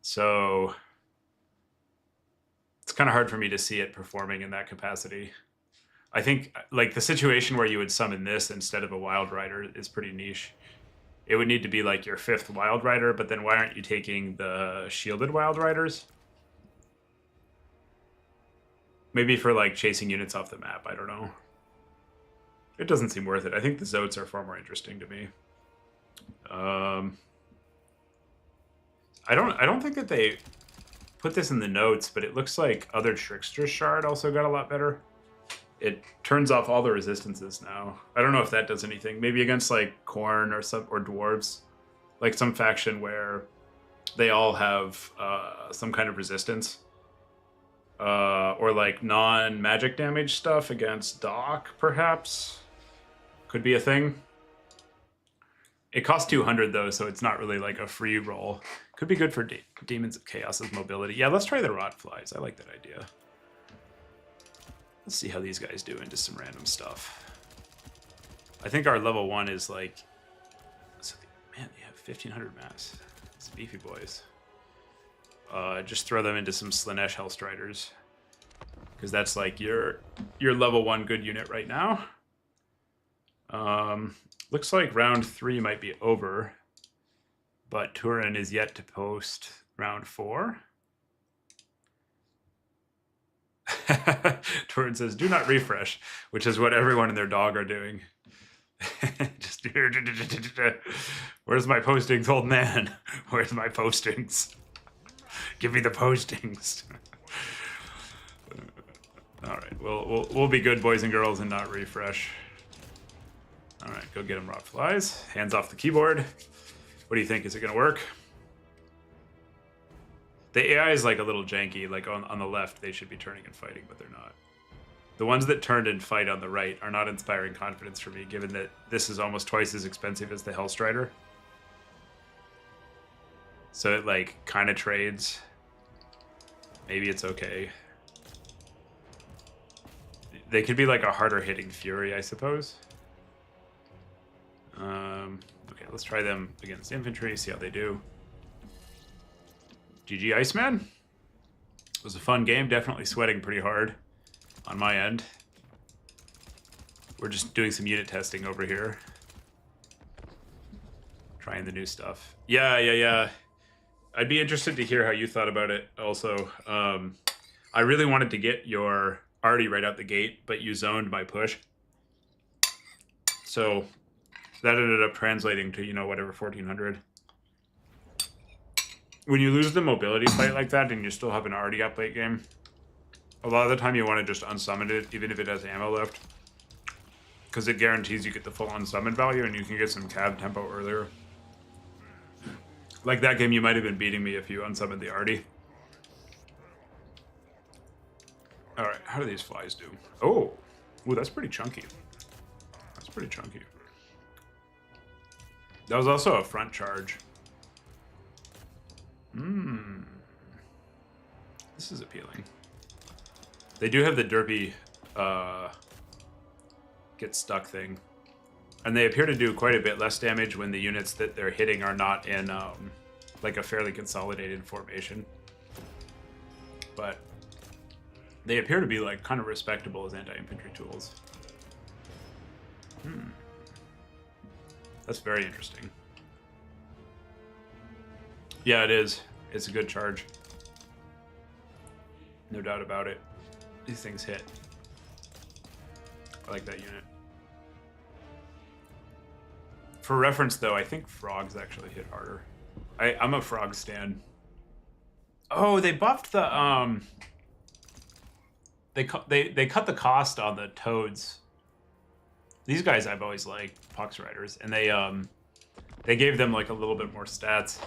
So it's kind of hard for me to see it performing in that capacity. I think like the situation where you would summon this instead of a Wild Rider is pretty niche. It would need to be like your 5th Wild Rider, but then why aren't you taking the shielded Wild Riders? Maybe for like chasing units off the map, I don't know. It doesn't seem worth it. I think the zoats are far more interesting to me. I don't think that they put this in the notes, but it looks like Other Trickster Shard also got a lot better. It turns off all the resistances now. I don't know if that does anything. Maybe against like Khorne or dwarves, like some faction where they all have some kind of resistance, or like non-magic damage stuff against Doc, perhaps could be a thing. It costs 200 though, so it's not really like a free roll. Could be good for Demons of Chaos's mobility. Yeah, let's try the Rotflies. I like that idea. Let's see how these guys do into some random stuff. I think our level 1 is like... Man, they have 1,500 mass. It's beefy boys. Just throw them into some Slanesh Hellstriders. Because that's like your level 1 good unit right now. Looks like round 3 might be over. But Turin is yet to post round 4. Turin says, do not refresh, which is what everyone and their dog are doing. Just where's my postings, old man? Where's my postings? Give me the postings. All right, we'll be good boys and girls and not refresh. All right, go get them, Rotflies. Hands off the keyboard. What do you think? Is it gonna work? The AI is like a little janky. Like on the left, they should be turning and fighting, but they're not. The ones that turned and fight on the right are not inspiring confidence for me, given that this is almost twice as expensive as the Hellstrider. So it like kind of trades. Maybe it's okay. They could be like a harder hitting Fury, I suppose. Okay, let's try them against infantry, see how they do. GG Iceman. It was a fun game, definitely sweating pretty hard on my end. We're just doing some unit testing over here. Trying the new stuff. Yeah. I'd be interested to hear how you thought about it also. I really wanted to get your arty right out the gate, but you zoned my push. So that ended up translating to, you know, whatever, 1,400. When you lose the mobility fight like that and you still have an arty up late game, a lot of the time you want to just unsummon it, even if it has ammo left. Because it guarantees you get the full unsummon value and you can get some cav tempo earlier. Like that game, you might have been beating me if you unsummoned the arty. Alright, how do these flies do? Oh! Ooh, that's pretty chunky. That's pretty chunky. That was also a front charge. This is appealing. They do have the derpy get stuck thing. And they appear to do quite a bit less damage when the units that they're hitting are not in like a fairly consolidated formation. But they appear to be like kind of respectable as anti-infantry tools. That's very interesting. Yeah, it is. It's a good charge. No doubt about it. These things hit. I like that unit. For reference, though, I think frogs actually hit harder. I'm a frog stan. Oh, they buffed the They cut the cost on the toads. These guys I've always liked, Pox Riders, and they They gave them like a little bit more stats.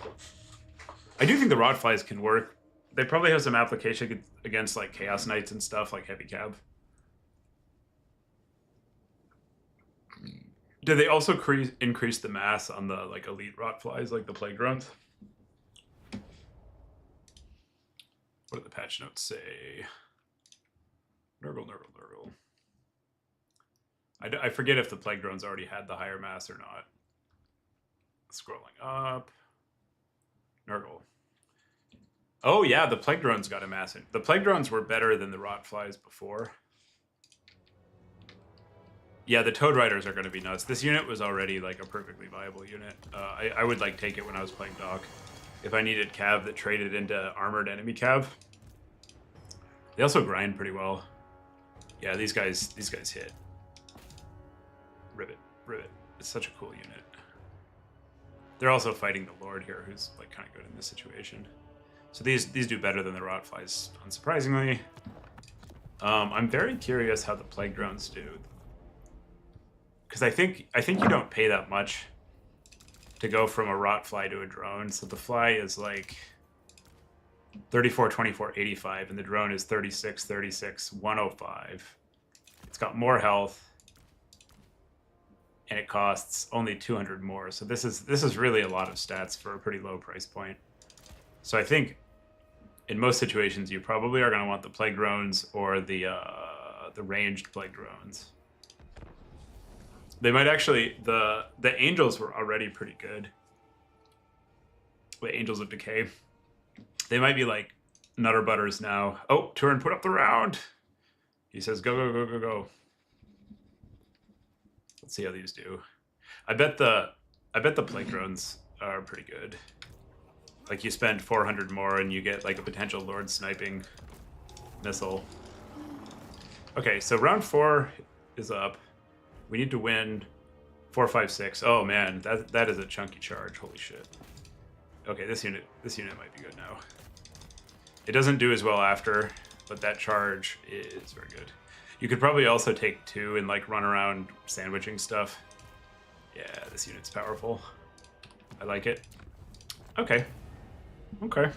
I do think the rot flies can work. They probably have some application against like Chaos Knights and stuff, like heavy cab. Did they also increase the mass on the like elite rot flies, like the plague drones? What do the patch notes say? Nurgle, nurgle, nurgle. I forget if the plague drones already had the higher mass or not. Scrolling up. Nurgle. Oh yeah, the plague drones got a mass. The plague drones were better than the rot flies before. Yeah, the Toad Riders are going to be nuts. This unit was already like a perfectly viable unit. I would like take it when I was playing Doc. If I needed cav that traded into armored enemy cav. They also grind pretty well. Yeah, these guys hit. Rivet, rivet. It's such a cool unit. They're also fighting the Lord here, who's like kind of good in this situation. So these do better than the rot flies, unsurprisingly. I'm very curious how the plague drones do. Because I think you don't pay that much to go from a rot fly to a drone. So the fly is like 34, 24, 85, and the drone is 36, 36, 105. It's got more health, and it costs only 200 more. So this is really a lot of stats for a pretty low price point. So I think in most situations you probably are going to want the plague drones or the ranged plague drones. They might actually, the angels were already pretty good. The angels of decay. They might be like Nutter Butters now. Oh, Turin put up the round. He says, go, go, go, go, go. Let's see how these do. I bet the plague drones are pretty good. Like you spend 400 more and you get like a potential Lord sniping missile. Okay, so round 4 is up. We need to win 4, 5, 6. Oh man, that is a chunky charge. Holy shit. Okay, this unit might be good now. It doesn't do as well after, but that charge is very good. You could probably also take 2 and like run around sandwiching stuff. Yeah, this unit's powerful. I like it. Okay. Okay.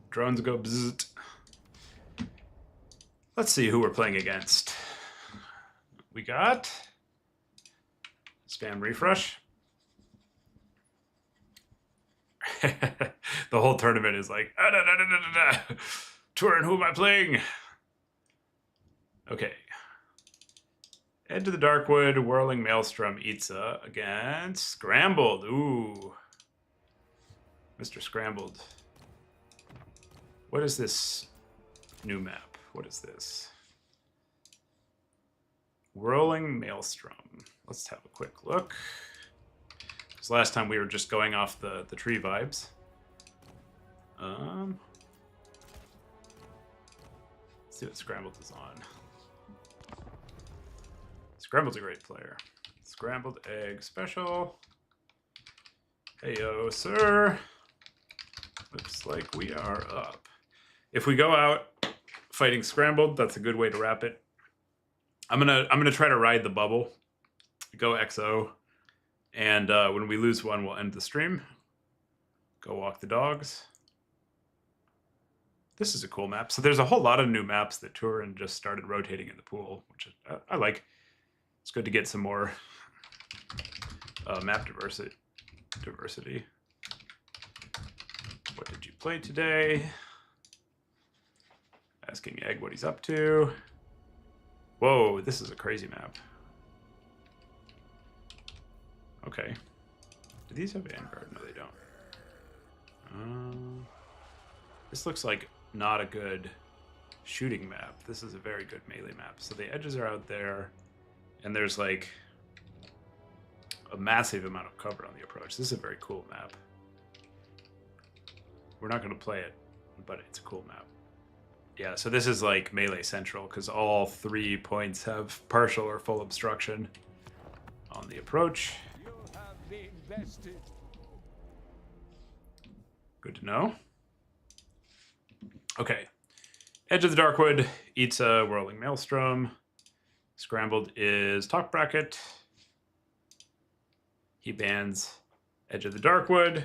Drones go bzzzt. Let's see who we're playing against. We got spam refresh. The whole tournament is like, ah, da, da, da, da, da. Turin, who am I playing? Okay. Head to the Darkwood, Whirling Maelstrom Itza against Scrambled. Ooh. Mr. Scrambled. What is this new map? What is this? Whirling Maelstrom. Let's have a quick look. Because last time we were just going off the tree vibes. Let's see what Scrambled is on. Scrambled's a great player. Scrambled egg special. Heyo, sir. Looks like we are up. If we go out fighting Scrambled, that's a good way to wrap it. I'm gonna try to ride the bubble, go XO, and when we lose one, we'll end the stream. Go walk the dogs. This is a cool map. So there's a whole lot of new maps that Turin just started rotating in the pool, which I like. It's good to get some more map diversity. What did you play today? Asking Egg what he's up to. Whoa, this is a crazy map. Okay. Do these have Vanguard? No, they don't. This looks like not a good shooting map. This is a very good melee map. So the edges are out there, and there's like a massive amount of cover on the approach. This is a very cool map. We're not going to play it, but it's a cool map. Yeah, so this is like melee central because all 3 points have partial or full obstruction on the approach. You have been bested. Good to know. Okay. Edge of the Darkwood eats a Whirling Maelstrom. Scrambled is top bracket. He bans Edge of the Darkwood.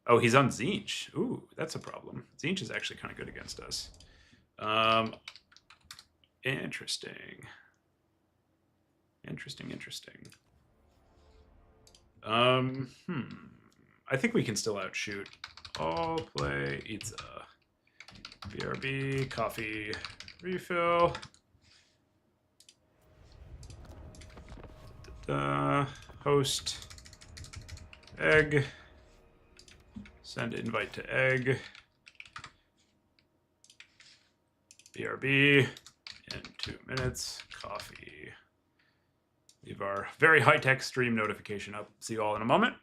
Oh, he's on Tzeentch. Ooh, that's a problem. Tzeentch is actually kind of good against us. Interesting. Interesting. I think we can still outshoot. All play pizza. BRB, coffee, refill. Host, egg. Send invite to egg. BRB in 2 minutes. Coffee. Leave our very high-tech stream notification up. See you all in a moment.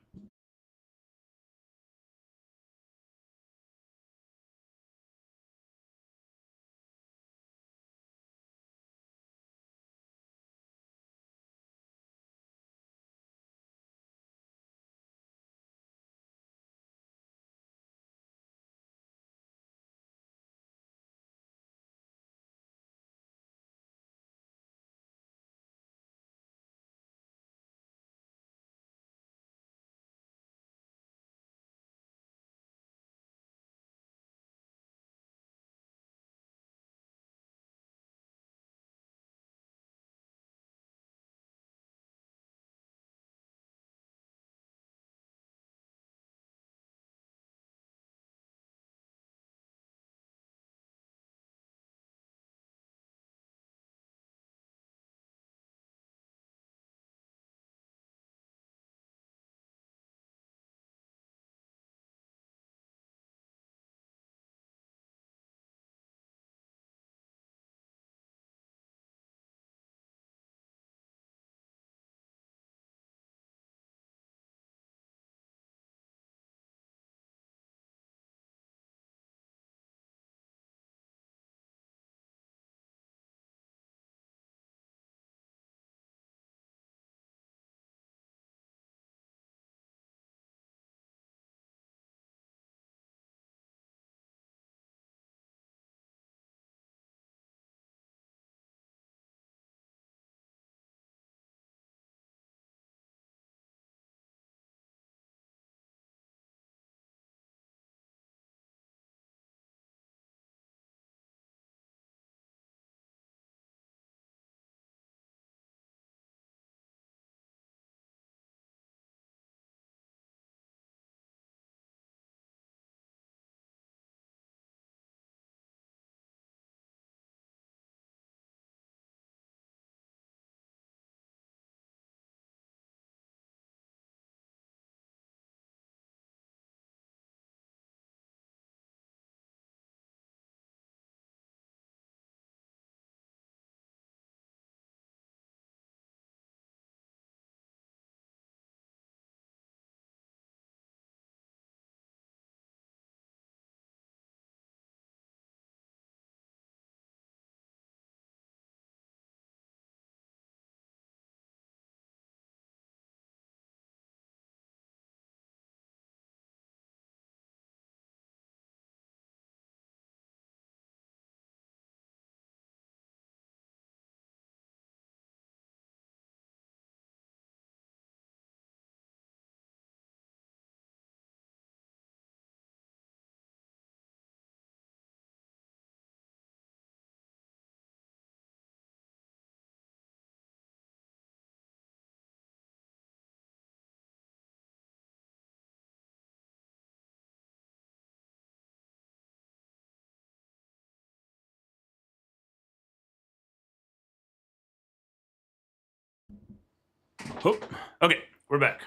Oh, okay, we're back.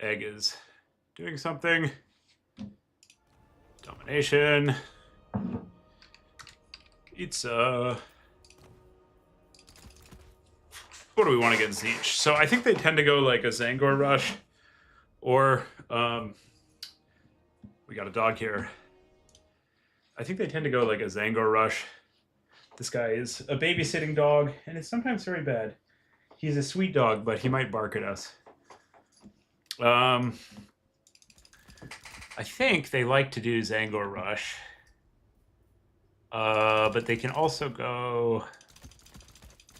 Egg is doing something. Domination. Pizza. What do we want against each? So I think they tend to go like a Zangor Rush, or we got a dog here. I think they tend to go like a Zangor Rush. This guy is a babysitting dog, and it's sometimes very bad. He's a sweet dog, but he might bark at us. I think they like to do Zangor Rush. But they can also go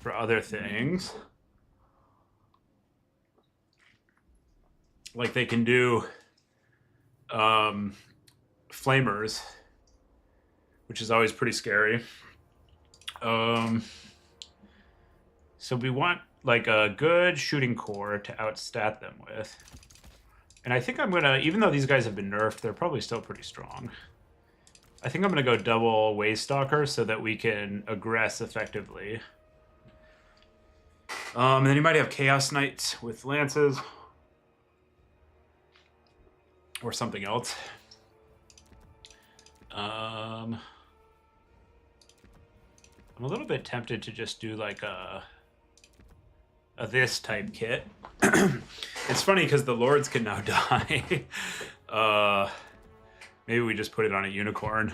for other things. like they can do flamers, which is always pretty scary. So we want like a good shooting core to outstat them with. And I think I'm gonna, even though these guys have been nerfed, they're probably still pretty strong. I think I'm gonna go double Waystalker so that we can aggress effectively. And then you might have Chaos Knights with lances. Or something else. I'm a little bit tempted to just do like a this type kit. It's funny because the lords can now die. Maybe we just put it on a unicorn.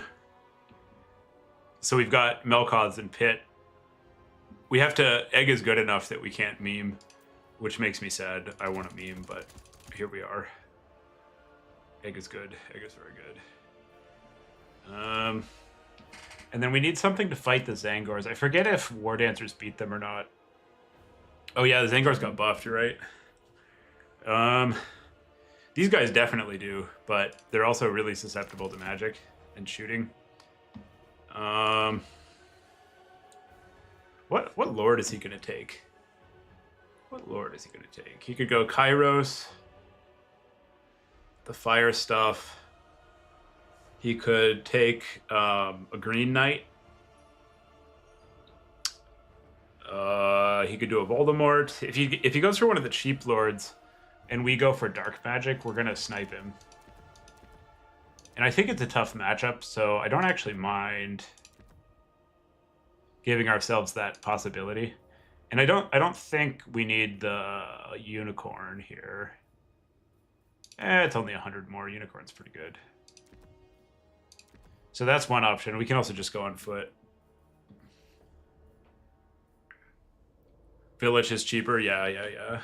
So we've got Melkoths and Pit. We have to... Egg is good enough that we can't meme, which makes me sad. I want to meme, but here we are. Egg is good. Egg is very good. And then we need something to fight the Zangors. I forget if War Dancers beat them or not. Oh yeah, the Zangors got buffed, you're right. These guys definitely do, but they're also really susceptible to magic and shooting. What lord is he gonna take? What lord is he gonna take? He could go Kairos, the fire stuff. He could take a Green Knight. He could do a Voldemort. If he goes for one of the cheap lords, and we go for dark magic, we're gonna snipe him. And I think it's a tough matchup, so I don't actually mind giving ourselves that possibility. And I don't think we need the unicorn here. It's only 100 more. Unicorn's pretty good. So that's one option. We can also just go on foot. Village is cheaper. Yeah.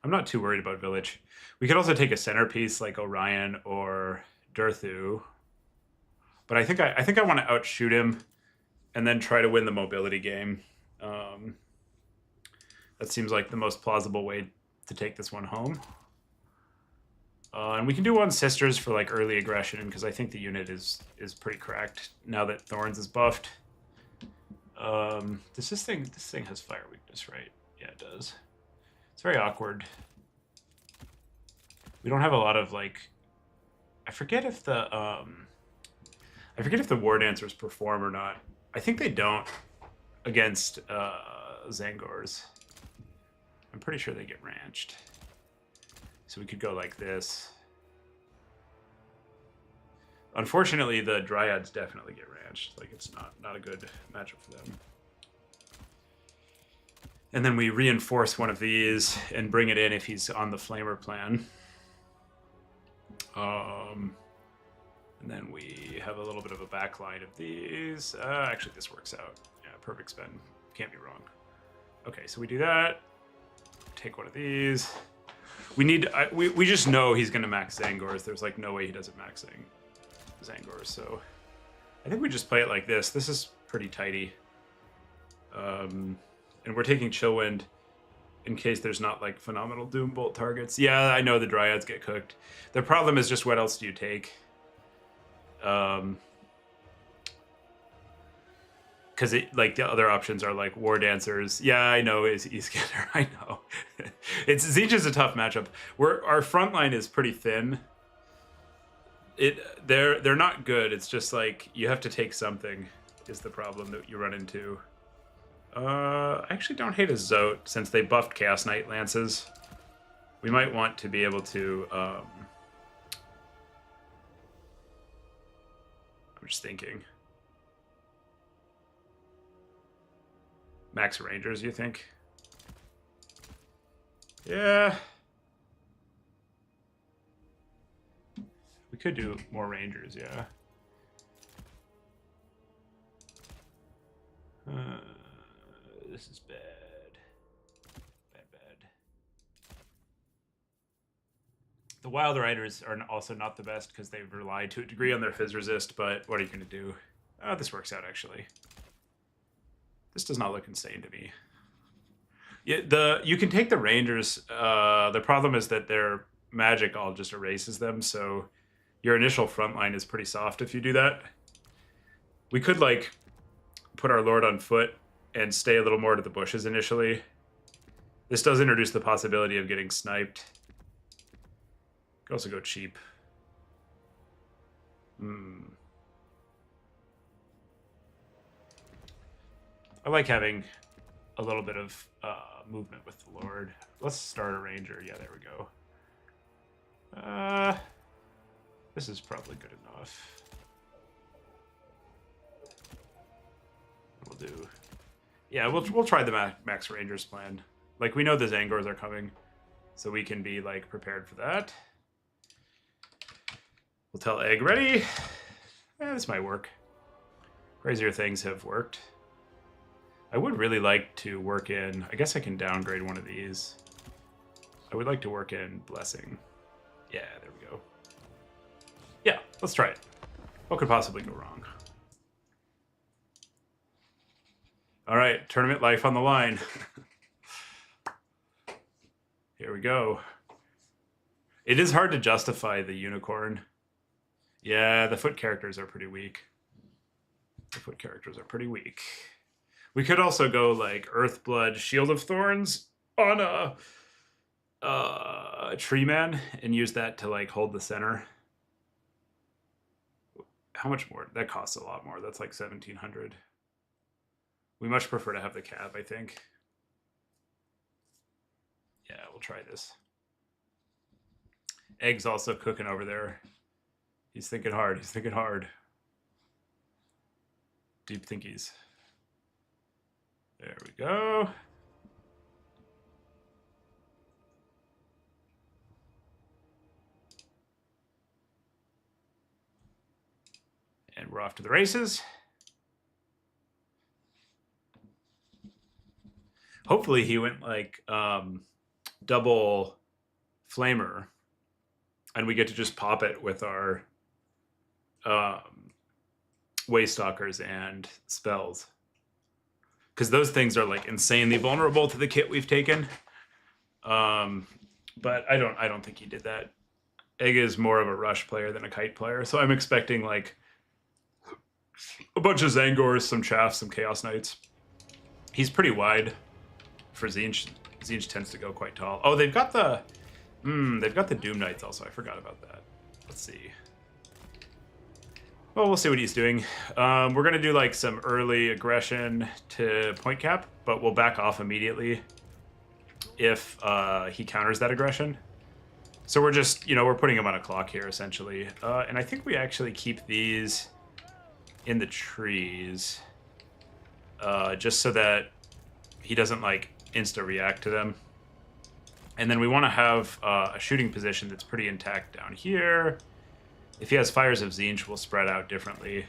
I'm not too worried about Village. We could also take a centerpiece like Orion or Durthu. But I think I want to outshoot him and then try to win the mobility game. That seems like the most plausible way to take this one home. And we can do one Sisters for like early aggression because I think the unit is pretty cracked now that Thorns is buffed. This thing has fire weakness, right? Yeah, it does. It's very awkward. We don't have a lot of like. I forget if the War Dancers perform or not. I think they don't against Zangors. I'm pretty sure they get ranched. So we could go like this. Unfortunately, the Dryads definitely get ranched. Like, it's not a good matchup for them. And then we reinforce one of these and bring it in if he's on the Flamer plan. And then we have a little bit of a backline of these. Actually, this works out. Yeah, perfect spend. Can't be wrong. Okay, so we do that. Take one of these. We need. We just know he's going to max Zangors. There's like no way he doesn't max Zangors. So I think we just play it like this. This is pretty tidy. And we're taking Chillwind in case there's not like phenomenal Doombolt targets. Yeah, I know the Dryads get cooked. The problem is just what else do you take? Because like the other options are like War Dancers. Yeah, I know is Eastgander. I know. Siege is a tough matchup. Our front line is pretty thin. They're not good. It's just like you have to take something is the problem that you run into. I actually don't hate a Zoat since they buffed Chaos Knight Lances. We might want to be able to. I'm just thinking. Max Rangers, you think? Yeah. We could do more Rangers, yeah. This is bad. Bad. The Wild Riders are also not the best because they rely to a degree on their Fizz Resist, but what are you going to do? Oh, this works out, actually. This does not look insane to me. Yeah, you can take the Rangers. The problem is that they're magic all just erases them, so your initial front line is pretty soft if you do that. We could, like, put our lord on foot and stay a little more to the bushes initially. This does introduce the possibility of getting sniped. Could also go cheap. I like having a little bit of movement with the lord. Let's start a ranger. Yeah, there we go. This is probably good enough. We'll do. Yeah, we'll try the max rangers plan. Like, we know the Zangors are coming, so we can be like prepared for that. We'll tell Egg ready. This might work. Crazier things have worked. I would really like to work in... I guess I can downgrade one of these. I would like to work in Blessing. Yeah, there we go. Yeah, let's try it. What could possibly go wrong? All right, tournament life on the line. Here we go. It is hard to justify the unicorn. Yeah, the foot characters are pretty weak. The foot characters are pretty weak. We could also go like Earthblood, Shield of Thorns on a Tree Man and use that to like hold the center. How much more? That costs a lot more. That's like 1,700. We much prefer to have the cab, I think. Yeah, we'll try this. Egg's also cooking over there. He's thinking hard. He's thinking hard. Deep thinkies. There we go. And we're off to the races. Hopefully he went like double flamer and we get to just pop it with our Waystalkers and spells. Because those things are like insanely vulnerable to the kit we've taken. But I don't think he did that. Egg is more of a rush player than a kite player, so I'm expecting like a bunch of Zangors, some Chaff, some Chaos Knights. He's pretty wide for Tzeentch. Tzeentch tends to go quite tall. Oh, they've got the Doom Knights also. I forgot about that. Let's see. Well, we'll see what he's doing. We're gonna do like some early aggression to point cap, but we'll back off immediately if he counters that aggression. So we're just, we're putting him on a clock here essentially. And I think we actually keep these in the trees just so that he doesn't like insta react to them. And then we want to have a shooting position that's pretty intact down here. If he has Fires of Tzeentch, we'll spread out differently.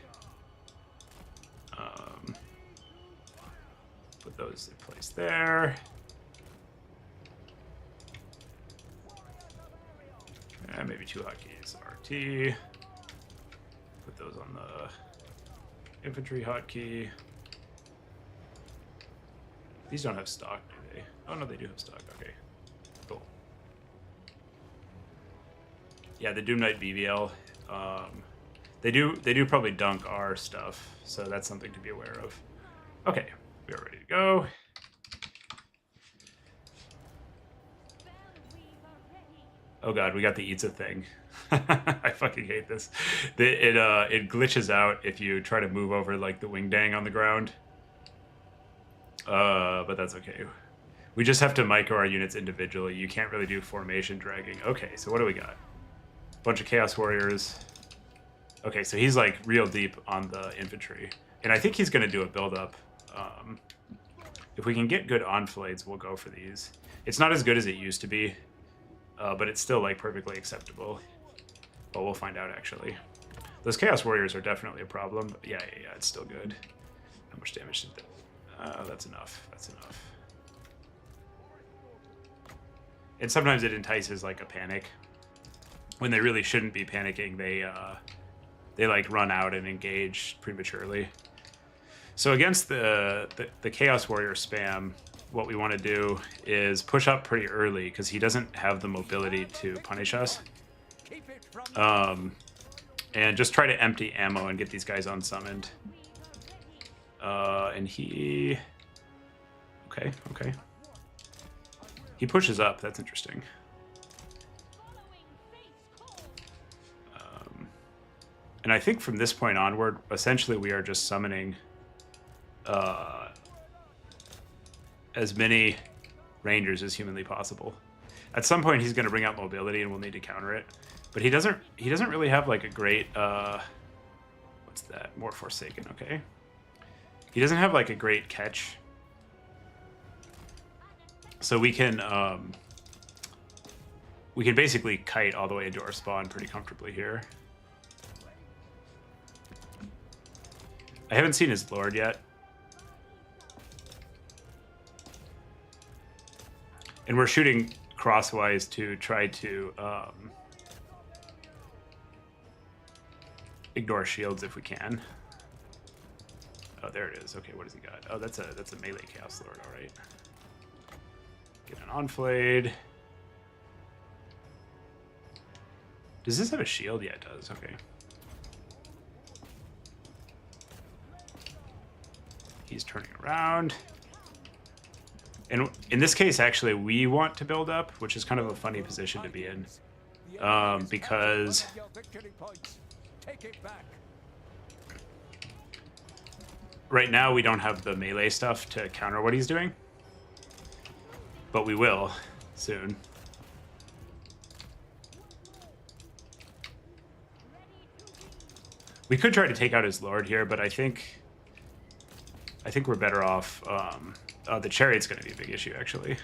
Put those in place there. And maybe 2 hotkeys. RT. Put those on the infantry hotkey. These don't have stock, do they? Oh no, they do have stock. Okay, cool. Yeah, the Doom Knight BBL. They do probably dunk our stuff, so that's something to be aware of. Okay, we are ready to go. Oh god, we got the Eatsa thing. I fucking hate this. It glitches out if you try to move over like the wing dang on the ground. But that's okay. We just have to micro our units individually. You can't really do formation dragging. Okay, so what do we got? Bunch of Chaos Warriors. Okay, so he's like real deep on the infantry. And I think he's going to do a build-up. If we can get good enfilades, we'll go for these. It's not as good as it used to be, but it's still like perfectly acceptable. But we'll find out actually. Those Chaos Warriors are definitely a problem. But yeah, it's still good. How much damage did that? That's enough. That's enough. And sometimes it entices like a panic. When they really shouldn't be panicking, they like run out and engage prematurely. So against the Chaos Warrior spam, what we want to do is push up pretty early because he doesn't have the mobility to punish us. Keep it from And just try to empty ammo and get these guys unsummoned. And he... Okay, okay. He pushes up. That's interesting. And I think from this point onward, essentially we are just summoning as many rangers as humanly possible. At some point, he's going to bring out mobility, and we'll need to counter it. But he doesn't really have like a great what's that? More Forsaken. Okay. He doesn't have like a great catch, so we can basically kite all the way into our spawn pretty comfortably here. I haven't seen his lord yet. And we're shooting crosswise to try to ignore shields if we can. Oh, there it is. Okay, what has he got? Oh, that's a melee Chaos Lord, all right. Get an Enflade. Does this have a shield? Yeah, it does. Okay. He's turning around. And in this case, actually, we want to build up, which is kind of a funny position to be in. Because your victory points. Take it back. right now we don't have the melee stuff to counter what he's doing. But we will soon. We could try to take out his lord here, but I think we're better off. The chariot's going to be a big issue, actually.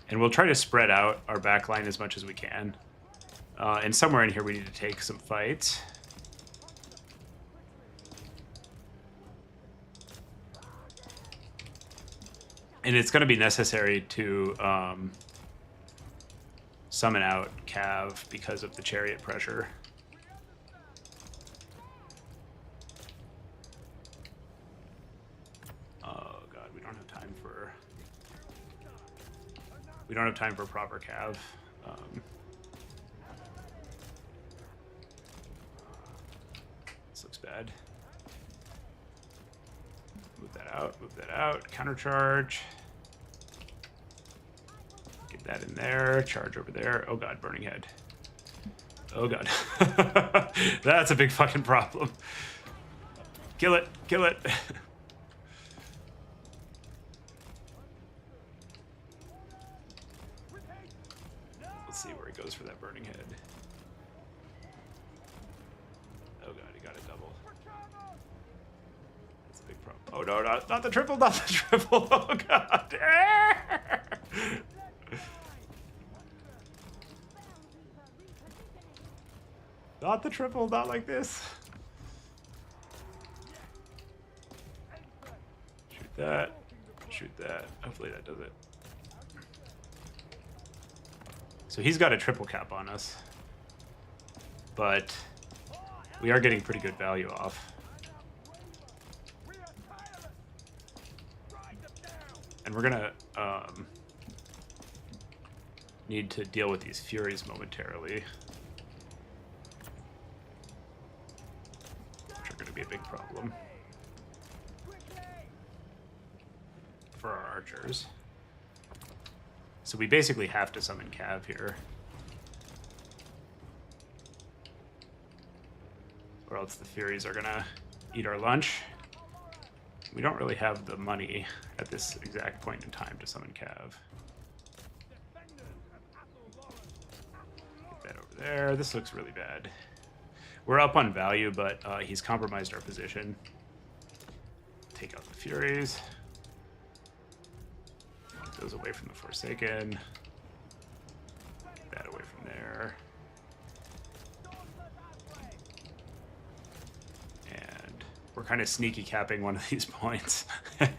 And we'll try to spread out our backline as much as we can. And somewhere in here we need to take some fights. And it's going to be necessary to summon out Cav because of the chariot pressure. We don't have time for proper Cav. This looks bad. Move that out, move that out. Countercharge. Get that in there. Charge over there. Oh god, Burning Head. Oh god. That's a big fucking problem. Kill it, kill it. See where he goes for that Burning Head. Oh god, he got a double. That's a big problem. Oh no, not the triple, not the triple. Oh god. Not the triple, not like this. Shoot that. Shoot that. Hopefully that does it. So he's got a triple cap on us, but we are getting pretty good value off. And we're gonna need to deal with these Furies momentarily, which are gonna be a big problem for our archers. So we basically have to summon Cav here. Or else the Furies are gonna eat our lunch. We don't really have the money at this exact point in time to summon Cav. Get that over there. This looks really bad. We're up on value, but he's compromised our position. Take out the Furies. Goes away from the Forsaken. Get that away from there. And we're kind of sneaky capping one of these points. It's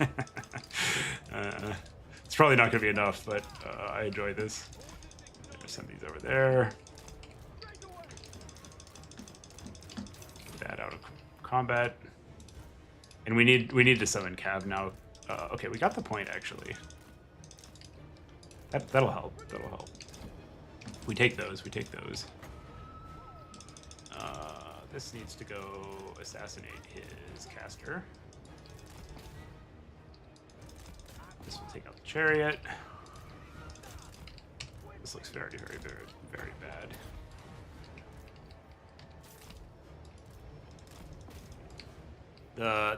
probably not going to be enough, but I enjoy this. Just send these over there. Get that out of combat. And we need to summon Cav now. Okay, we got the point actually. That'll help. That'll help. We take those. We take those. This needs to go assassinate his caster. This will take out the chariot. This looks very, very, very, very bad.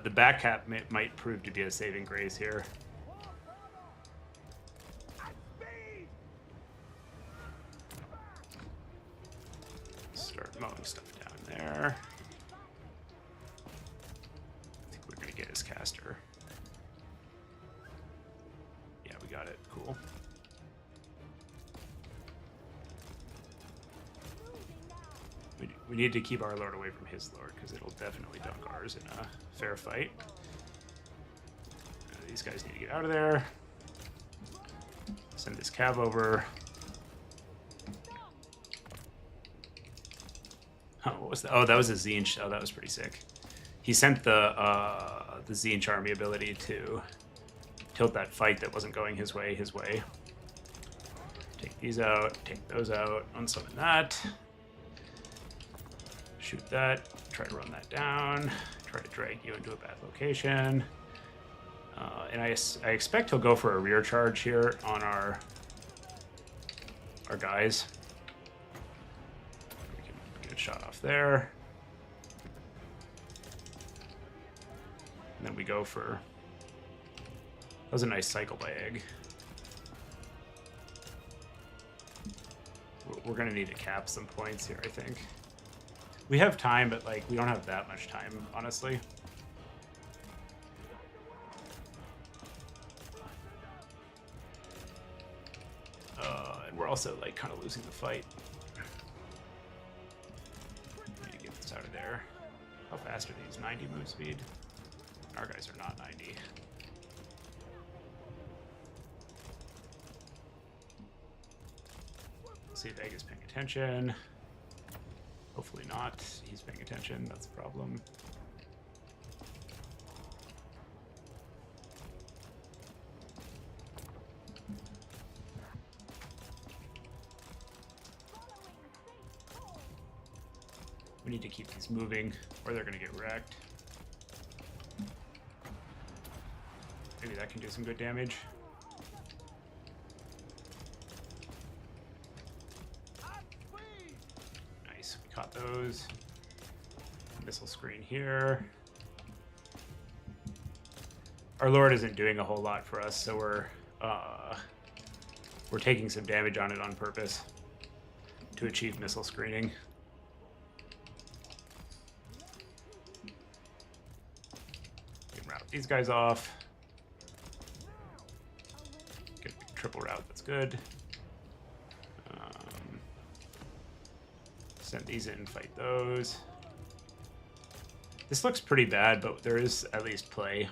The back cap might prove to be a saving grace here. Start mowing stuff down there. I think we're gonna get his caster. Yeah, we got it. Cool. We need to keep our lord away from his lord, because it'll definitely dunk ours in a fair fight. These guys need to get out of there. Send this cav over. Oh, what was that? Oh, that was a Zinch. Oh, that was pretty sick. He sent the Zinch army ability to tilt that fight that wasn't going his way. Take these out. Take those out. Unsummon that. Shoot that, try to run that down, try to drag you into a bad location. And I expect he'll go for a rear charge here on our guys. We can get a shot off there. And then we go for... That was a nice cycle by Egg. We're going to need to cap some points here, I think. We have time, but like we don't have that much time, honestly. And we're also like kind of losing the fight. Need to get this out of there. How fast are these? 90 move speed? Our guys are not 90. Let's see if Egg is paying attention. Hopefully not. He's paying attention. That's a problem. We need to keep these moving, or they're going to get wrecked. Maybe that can do some good damage. Caught those. Missile screen here. Our lord isn't doing a whole lot for us, so we're taking some damage on it on purpose to achieve missile screening. We can route these guys off. Get a triple route. That's good. Send these in, fight those. This looks pretty bad, but there is at least play.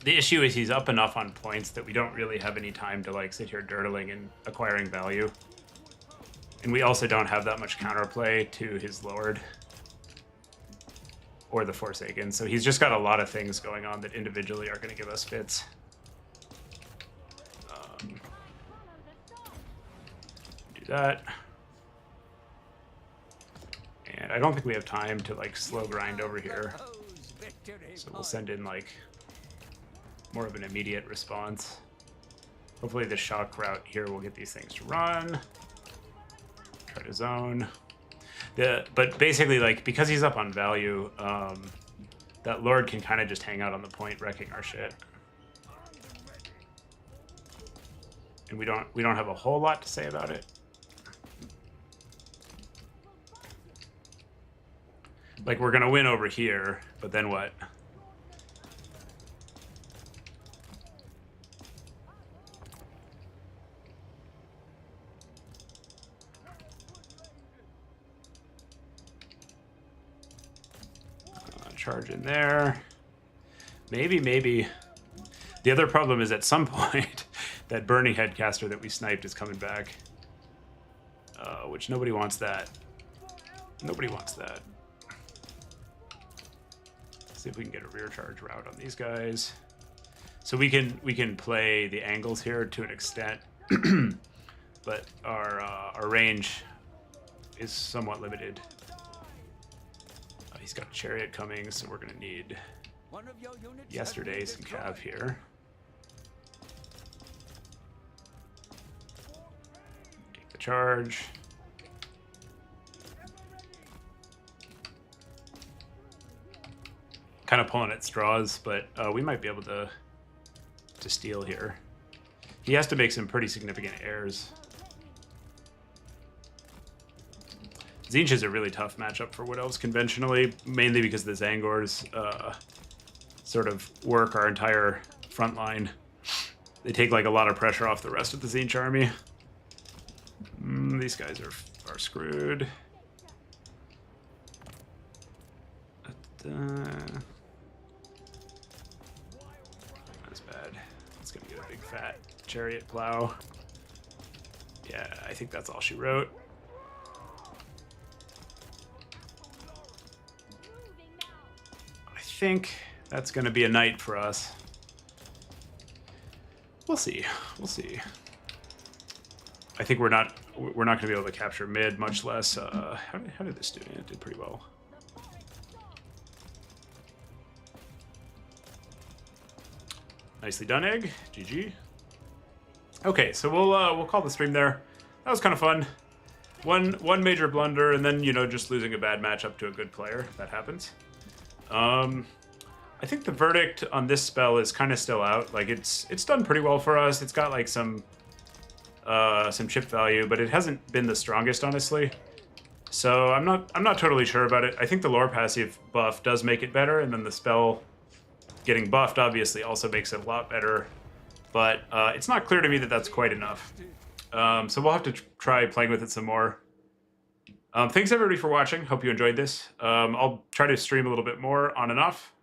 The issue is he's up enough on points that we don't really have any time to like sit here dirtling and acquiring value. And we also don't have that much counterplay to his lord or the Forsaken. So he's just got a lot of things going on that individually are going to give us fits. That. And I don't think we have time to like slow grind over here. So we'll send in like more of an immediate response. Hopefully the shock route here will get these things to run. Try to zone. But basically like because he's up on value, that lord can kind of just hang out on the point wrecking our shit. And we don't have a whole lot to say about it. Like, we're gonna win over here, but then what? Charge in there. Maybe. The other problem is at some point, that Burning Headcaster that we sniped is coming back. Which nobody wants that. Nobody wants that. See if we can get a rear charge route on these guys. So we can play the angles here to an extent, but our range is somewhat limited. He's got a chariot coming, so we're gonna need One of your units yesterday has some been cav destroyed. here. Take the charge. Kind of pulling at straws, but we might be able to steal here. He has to make some pretty significant errors. Tzeentch is a really tough matchup for Wood Elves conventionally, mainly because the Zangors sort of work our entire front line. They take like a lot of pressure off the rest of the Tzeentch army. These guys are screwed. That's bad. It's gonna get a big fat chariot plow. Yeah, I think that's all she wrote. I think that's gonna be a night for us. We'll see. We'll see. I think we're not gonna be able to capture mid, much less. How did this do? It did pretty well. Nicely done, Egg. GG. Okay, so we'll call the stream there. That was kind of fun. One major blunder, and then just losing a bad matchup to a good player. That happens. I think the verdict on this spell is kind of still out. Like it's done pretty well for us. It's got like some chip value, but it hasn't been the strongest, honestly. So I'm not totally sure about it. I think the lore passive buff does make it better, and then the spell getting buffed obviously also makes it a lot better. But it's not clear to me that that's quite enough. So we'll have to try playing with it some more. Thanks everybody for watching. Hope you enjoyed this. I'll try to stream a little bit more on and off.